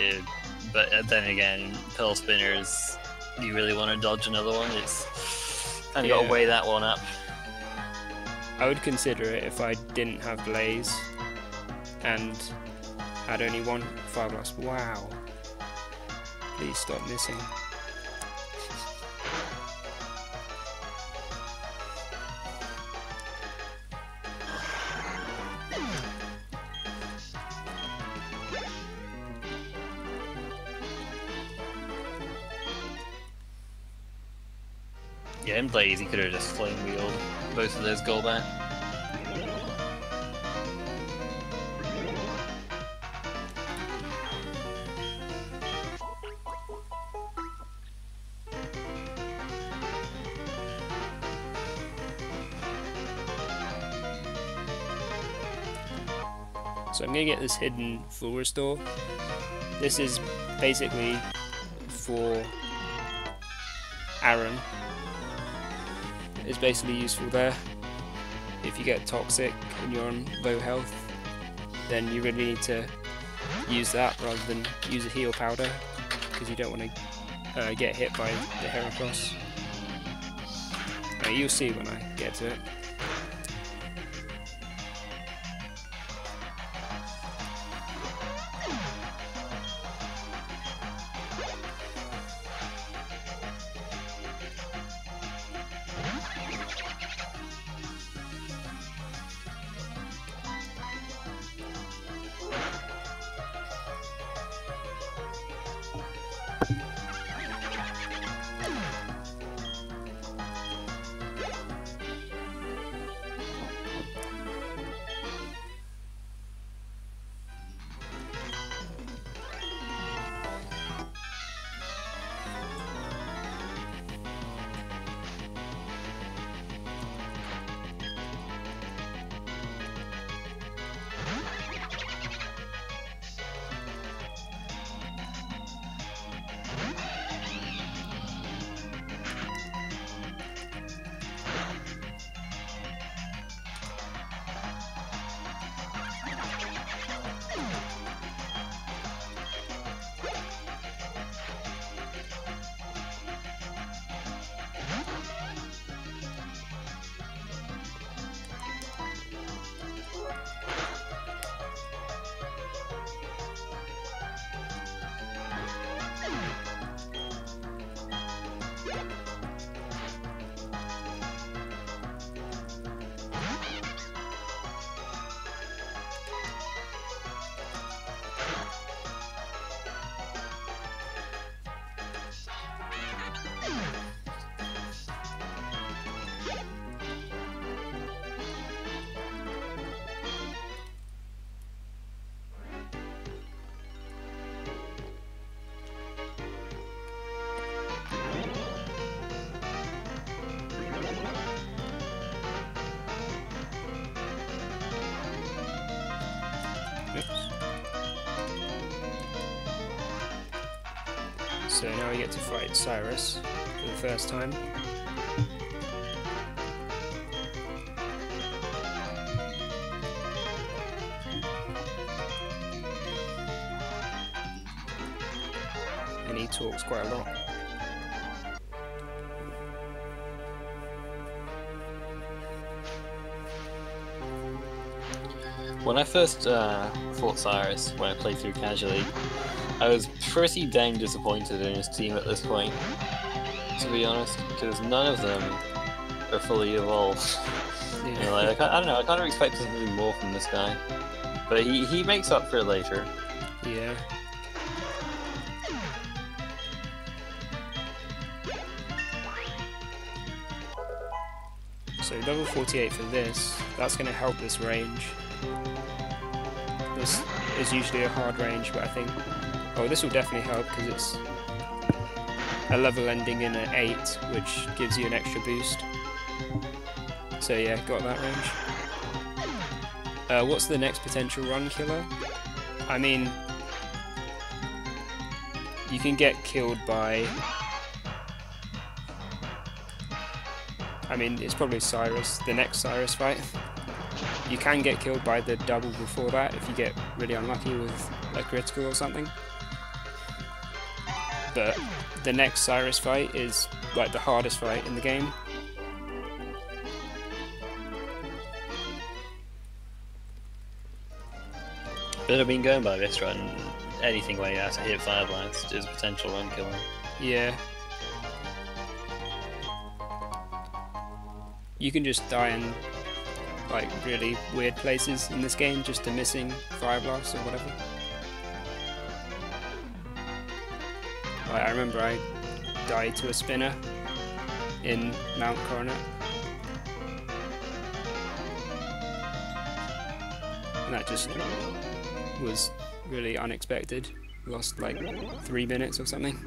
but then again, Pearl Spinners, you really want to dodge another one? It's kind of got to weigh that one up. I would consider it if I didn't have Blaze and had only one Fire Blast. Wow. Please stop missing. Yeah, in Blaze, he could have just flame wheeled both of those Golbat. So I'm going to get this hidden full restore. This is basically for Aaron. It's basically useful there. If you get toxic and you're on low health, then you really need to use that rather than use a heal powder, because you don't want to get hit by the Heracross. You'll see when I get to it. So now we get to fight Cyrus for the first time. And he talks quite a lot. When I first fought Cyrus, when I played through casually, I was pretty dang disappointed in his team at this point, to be honest, because none of them are fully evolved. Yeah. You know, like, I don't know, I kind of expected something more from this guy, but he makes up for it later. Yeah. So level 48 for this, that's going to help this range. This is usually a hard range, but I think... Oh, this will definitely help because it's a level ending in an 8, which gives you an extra boost. So yeah, got that range. What's the next potential run killer? I mean, you can get killed by... I mean, it's probably Cyrus, the next Cyrus fight. You can get killed by the double before that if you get really unlucky with a critical or something. But the next Cyrus fight is like the hardest fight in the game. But I mean, going by this run, anything where you have to hit Fire Blast is a potential run killer. Yeah. You can just die in like really weird places in this game just to missing Fire Blast or whatever. Like, I remember I died to a spinner in Mount Coronet. And that just was really unexpected. Lost like 3 minutes or something.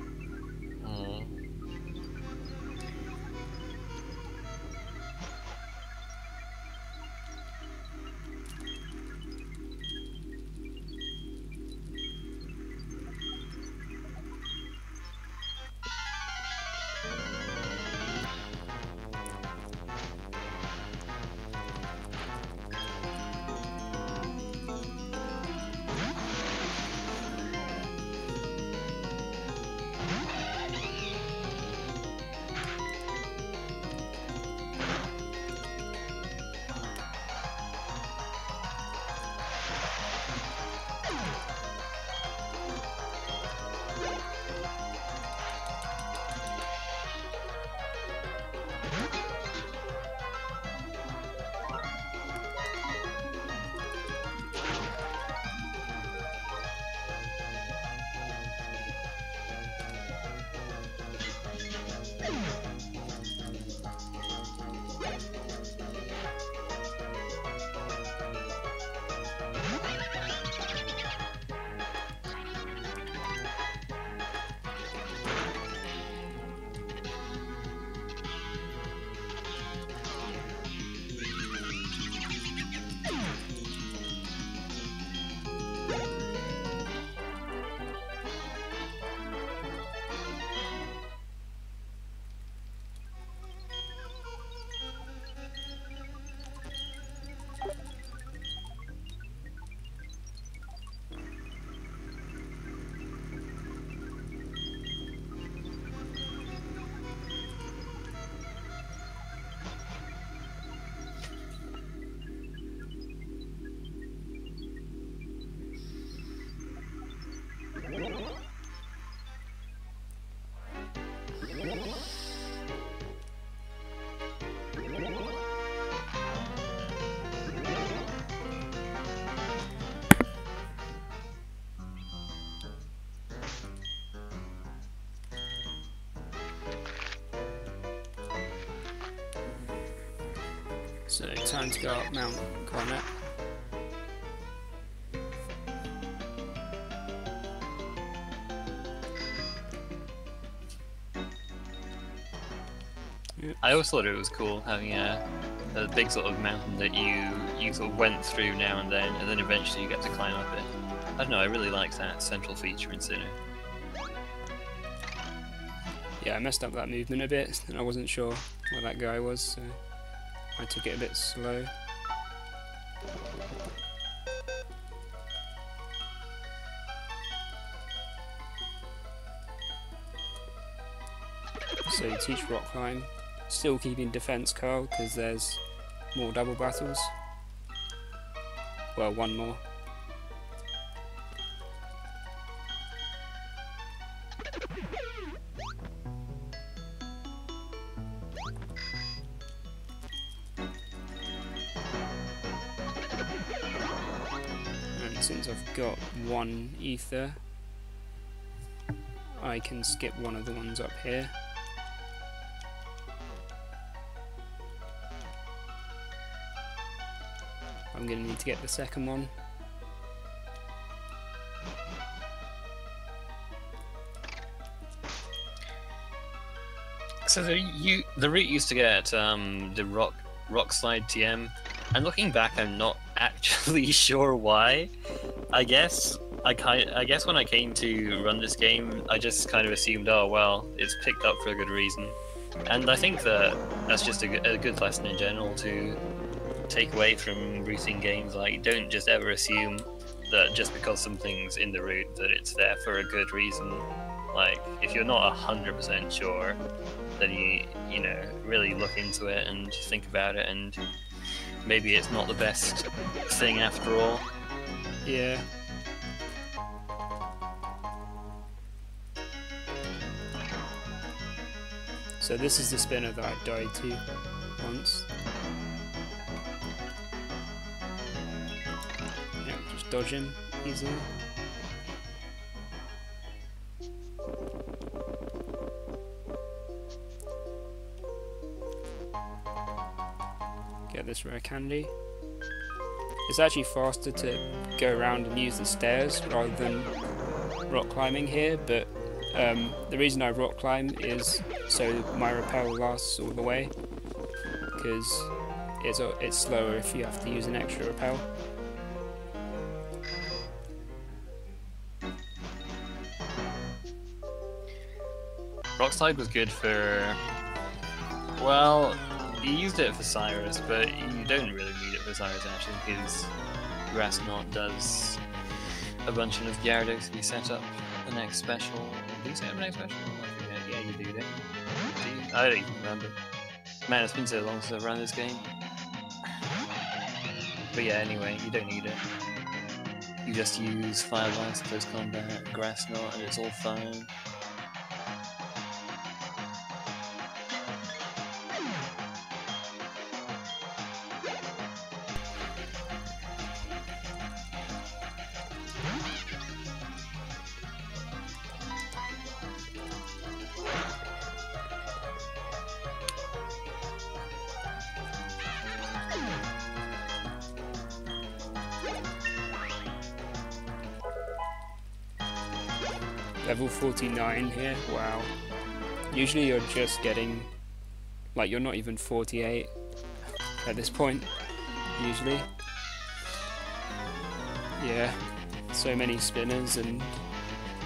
So time to go up Mount Coronet. I always thought it was cool having a big sort of mountain that you sort of went through now and then eventually you get to climb up it. I don't know, I really like that central feature in Sinnoh. Yeah, I messed up that movement a bit, and I wasn't sure where that guy was, so I took it a bit slow. So you teach rock climb, still keeping defense curl because there's more double battles. Well, one more. And since I've got one ether, I can skip one of the ones up here. I'm going to need to get the second one. So the route used to get the rock slide TM, and looking back, I'm not actually sure why. I guess when I came to run this game, I just kind of assumed, oh well, it's picked up for a good reason, and I think that's just a good lesson in general to take away from routing games. Like, don't just ever assume that just because something's in the route that it's there for a good reason. Like, if you're not 100% sure, then you know, really look into it and think about it, and maybe it's not the best thing after all. Yeah. So this is the spinner that I died to once. Yeah, just dodge him easily. Get this rare candy. It's actually faster to go around and use the stairs rather than rock climbing here, but the reason I rock climb is so my rappel lasts all the way, because it's slower if you have to use an extra rappel. Rock slide was good for, well, you used it for Cyrus, but you don't really need it for Cyrus actually, because Grass Knot does a bunch of Gyarados to be set up the next special. Do you set up the next special? I forget. Yeah, you do, don't you? Do you? I don't even remember. Man, it's been so long since I've run this game. But yeah, anyway, you don't need it. You just use Fire Blast, Close Combat, Grass Knot, and it's all fine. Level 49 here, wow. Usually you're just getting, like, you're not even 48 at this point, usually. Yeah, so many spinners and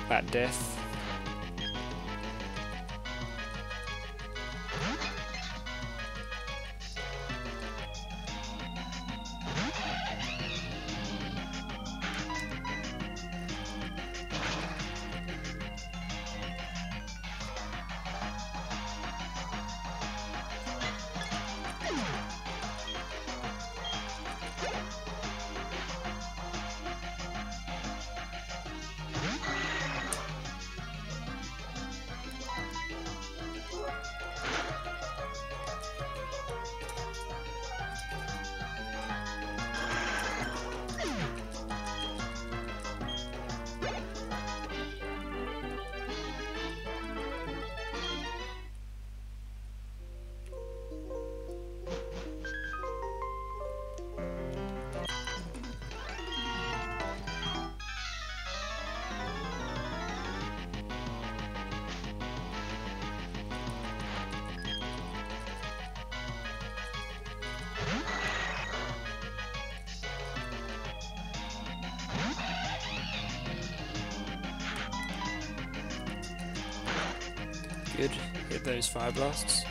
that death. Good. Hit those fire blasts.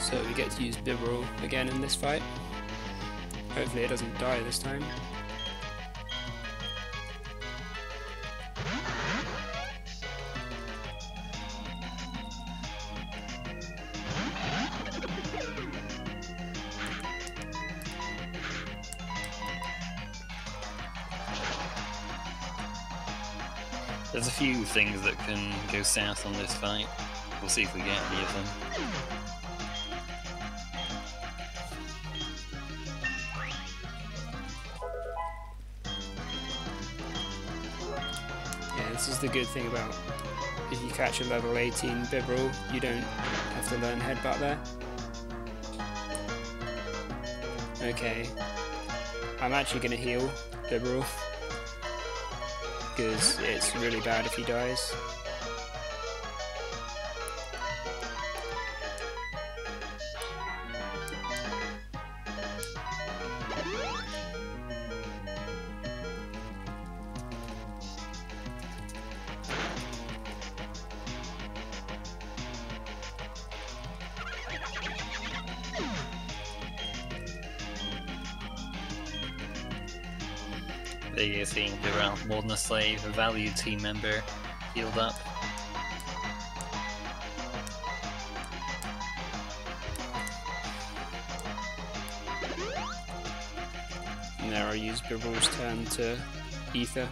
So we get to use Bibarel again in this fight. Hopefully it doesn't die this time. There's a few things that can go south on this fight. We'll see if we get any of them. Yeah, this is the good thing about if you catch a level 18 Bibarel, you don't have to learn Headbutt there. Okay, I'm actually going to heal Bibarel because it's really bad if he dies. There you see around more than a slave, a valued team member, healed up. And there I use Bibarel's turn to Ether.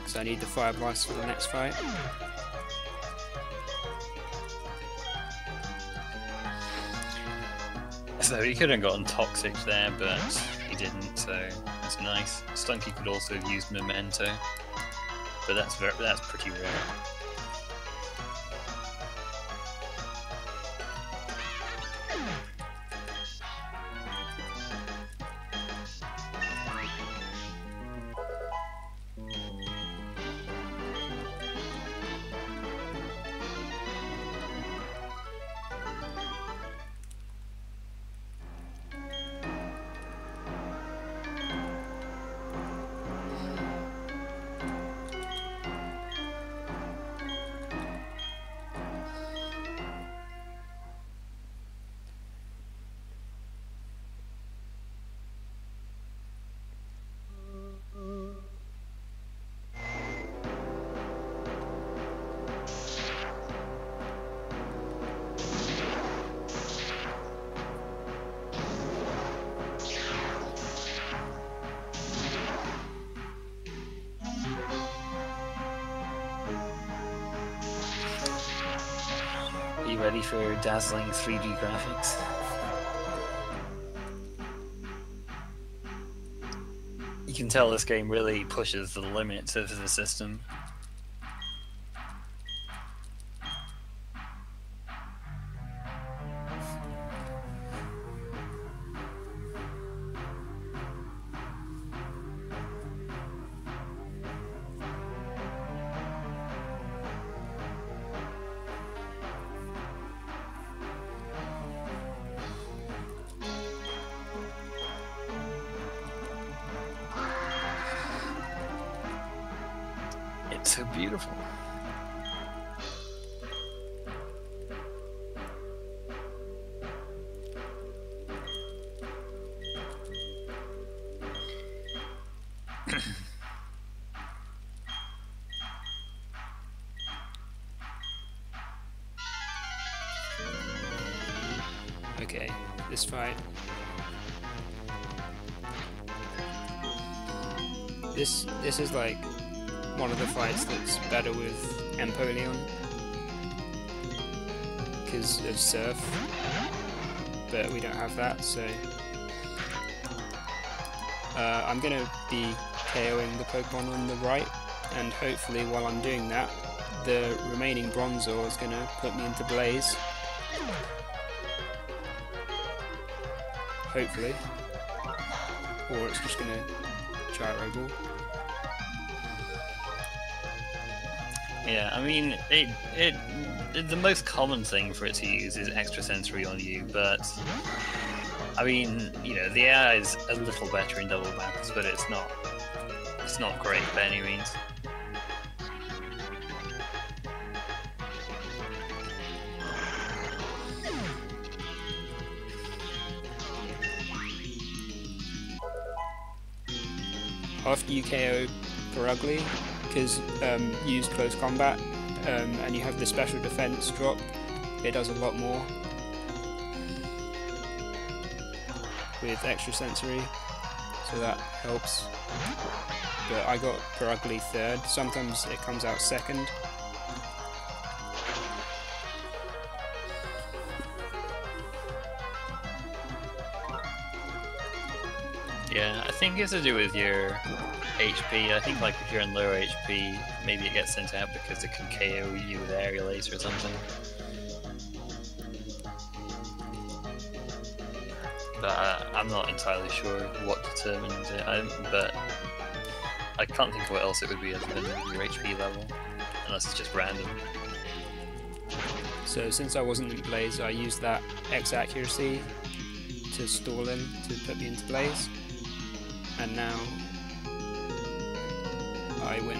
So I need the Fire Blast for the next fight. So he could have gotten Toxic there, but he didn't, so that's nice. Stunky could also have used Memento, but that's pretty rare. Are you ready for dazzling 3D graphics? You can tell this game really pushes the limits of the system. It's so beautiful. this fight. This is like one of the fights that's better with Empoleon because of Surf, but we don't have that, so I'm gonna be KOing the Pokemon on the right, and hopefully while I'm doing that, the remaining Bronzor is gonna put me into Blaze. Hopefully. Or it's just gonna Gyro Ball. Yeah, I mean, the most common thing for it to use is extrasensory on you, but I mean, you know, the AI is a little better in double battles, but it's not great by any means. After you KO Perugly, because use close combat, and you have the special defense drop, it does a lot more with extrasensory, so that helps. But I got Perugly third, sometimes it comes out second. Yeah, I think it's to do with your HP. I think like if you're in lower HP, maybe it gets sent out because it can KO you with Aerial Ace or something. But I'm not entirely sure what determines it, but I can't think of what else it would be other than your HP level, unless it's just random. So since I wasn't in Blaze, I used that X accuracy to stall him to put me into Blaze, and now I win.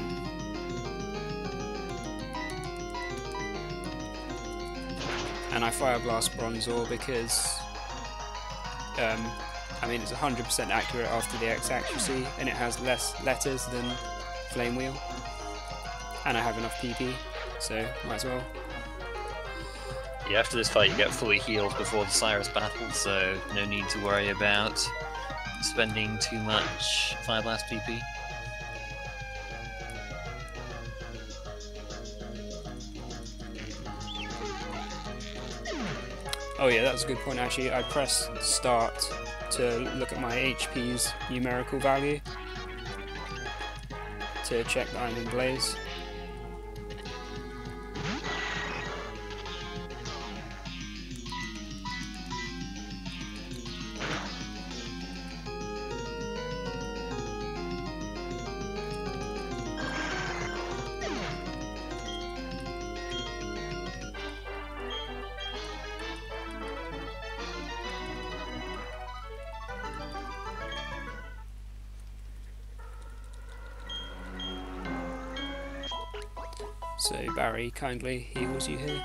And I Fire Blast Bronzor because I mean, it's 100% accurate after the X accuracy, and it has less letters than Flame Wheel, and I have enough PP, so might as well. Yeah, after this fight you get fully healed before the Cyrus battle, so no need to worry about spending too much Fire Blast PP. Oh yeah, that was a good point actually. I pressed start to look at my HP's numerical value to check that I'm in Blaze. So Barry kindly heals you here.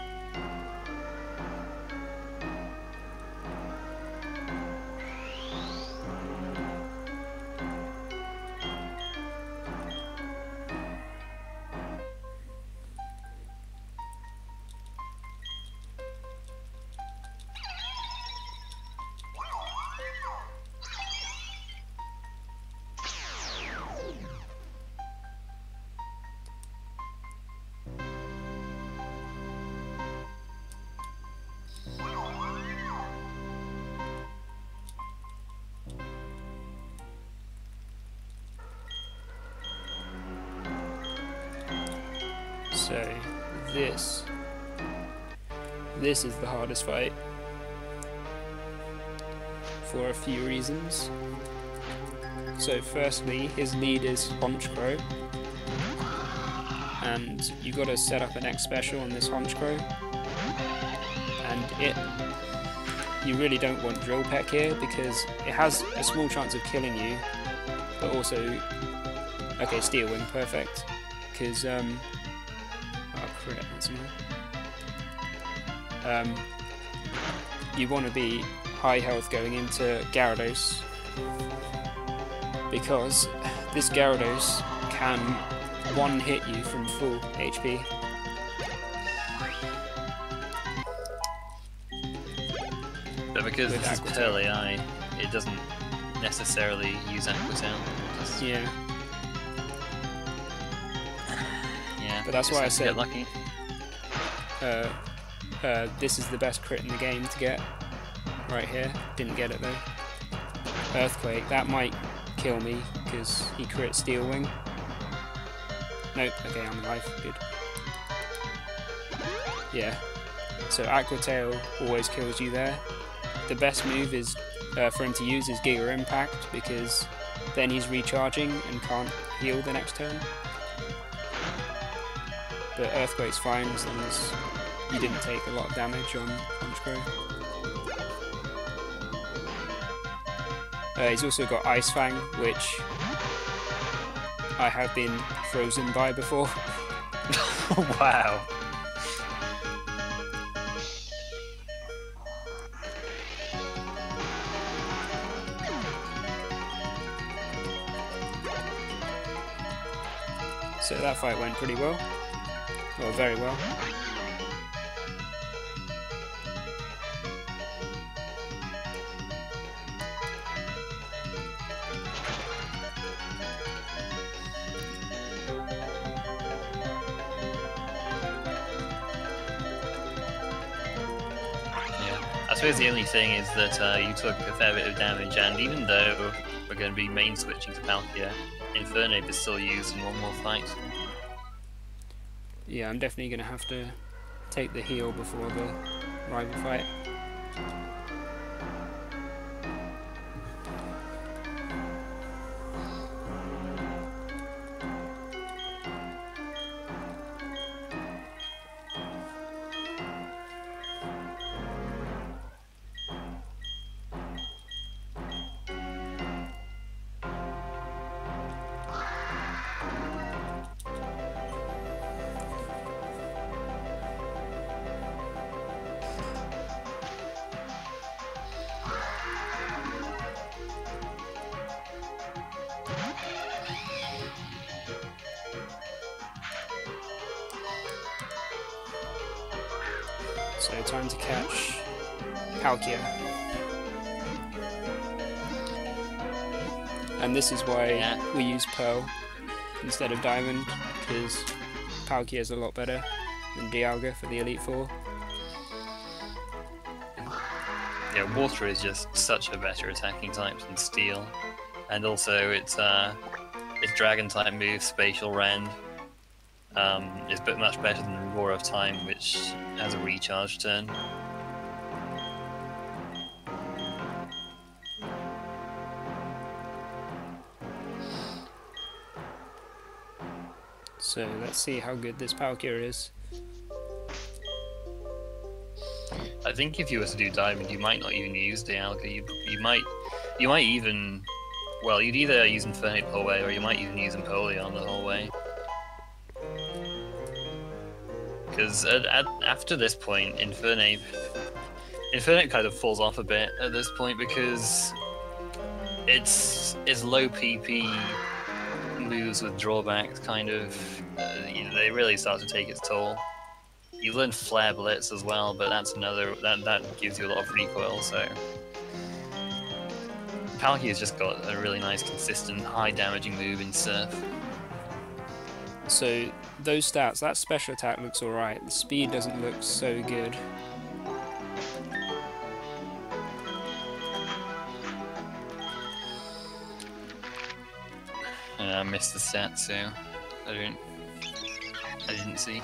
So this is the hardest fight for a few reasons. So firstly, his lead is Honchkrow, and you got to set up an X special on this Honchkrow, and you really don't want Drill Peck here because it has a small chance of killing you, but also, okay, Steel Wing, perfect, because crit, that's annoying. You want to be high health going into Gyarados, because this Gyarados can one hit you from full HP. Bit of a because with this is Aqua Pearl Tail. AI, it doesn't necessarily use Aqua Tail. Yeah, Yeah, but that's just why I have to get said lucky. this is the best crit in the game to get. Right here, didn't get it though. Earthquake, that might kill me because he crit Steel Wing. Nope, okay, I'm alive, good. Yeah, so Aqua Tail always kills you there. The best move is for him to use is Giga Impact, because then he's recharging and can't heal the next turn. But Earthquake's fine as long as you didn't take a lot of damage on Punch Crow. He's also got Ice Fang, which I have been frozen by before. Wow. So that fight went pretty well. Well, very well. I suppose the only thing is that you took a fair bit of damage, and even though we're going to be main switching to Palkia, Infernape is still used in one more fight. Yeah, I'm definitely going to have to take the heal before the rival fight. So time to catch Palkia. And this is why we use Pearl instead of Diamond, because Palkia is a lot better than Dialga for the Elite Four. Yeah, Water is just such a better attacking type than Steel, and also its Dragon type move, Spatial Rend, is much better than Roar of Time, which has a recharge turn. So let's see how good this Palkia is. I think if you were to do Diamond, you might not even use Dialga. You might even, well, you'd either use Infernape the whole way, or you might even use Empoleon the whole way. Because after this point, Infernape kind of falls off a bit at this point, because its low PP moves with drawbacks kind of they really start to take its toll. You learn Flare Blitz as well, but that's another that gives you a lot of recoil. So Palkia's just got a really nice, consistent, high damaging move in Surf. So those stats, that special attack looks alright, the speed doesn't look so good. I missed the stats, so I didn't see.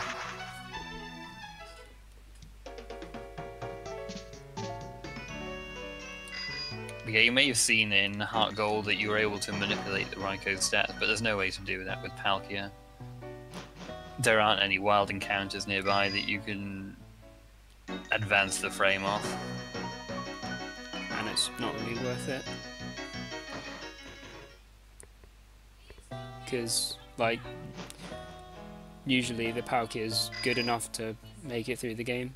Yeah, you may have seen in Heart Gold that you were able to manipulate the Raikou stats, but there's no way to do that with Palkia. There aren't any wild encounters nearby that you can advance the frame off. And it's not really worth it. Because, like, usually the Palkia is good enough to make it through the game.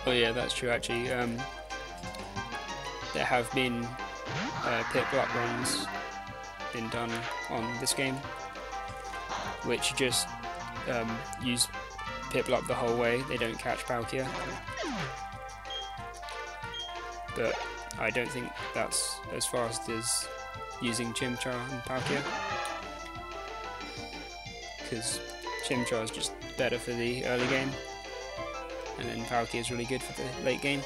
Oh yeah, that's true actually. There have been pip-up runs been done on this game, which just use Piplup the whole way. They don't catch Palkia. But I don't think that's as fast as using Chimchar and Palkia, because Chimchar is just better for the early game, and then Palkia is really good for the late game.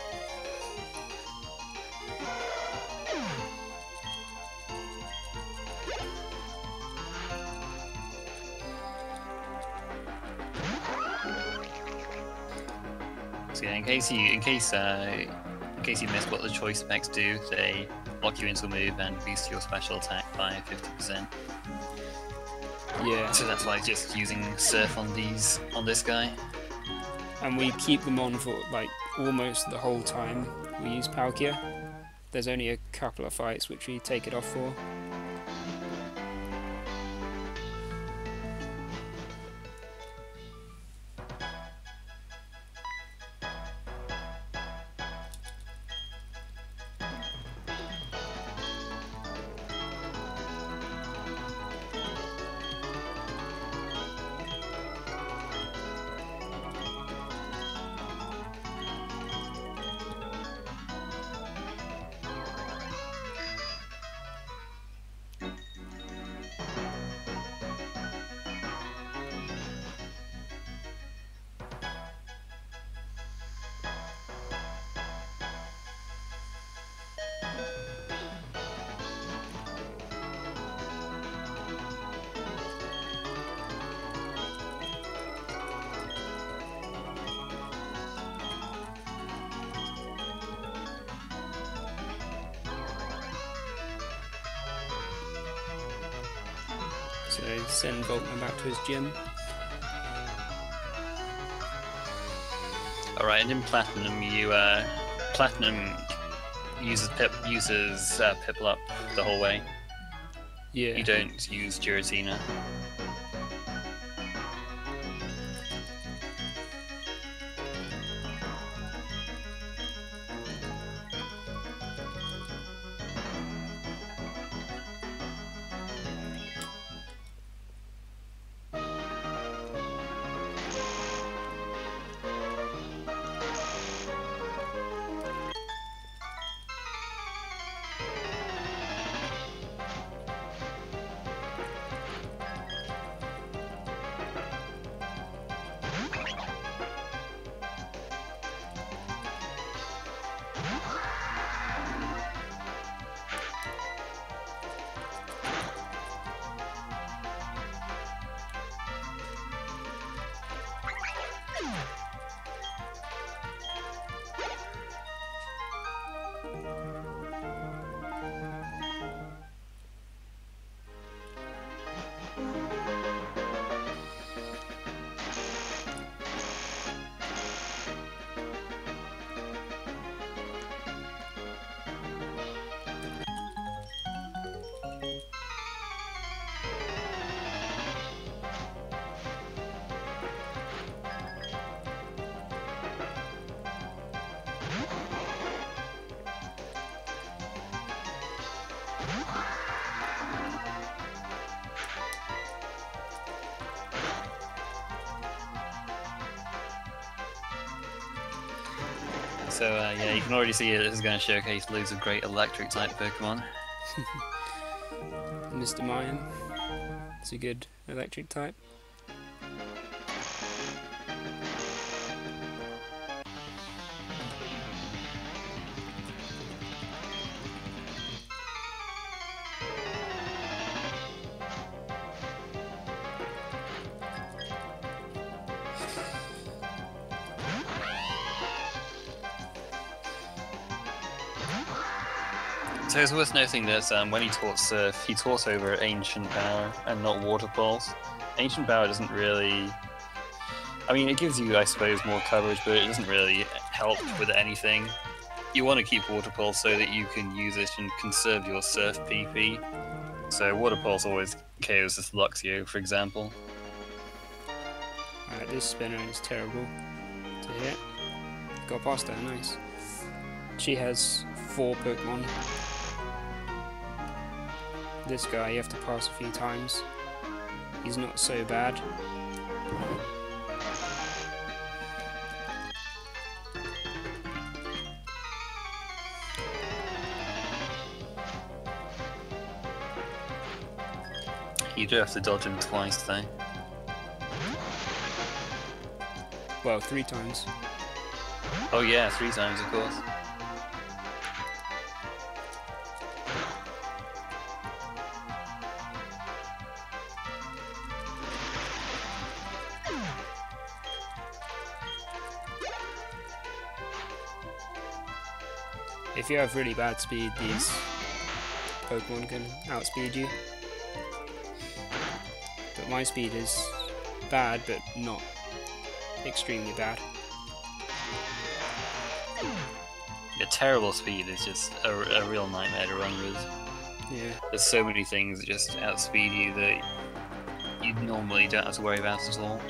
So yeah, in case you missed what the choice specs do, they lock you into a move and boost your special attack by 50%. Yeah. So that's why just using Surf on this guy. And we keep them on for like almost the whole time we use Palkia. There's only a couple of fights which we take it off for. So send Volkman back to his gym. Alright, and in Platinum, Platinum uses Piplup the whole way. Yeah. You don't use Giratina. So yeah, you can already see this is going to showcase loads of great electric type Pokemon. Mr. Mayan. It's a good electric type. So it's worth noting that when he taught Surf, he taught over Ancient Power and not Water Pulse. Ancient Power doesn't really... I mean, it gives you, I suppose, more coverage, but it doesn't really help with anything. You want to keep Water Pulse so that you can use it and conserve your Surf PP. So Water Pulse always KOs this Luxio, for example. This spinner is terrible to hit. got past her, nice. She has 4 Pokemon. This guy you have to pass a few times. He's not so bad. You do have to dodge him twice though. Well, 3 times. Oh yeah, 3 times of course. If you have really bad speed, these Pokemon can outspeed you. But my speed is bad, but not extremely bad. Your terrible speed is just a real nightmare to run with. Yeah. There's so many things that just outspeed you that you normally don't have to worry about at all.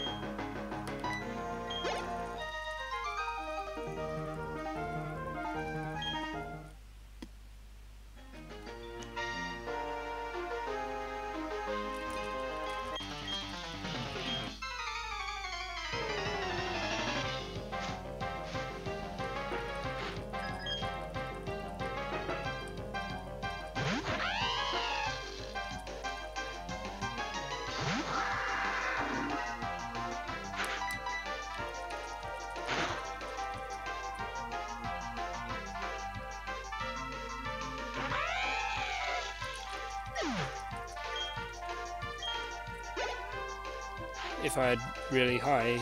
If I had really high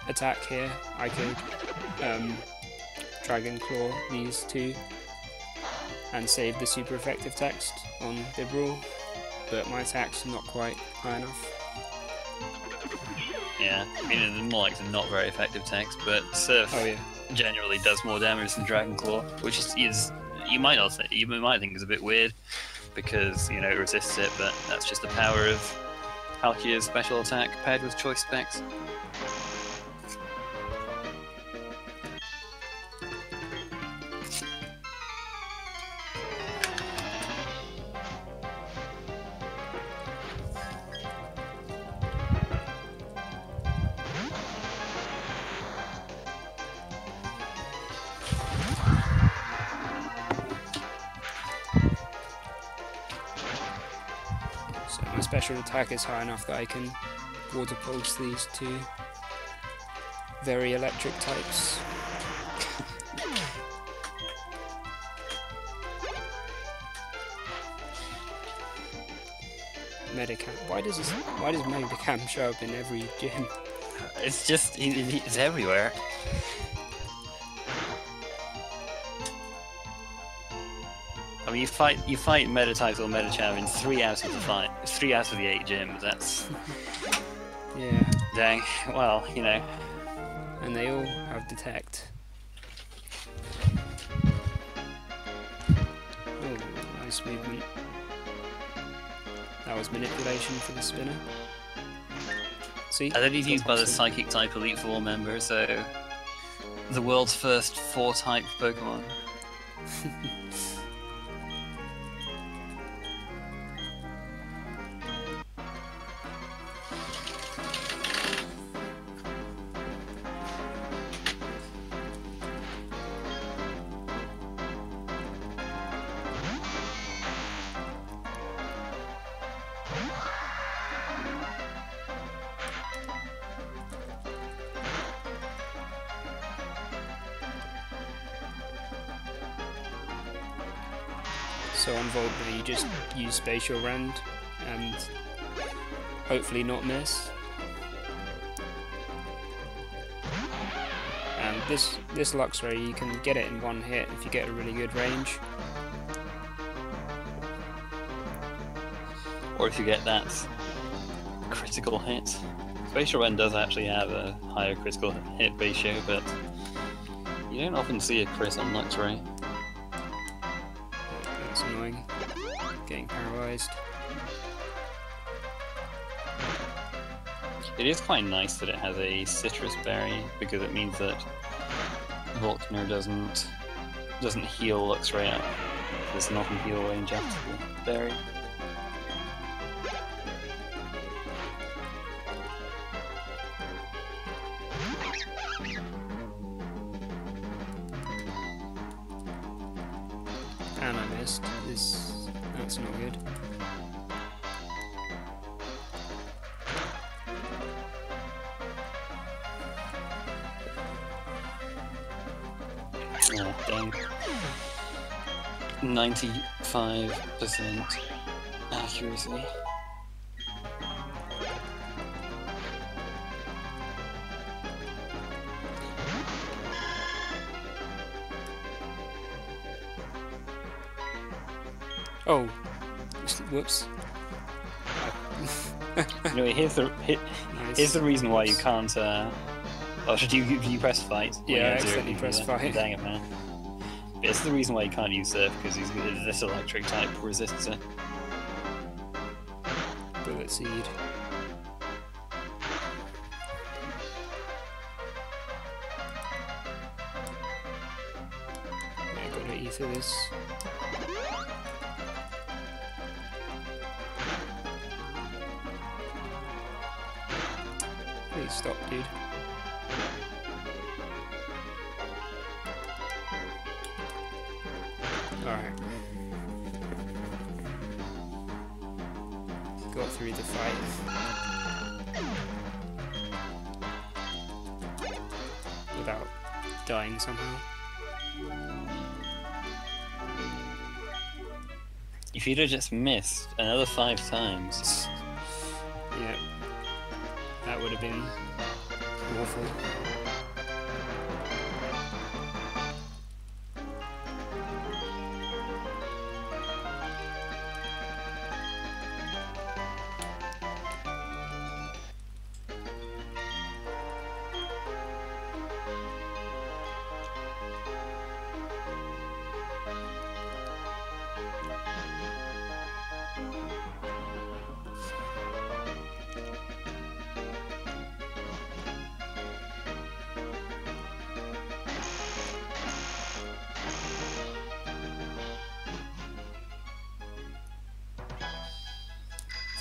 attack here, I could Dragon Claw these 2 and save the super effective text on Bibarel, but my attack's not quite high enough. Yeah, I mean it's more like the not very effective text, but Surf generally does more damage than Dragon Claw, which is you might think is a bit weird because you know it resists it, but that's just the power of Palkia's special attack paired with choice specs. So my special attack is high enough that I can water pulse these 2 very electric types. Medicam. Why does Medicam show up in every gym? It's just it's everywhere. I mean, you fight Meditite or Medicham in 3 out of the 8 gyms. That's Yeah. dang. Well, you know. And they all have detect. Oh, nice movement. That was manipulation for the spinner. See? And then he's used by the Psychic type Elite Four member, so the world's first 4-type Pokemon. So on Volkner you just use Spatial Rend and hopefully not miss. And this Luxray you can get it in 1 hit if you get a really good range. Or if you get that critical hit. Spatial Rend does actually have a higher critical hit ratio, but you don't often see a crit on Luxray. That's annoying. Getting paralysed. It is quite nice that it has a citrus berry, because it means that Volkner doesn't heal Luxray up. There's nothing heal range after the berry. And I missed. That's not good. Oh, dang. 95% accuracy. Oh, whoops. Anyway, here's the reason why you can't. Oh, should you press fight? Yeah, I accidentally pressed fight. Dang it, man. It's the reason why you can't use Surf, because this electric type resists it. Bullet Seed. Yeah, gotta ether this. Please stop, dude. Alright. Got through the fight. Without dying somehow. If you'd have just missed another 5 times. Yeah. That would have been awful.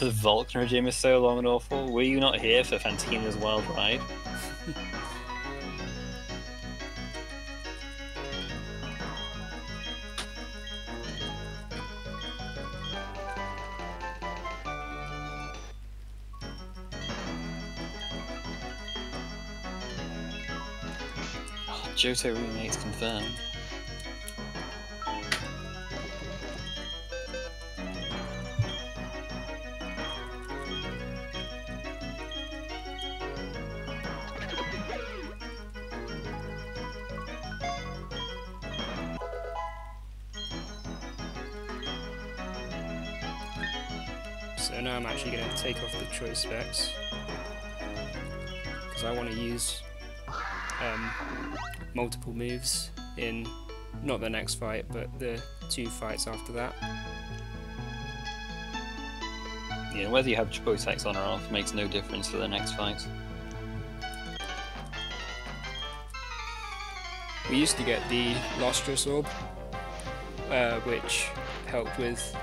The Volkner gym is so long and awful. Were you not here for Fantina's Wild Ride? Oh, Johto remakes confirmed. So now I'm actually going to take off the choice specs because I want to use multiple moves in not the next fight but the 2 fights after that. Yeah, whether you have choice specs on or off makes no difference for the next fight. We used to get the Lustrous Orb, which helped with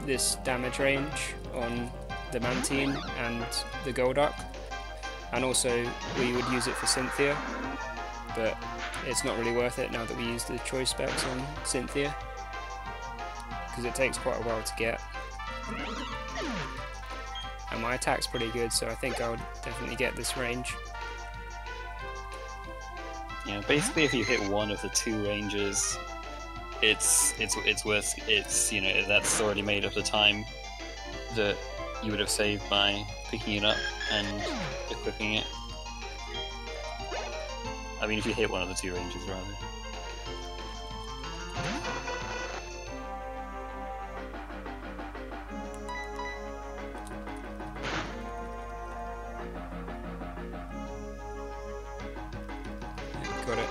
this damage range on the Mantine and the Golduck, and also we would use it for Cynthia, but it's not really worth it now that we use the choice specs on Cynthia because it takes quite a while to get, and my attack's pretty good, so I think I would definitely get this range. Yeah, basically if you hit one of the 2 ranges, it's worth, you know, that's already made up the time that you would have saved by picking it up and equipping it. I mean, if you hit one of the 2 ranges, rather. Got it.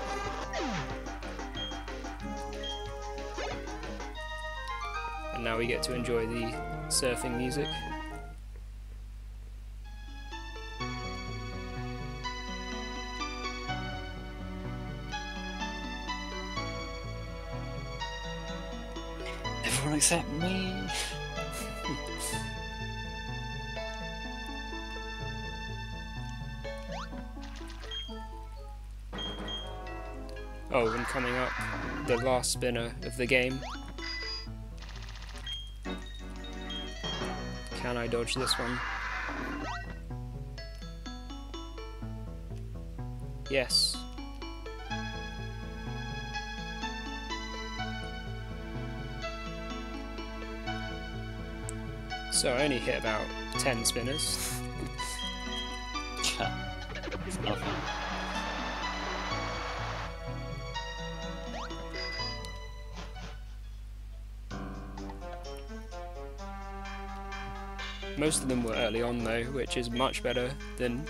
And now we get to enjoy the surfing music. Everyone except me. Oh, and coming up, the last spinner of the game. Can I dodge this one? Yes. So I only hit about 10 spinners. It's nothing. Most of them were early on though, which is much better than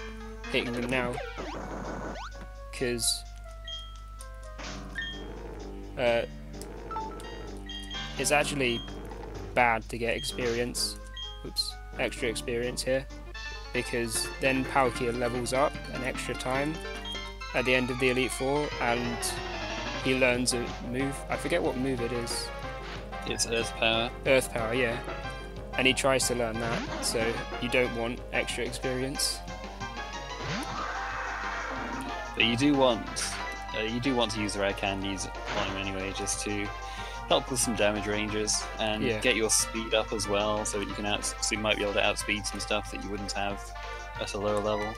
hitting them now. Because it's actually bad to get experience, extra experience here, because then Palkia levels up an extra time at the end of the Elite Four and he learns a move. I forget what move it is. It's Earth Power. Earth Power, yeah. And he tries to learn that, so you don't want extra experience. But you do want to use the rare candies on him anyway, just to help with some damage ranges and get your speed up as well, so that you can so you might be able to outspeed some stuff that you wouldn't have at a lower level.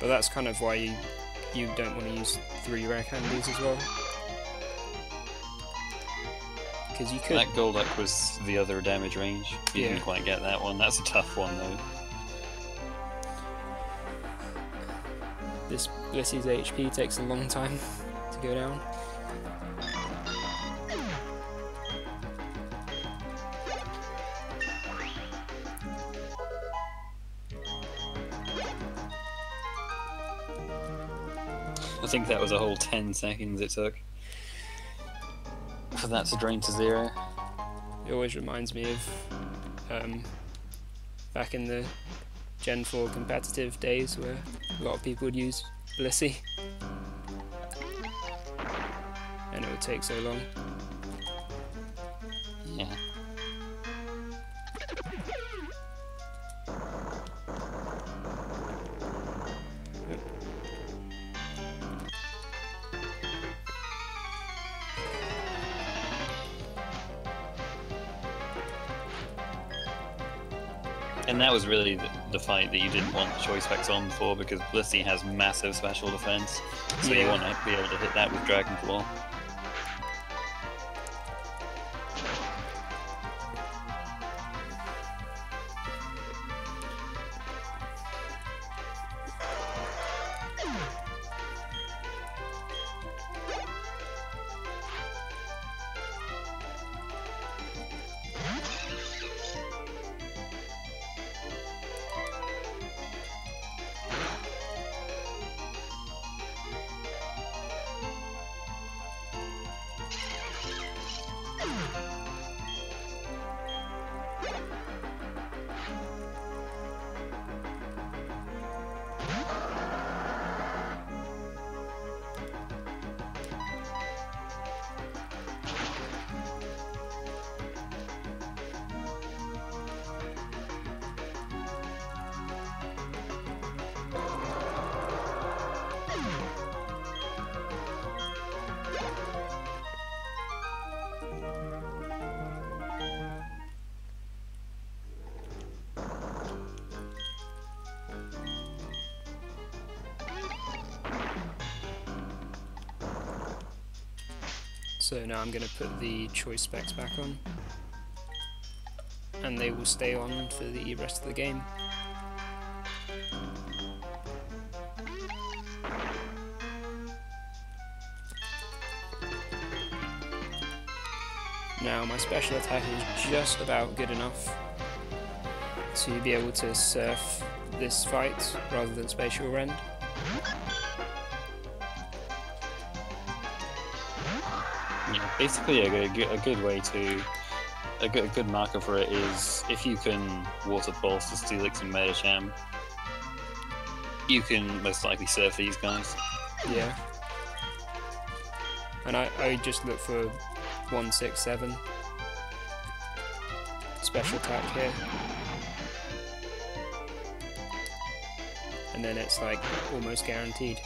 But that's kind of why you don't want to use 3 rare candies as well. Because you could... That Golduck was the other damage range. You didn't quite get that one. That's a tough one though. This Blissey's HP takes a long time to go down. I think that was a whole 10 seconds it took for that to drain to 0. It always reminds me of back in the Gen 4 competitive days where a lot of people would use Blissey and it would take so long. Yeah. And that was really the fight that you didn't want the choice specs on for, because Blissey has massive special defense, so you want to be able to hit that with Dragon Claw. So now I'm going to put the choice specs back on, and they will stay on for the rest of the game. Now my special attack is just about good enough to be able to surf this fight rather than Spatial Rend. Yeah, basically a good way to... A good marker for it is if you can Water Pulse to Steelix and Medicham. You can most likely surf these guys. Yeah. And I just look for 167 special attack here. And then it's like almost guaranteed.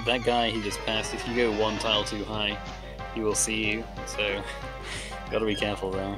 That guy he just passed, if you go one tile too high, he will see you, so gotta be careful there.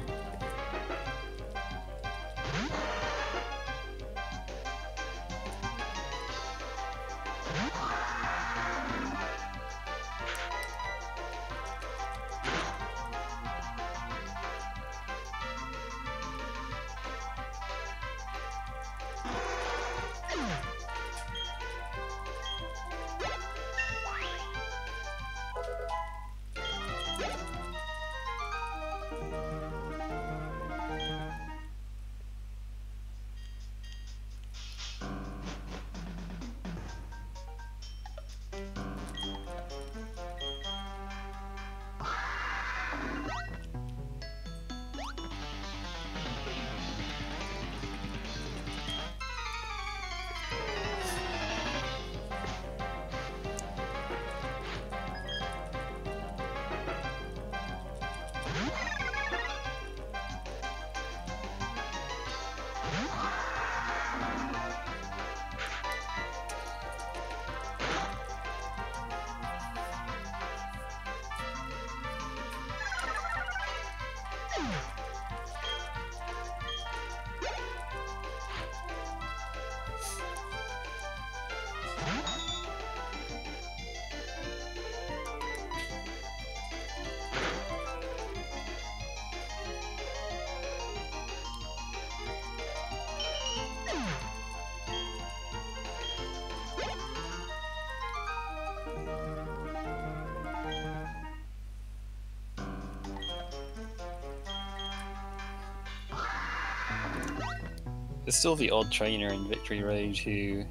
There's still the odd trainer in Victory Road who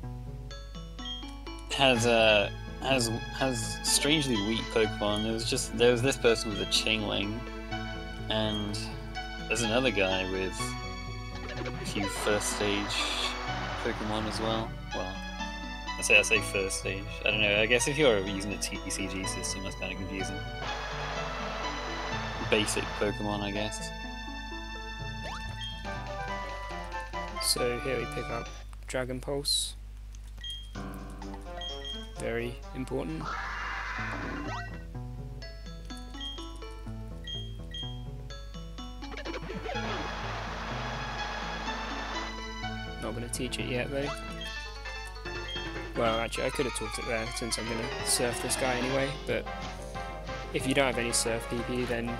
has strangely weak Pokemon. There was this person with a Chingling, and there's another guy with a few first stage Pokemon as well. Well, I say first stage. I don't know. I guess if you're using a TCG system, that's kind of confusing. Basic Pokemon, I guess. So here we pick up Dragon Pulse. Very important. Not going to teach it yet though. Well, actually I could have taught it there since I'm going to surf this guy anyway, but if you don't have any surf PP then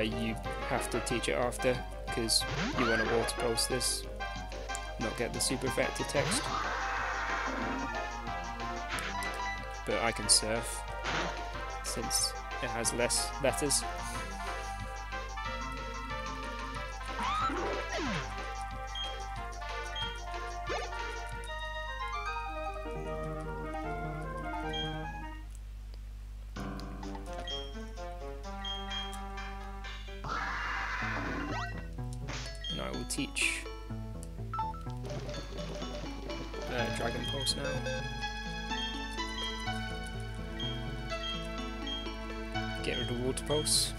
you have to teach it after, because you want to water pulse this, not get the super effective text. But I can surf since it has less letters. And I will teach Dragon Pulse now. Get rid of Water Pulse.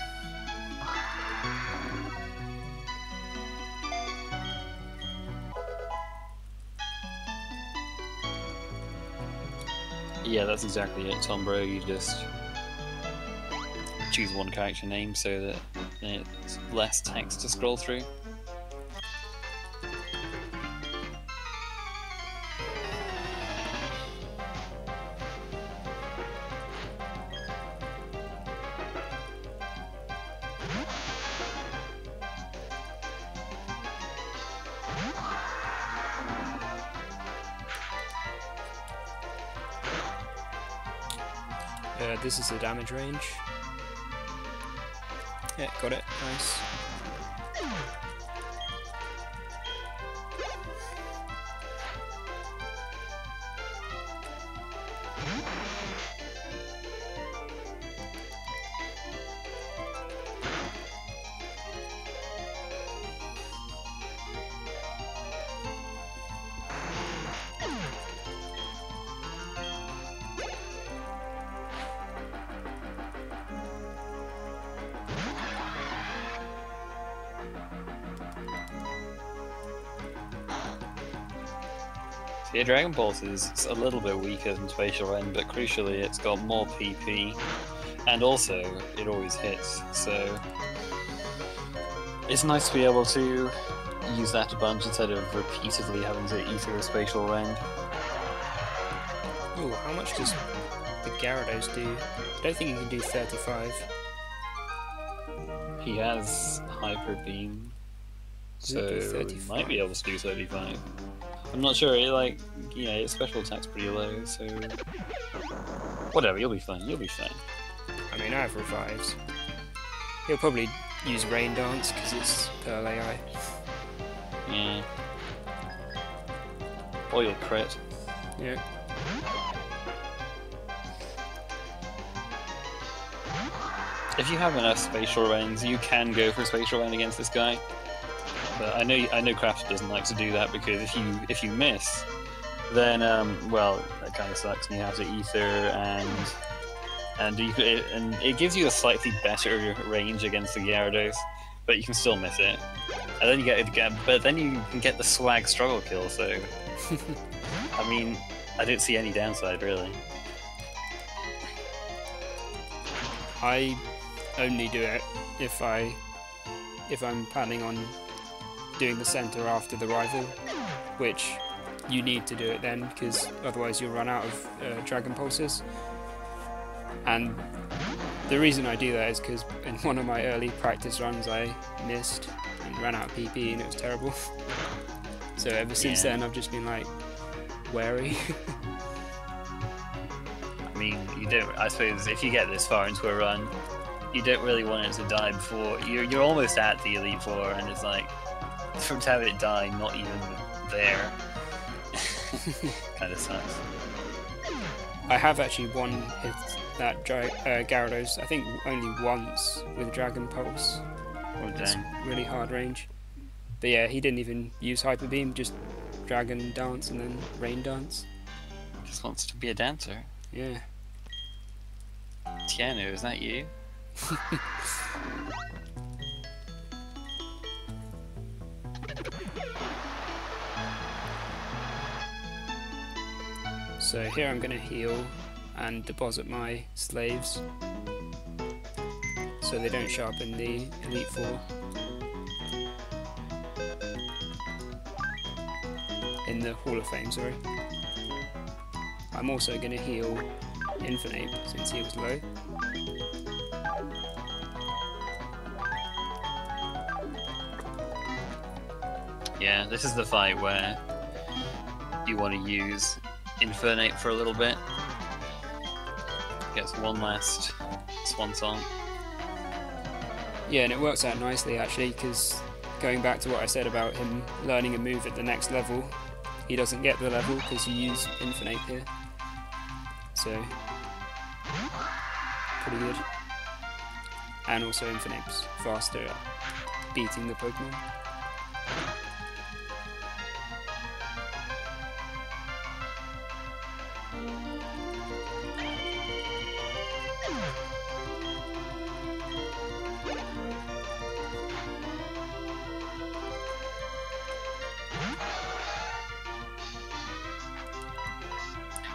Yeah, that's exactly it, Tombro. You just choose one character name so that it's less text to scroll through. This is the damage range. Yeah, got it. Nice. Yeah, Dragon Pulse is a little bit weaker than Spatial Rend, but crucially it's got more PP, and also it always hits, so it's nice to be able to use that a bunch instead of repeatedly having to eat through a Spatial Rend. Ooh, how much does the Gyarados do? I don't think he can do 35. He has Hyper Beam, so he might be able to do 35. I'm not sure, his special attack's pretty low, so... Whatever, you'll be fine, you'll be fine. I mean, I have revives. He'll probably use Rain Dance, because it's Pearl AI. Yeah. Or you'll crit. Yeah. If you have enough Spatial Rends, you can go for Spatial Rend against this guy. But I know Crafter doesn't like to do that, because if you miss, then well, that kind of sucks, and you have to Ether, and it gives you a slightly better range against the Gyarados, but you can still miss it. And then you can get the swag struggle kill. So, I mean, I don't see any downside really. I only do it if I'm planning on doing the center after the rival, which you need to do it then, because otherwise you'll run out of Dragon Pulses. And the reason I do that is because in one of my early practice runs I missed and ran out of PP, and it was terrible. So ever since then I've just been like wary. I mean, I suppose if you get this far into a run, you don't really want it to die before you're almost at the Elite Four, and it's like, from to have it die not even there kind of sucks. I have actually hit that Gyarados, I think only once, with Dragon Pulse. Oh, It's dang. really hard range. But yeah, he didn't even use Hyper Beam, just Dragon Dance and then Rain Dance. Just wants to be a dancer. Yeah. Tiano, is that you? So here I'm going to heal and deposit my slaves so they don't sharpen the Elite Four. In the Hall of Fame, sorry. I'm also going to heal Infernape since he was low. Yeah, this is the fight where you want to use Infernape for a little bit. Gets one last swan song. Yeah, and it works out nicely actually, because going back to what I said about him learning a move at the next level, he doesn't get the level because you use Infernape here. So, pretty good. And also Infernape's faster at beating the Pokemon.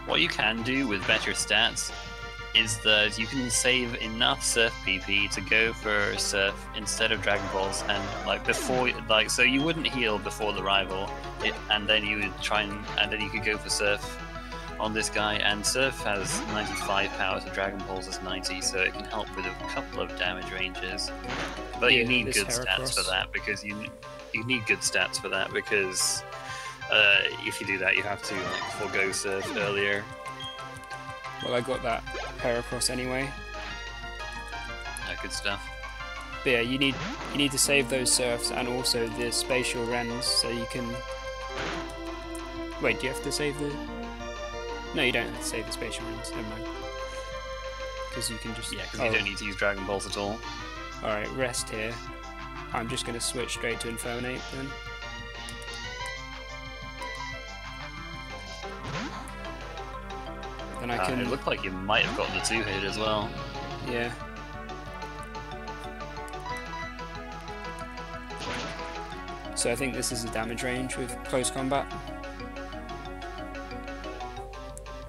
What you can do with better stats is that you can save enough Surf PP to go for Surf instead of Dragon Balls, and so you wouldn't heal before the rival, and then you would and then you could go for Surf on this guy, and Surf has 95 power, so Dragon Balls is 90, so it can help with a couple of damage ranges. But Yeah, you need this good stats for that, because you need good stats for that, because if you do that, you have to forego Surf earlier. Well, I got that Heracross anyway. Good stuff. But yeah, you need to save those surfs and also the spatial rens so you can. Wait, do you have to save the? No, you don't have to save the spatial rens. Never mind. Because you can just. Yeah, because you don't need to use Dragon Balls at all. All right, rest here. I'm just going to switch straight to Infernape then. Then I can. It looked like you might have got the 2-hit as well. Yeah. So I think this is a damage range with close combat.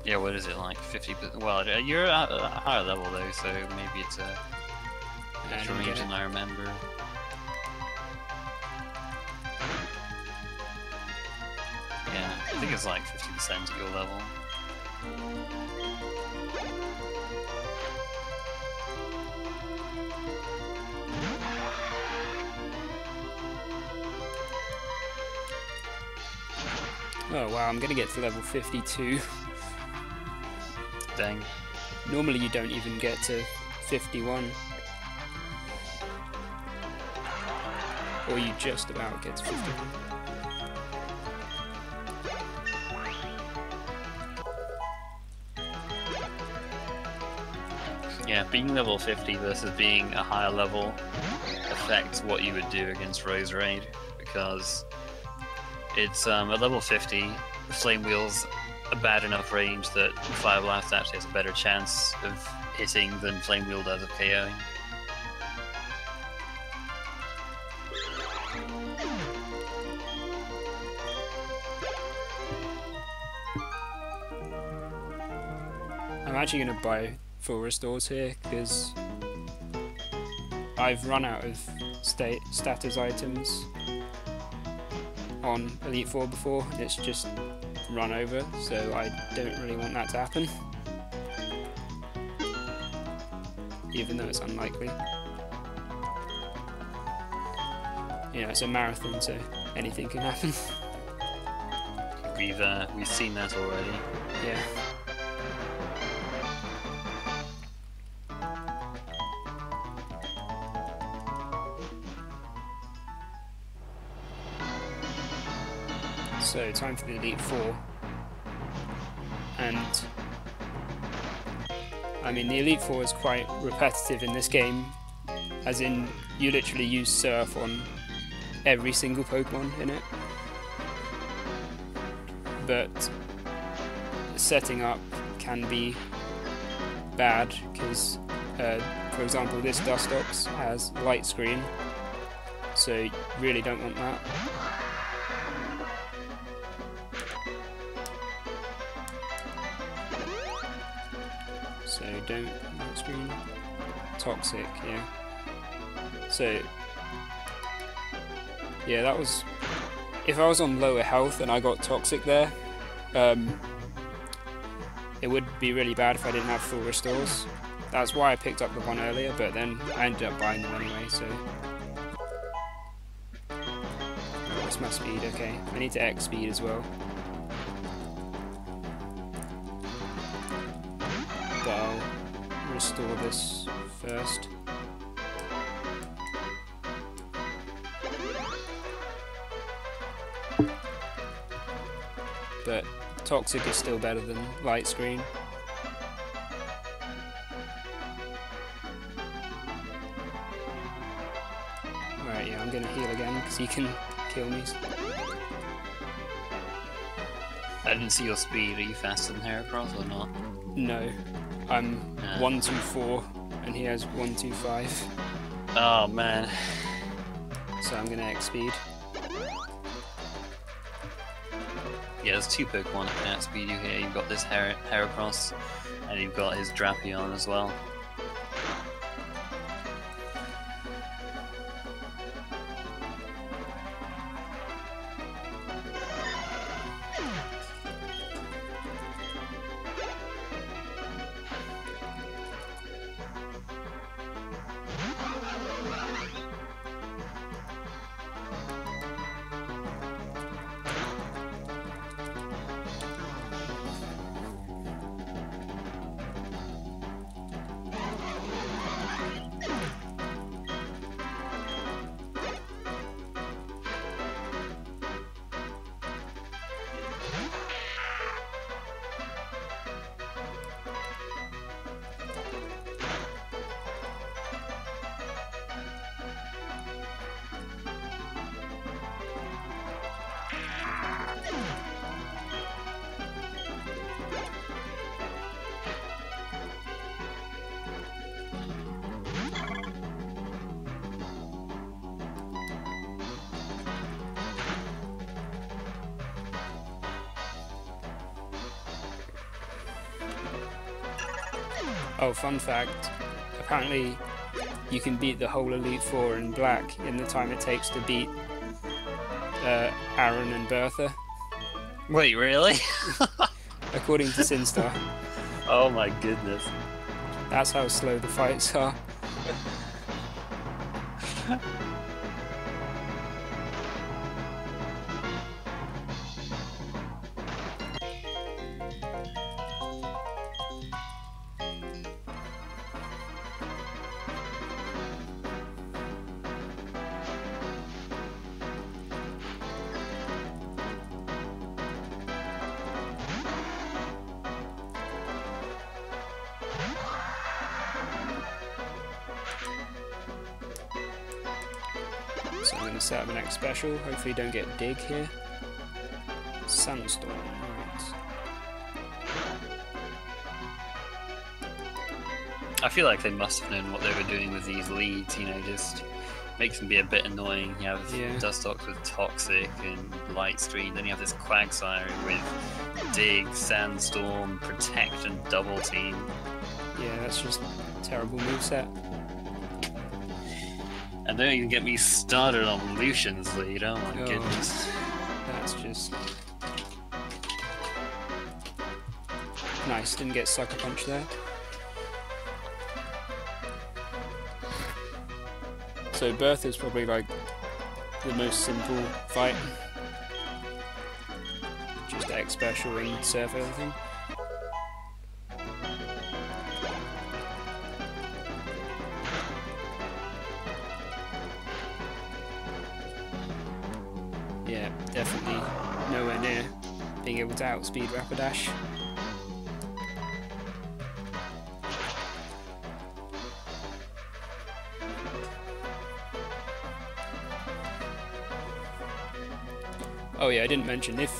Yeah, what is it, like 50%? Well, you're at a higher level though, so maybe it's a extra range than I remember. Yeah, I think it's like 50% at your level. Oh wow, I'm gonna get to level 52. Dang. Normally you don't even get to 51. Or you just about get to 51. Yeah, being level 50 versus being a higher level affects what you would do against Roserade, because it's at level 50, the Flame Wheel's a bad enough range that Fire Blast actually has a better chance of hitting than Flame Wheel does of KOing. I'm actually going to buy full restores here because I've run out of status items on Elite Four before, and it's just run over, so I don't really want that to happen, even though it's unlikely. You know, it's a marathon, so anything can happen. We've seen that already. Yeah. So, time for the Elite Four. And I mean, the Elite Four is quite repetitive in this game, as in you literally use Surf on every single Pokemon in it. But setting up can be bad because, for example, this Dustox has Light Screen, so you really don't want that. So don't Light Screen. Toxic, yeah. So yeah, that was. If I was on lower health and I got Toxic there, it would be really bad if I didn't have full restores. That's why I picked up the one earlier, but then I ended up buying them anyway, so. What's my speed? Okay, I need to X speed as well. But I'll restore this first. But Toxic is still better than Light Screen. Alright, yeah, I'm gonna heal again because he can kill me. I didn't see your speed. Are you faster than Heracross or not? No, I'm 124 and he has 125. Oh man. So I'm gonna X speed. Yeah, there's two Pokemon that can outspeed you here. You've got this Heracross, and you've got his Drapion as well. Oh, fun fact. Apparently, you can beat the whole Elite Four in black in the time it takes to beat Aaron and Bertha, Wait, really? according to Sinstar. Oh my goodness. That's how slow the fights are. So I'm going to set up an X special. Hopefully don't get dig here. Sandstorm, right. I feel like they must have known what they were doing with these leads, you know, just makes them be a bit annoying. You have Dustox with Toxic and Light Screen, then you have this Quagsire with Dig, Sandstorm, Protect and Double Team. Yeah, that's just a terrible moveset. And don't even get me started on Lucian's lead, oh my goodness. That's just... Nice, didn't get Sucker Punch there. So Bertha's probably like the most simple fight. Just X special and surf everything. Yeah, definitely nowhere near being able to outspeed Rapidash. Oh yeah, I didn't mention, if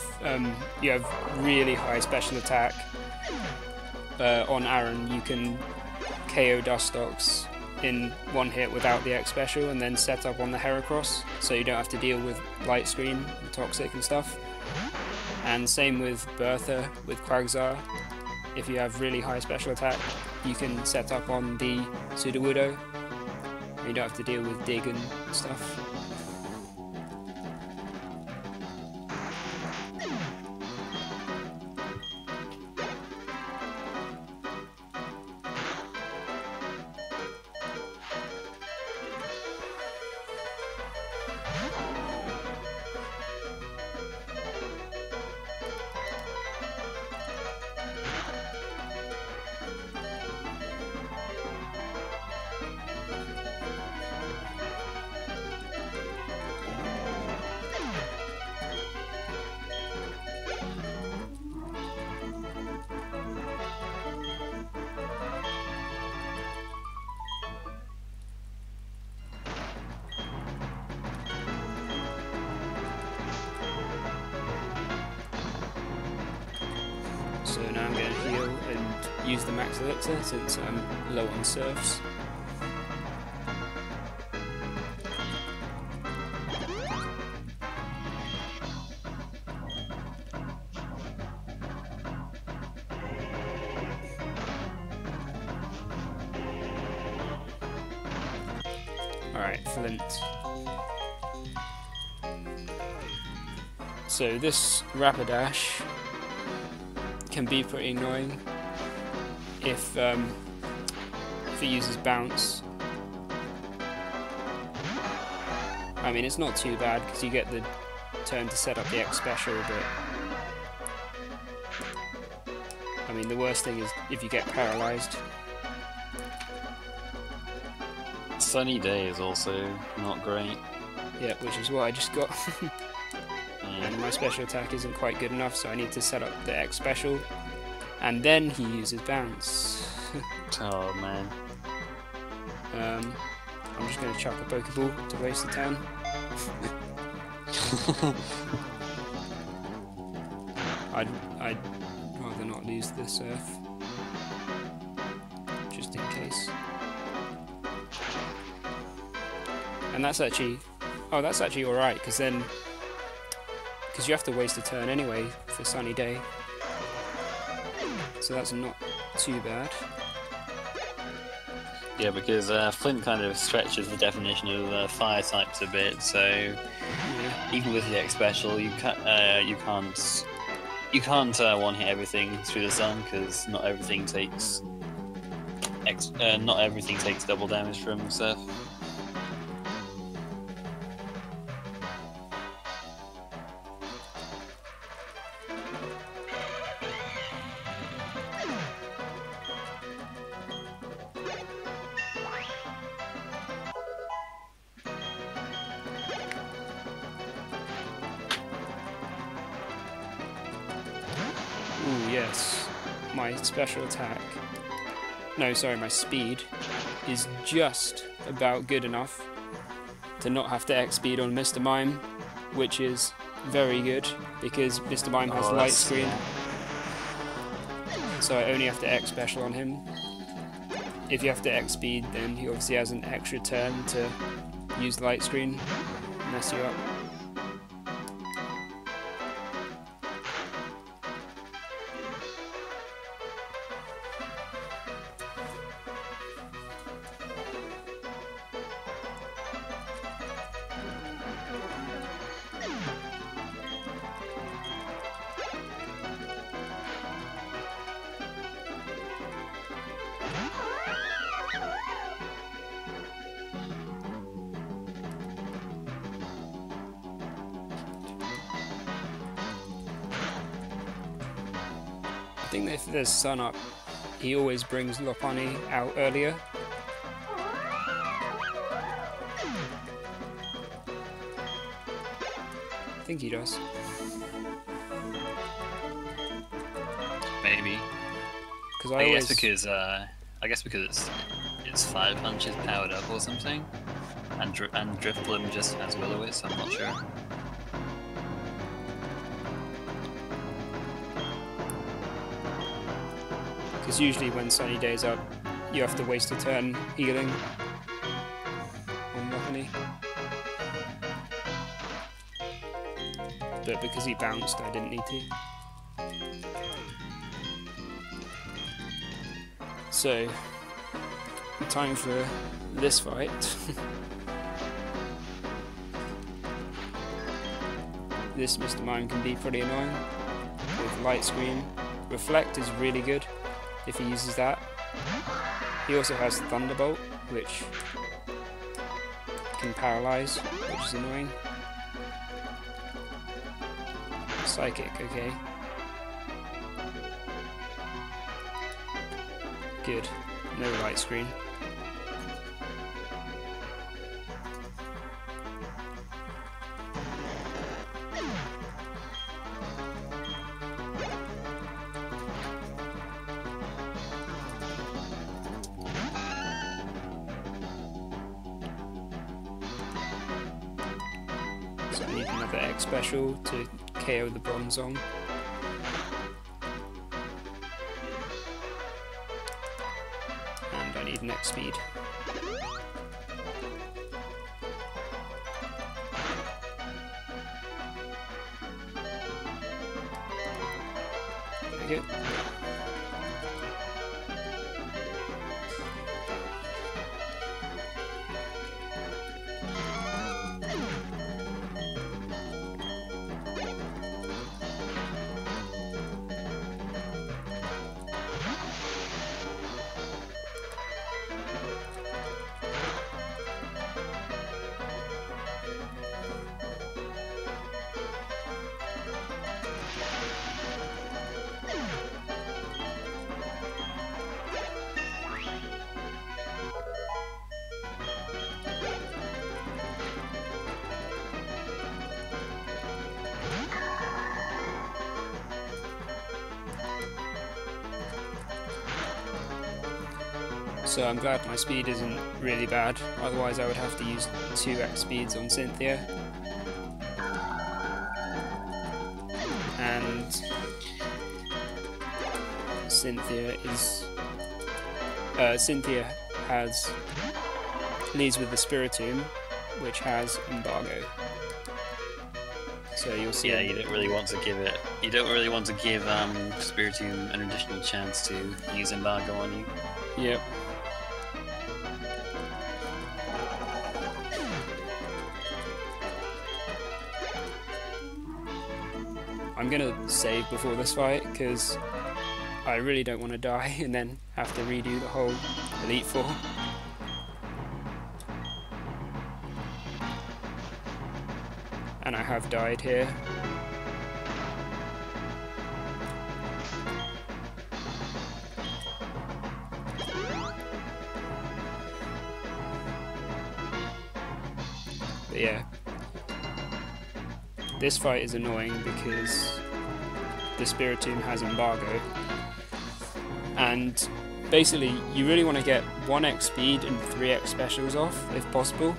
you have really high special attack on Aaron, you can KO Dustox in one hit without the X special and then set up on the Heracross, so you don't have to deal with Light Screen and Toxic and stuff. And same with Bertha with Quagsire. If you have really high special attack, you can set up on the Sudowoodo. You don't have to deal with Dig and stuff. So now I'm going to heal and use the max elixir since I'm low on surfs. Alright, Flint. So this Rapidash can be pretty annoying if it uses bounce. I mean, it's not too bad because you get the turn to set up the X special, but I mean, the worst thing is if you get paralyzed. Sunny Day is also not great. Yeah, which is what I just got. And my special attack isn't quite good enough, so I need to set up the X special, and then he uses bounce. Oh man. I'm just going to chuck a Pokeball to waste the turn. I'd rather not lose the surf, just in case. And that's actually, oh, that's actually alright, because then, because you have to waste a turn anyway for Sunny Day, so that's not too bad. Yeah, because Flint kind of stretches the definition of fire types a bit. So even with the X special, you can't one hit everything through the sun because not everything takes double damage from stuff. Ooh, yes. My special attack. No, sorry, my speed is just about good enough to not have to X speed on Mr. Mime, which is very good because Mr. Mime has light screen. So I only have to X special on him. If you have to X speed, then he obviously has an extra turn to use light screen, mess you up. I think that if there's sun up, he always brings Lopunny out earlier. I think he does. Maybe. Because I guess because it's Fire Punch is powered up or something, and Drifblim just has Will-O-Wisp. I'm not sure. Because usually when Sunny Day's up, you have to waste a turn healing on Lopunny. But because he bounced, I didn't need to. So, time for this fight. This Mr. Mime can be pretty annoying with light screen. Reflect is really good if he uses that. He also has Thunderbolt, which can paralyze, which is annoying. Psychic, okay. Good. No light screen. So I need another X special to KO the Bronzong. And I need an X speed. There we go. So I'm glad my speed isn't really bad, otherwise I would have to use 2x speeds on Cynthia. And Cynthia leads with the Spiritomb, which has Embargo. So you'll see. Yeah, you don't really want to give it. You don't really want to give Spiritomb an additional chance to use Embargo on you. Yep. I'm gonna save before this fight because I really don't want to die and then have to redo the whole Elite Four. And I have died here. But yeah, this fight is annoying because the Spiritomb has embargo, and basically you really want to get 1x speed and 3x specials off if possible,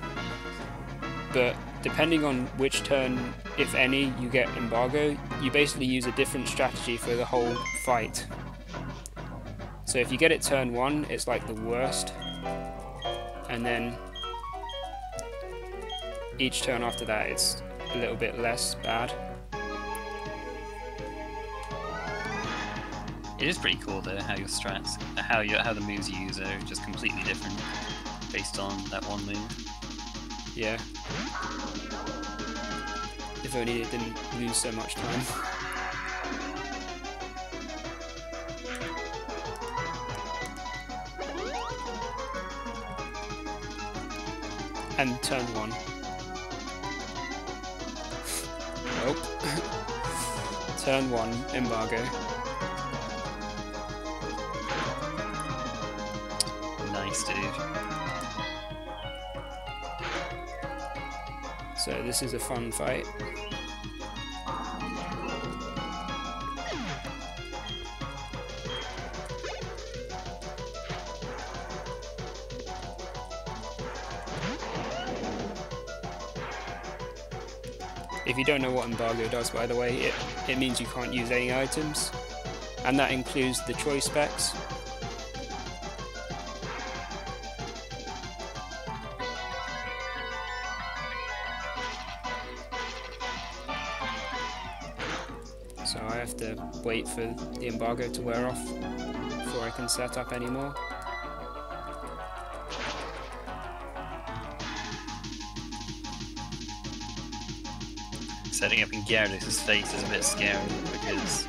but depending on which turn, if any, you get embargo, you basically use a different strategy for the whole fight. So if you get it turn 1, it's like the worst, and then each turn after that it's a little bit less bad. It is pretty cool though how your strats, how the moves you use are just completely different based on that one move. Yeah. If only it didn't lose so much time. And turn 1. Nope. Turn 1, embargo. Nice, dude. So this is a fun fight. If you don't know what embargo does, by the way, it means you can't use any items, and that includes the choice specs. So I have to wait for the embargo to wear off before I can set up anymore. Setting up in Gyarados' face is a bit scary because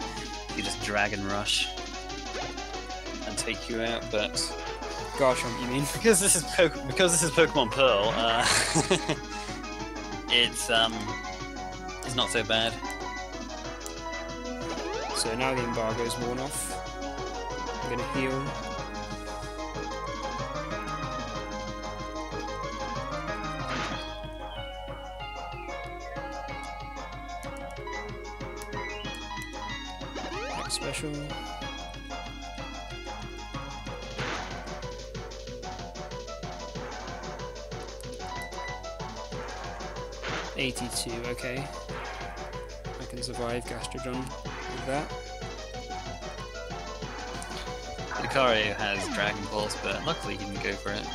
you just drag and rush and take you out, but Garchomp, you mean? because this is Pokemon Pearl, it's not so bad. So now the embargo's worn off. I'm gonna heal. Next special. $82, okay. I can survive Gastrodon with that. Lucario has Dragon Balls, but luckily he didn't go for it.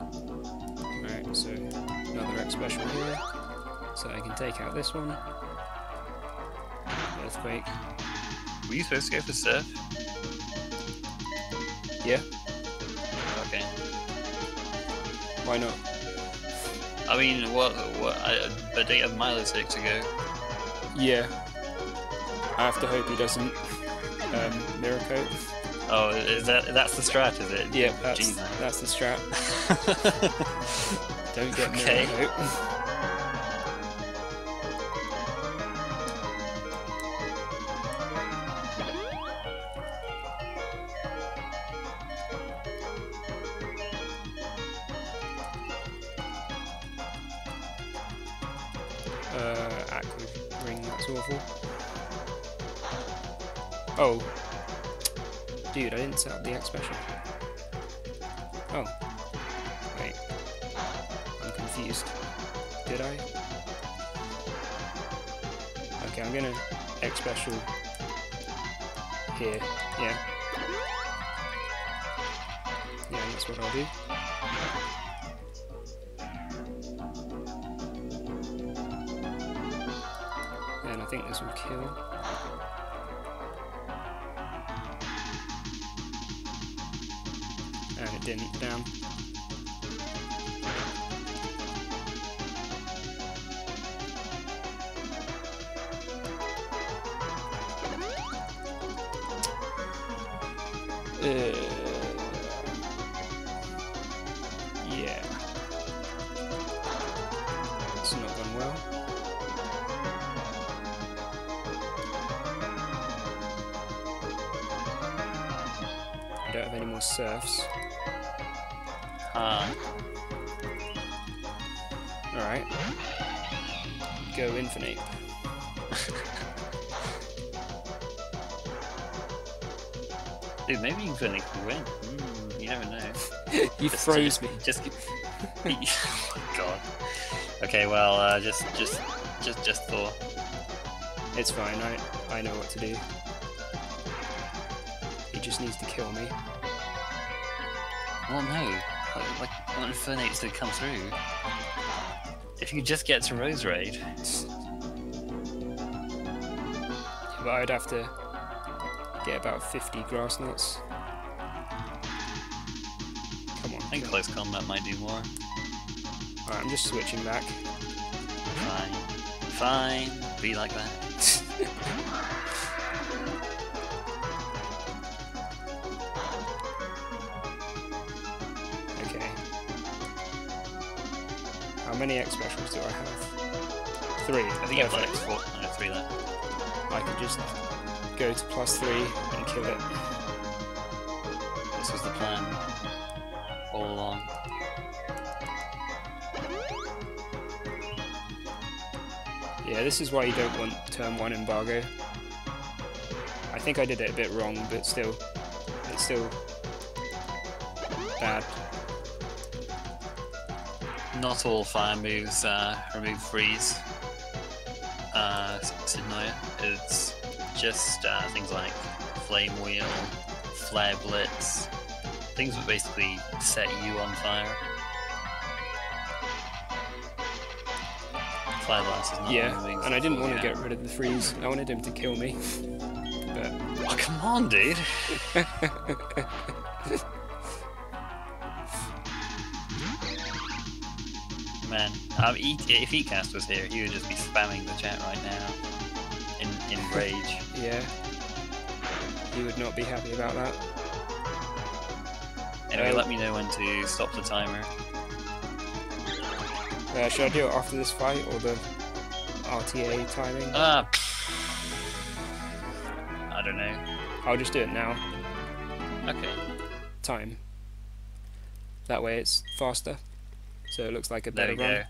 Alright, so another X special here. So I can take out this one. Earthquake. Were you supposed to go for Surf? Yeah, Okay. why not? I mean, but don't you have Milotic to go? Yeah. I have to hope he doesn't Mirror Coat. Oh, that's the strat, is it? Yeah, Jeez, that's the strat. Don't get Okay. Mirror Coat. Aqua Ring, that's awful. Oh. Dude, I didn't set up the X special. Oh. Wait. I'm confused. Did I? Okay, I'm gonna X special here. Yeah. Yeah, that's what I'll do. And I think this will kill. it didn't. Damn. Yeah. It's not gone well. I don't have any more surfs. Alright. Go Infernape. Dude, maybe Infernape can win. You never know. You froze me. Just oh my god. Okay, well, just thought. It's fine. I know what to do. He just needs to kill me. Well, no. Like, I want Infernape to come through. If you just get to Rose Raid. But I'd have to get about 50 grass nuts. Come on. I think close combat might do more. Alright, I'm just switching back. Fine. Fine. Be like that. Okay. How many X specials do I have? 3. I think you have like Perfect. 4. No, 3 left. I could just go to +3 and kill it. This was the plan. All along. Yeah, this is why you don't want turn 1 embargo. I think I did it a bit wrong, but still, it's still bad. Not all fire moves remove freeze. Sidnoia. It's just things like Flame Wheel, Flare Blitz, things that basically set you on fire. Fire Blast is not Yeah, one of the things and I didn't that want to will get rid of the freeze. I wanted him to kill me. But oh, come on, dude! Man, if Ecast was here, he would just be spamming the chat right now in rage. yeah, he would not be happy about that. Anyway, let me know when to stop the timer. Should I do it after this fight or the RTA timing? I don't know. I'll just do it now. Okay. Time. That way it's faster. So it looks like a There better we run. go.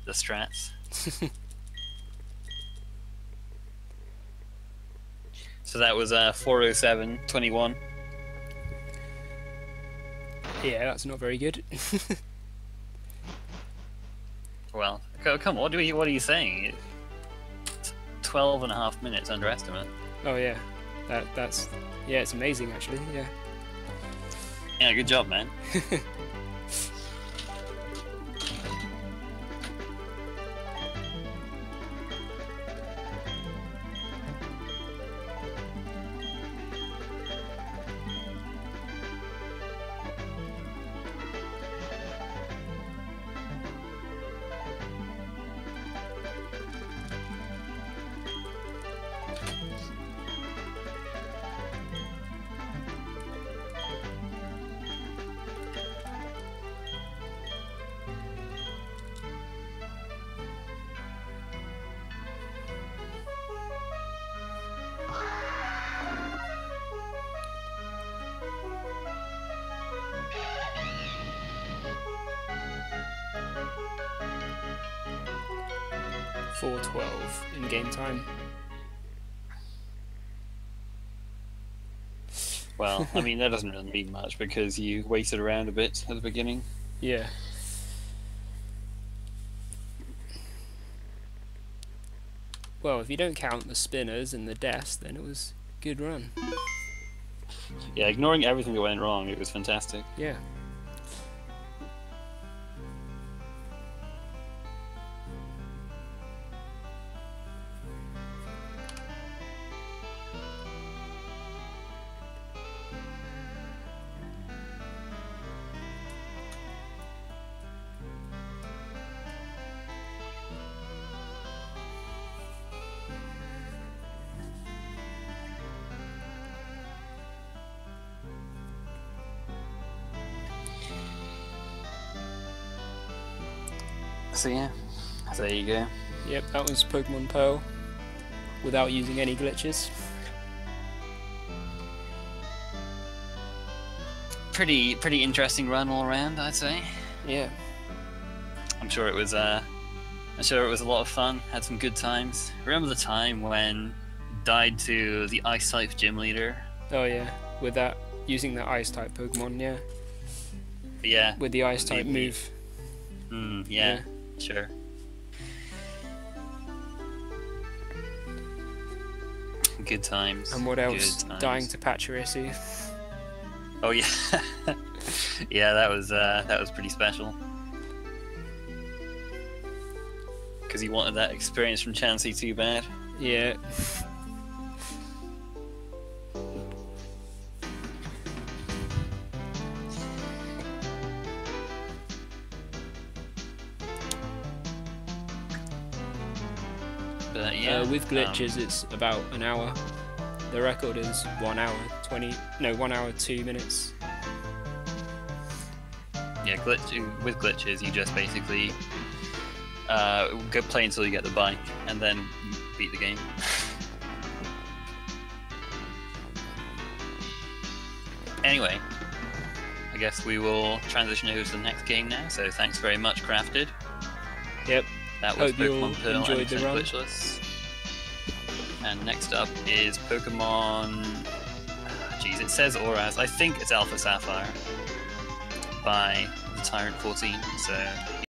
The strats. So that was 4:07:21. Yeah, that's not very good. Well, come on, what are you saying? It's 12.5 minutes underestimate. Oh yeah, that's yeah, it's amazing actually. Yeah. Yeah, good job, man. .412 in game time. Well, I mean, that doesn't really mean much because you waited around a bit at the beginning. Yeah. Well, if you don't count the spinners and the deaths, then it was a good run. Yeah, ignoring everything that went wrong, it was fantastic. Yeah. So yeah, so there you go. Yep, that was Pokemon Pearl without using any glitches. Pretty interesting run all around, I'd say. Yeah. I'm sure it was a lot of fun. Had some good times. Remember the time when died to the Ice type gym leader? Oh yeah, with that, using the Ice type Pokemon, yeah. Yeah. With the Ice type move. Yeah, sure. Good times. And what else? Dying to Pachirisu. Oh yeah. Yeah, that was pretty special. Because he wanted that experience from Chansey too bad. Yeah. But yeah. With glitches, it's about an hour. The record is 1 hour 1 hour 2 minutes. Yeah, with glitches, you just basically go play until you get the bike, and then you beat the game. Anyway, I guess we will transition over to the next game now. So thanks very much, Crafted. Yep. That was Hope you Pokemon Pearl enjoyed the run. Glitchless. And next up is Pokemon. Geez, it says Auras. I think it's Alpha Sapphire by the Tyrant 14. So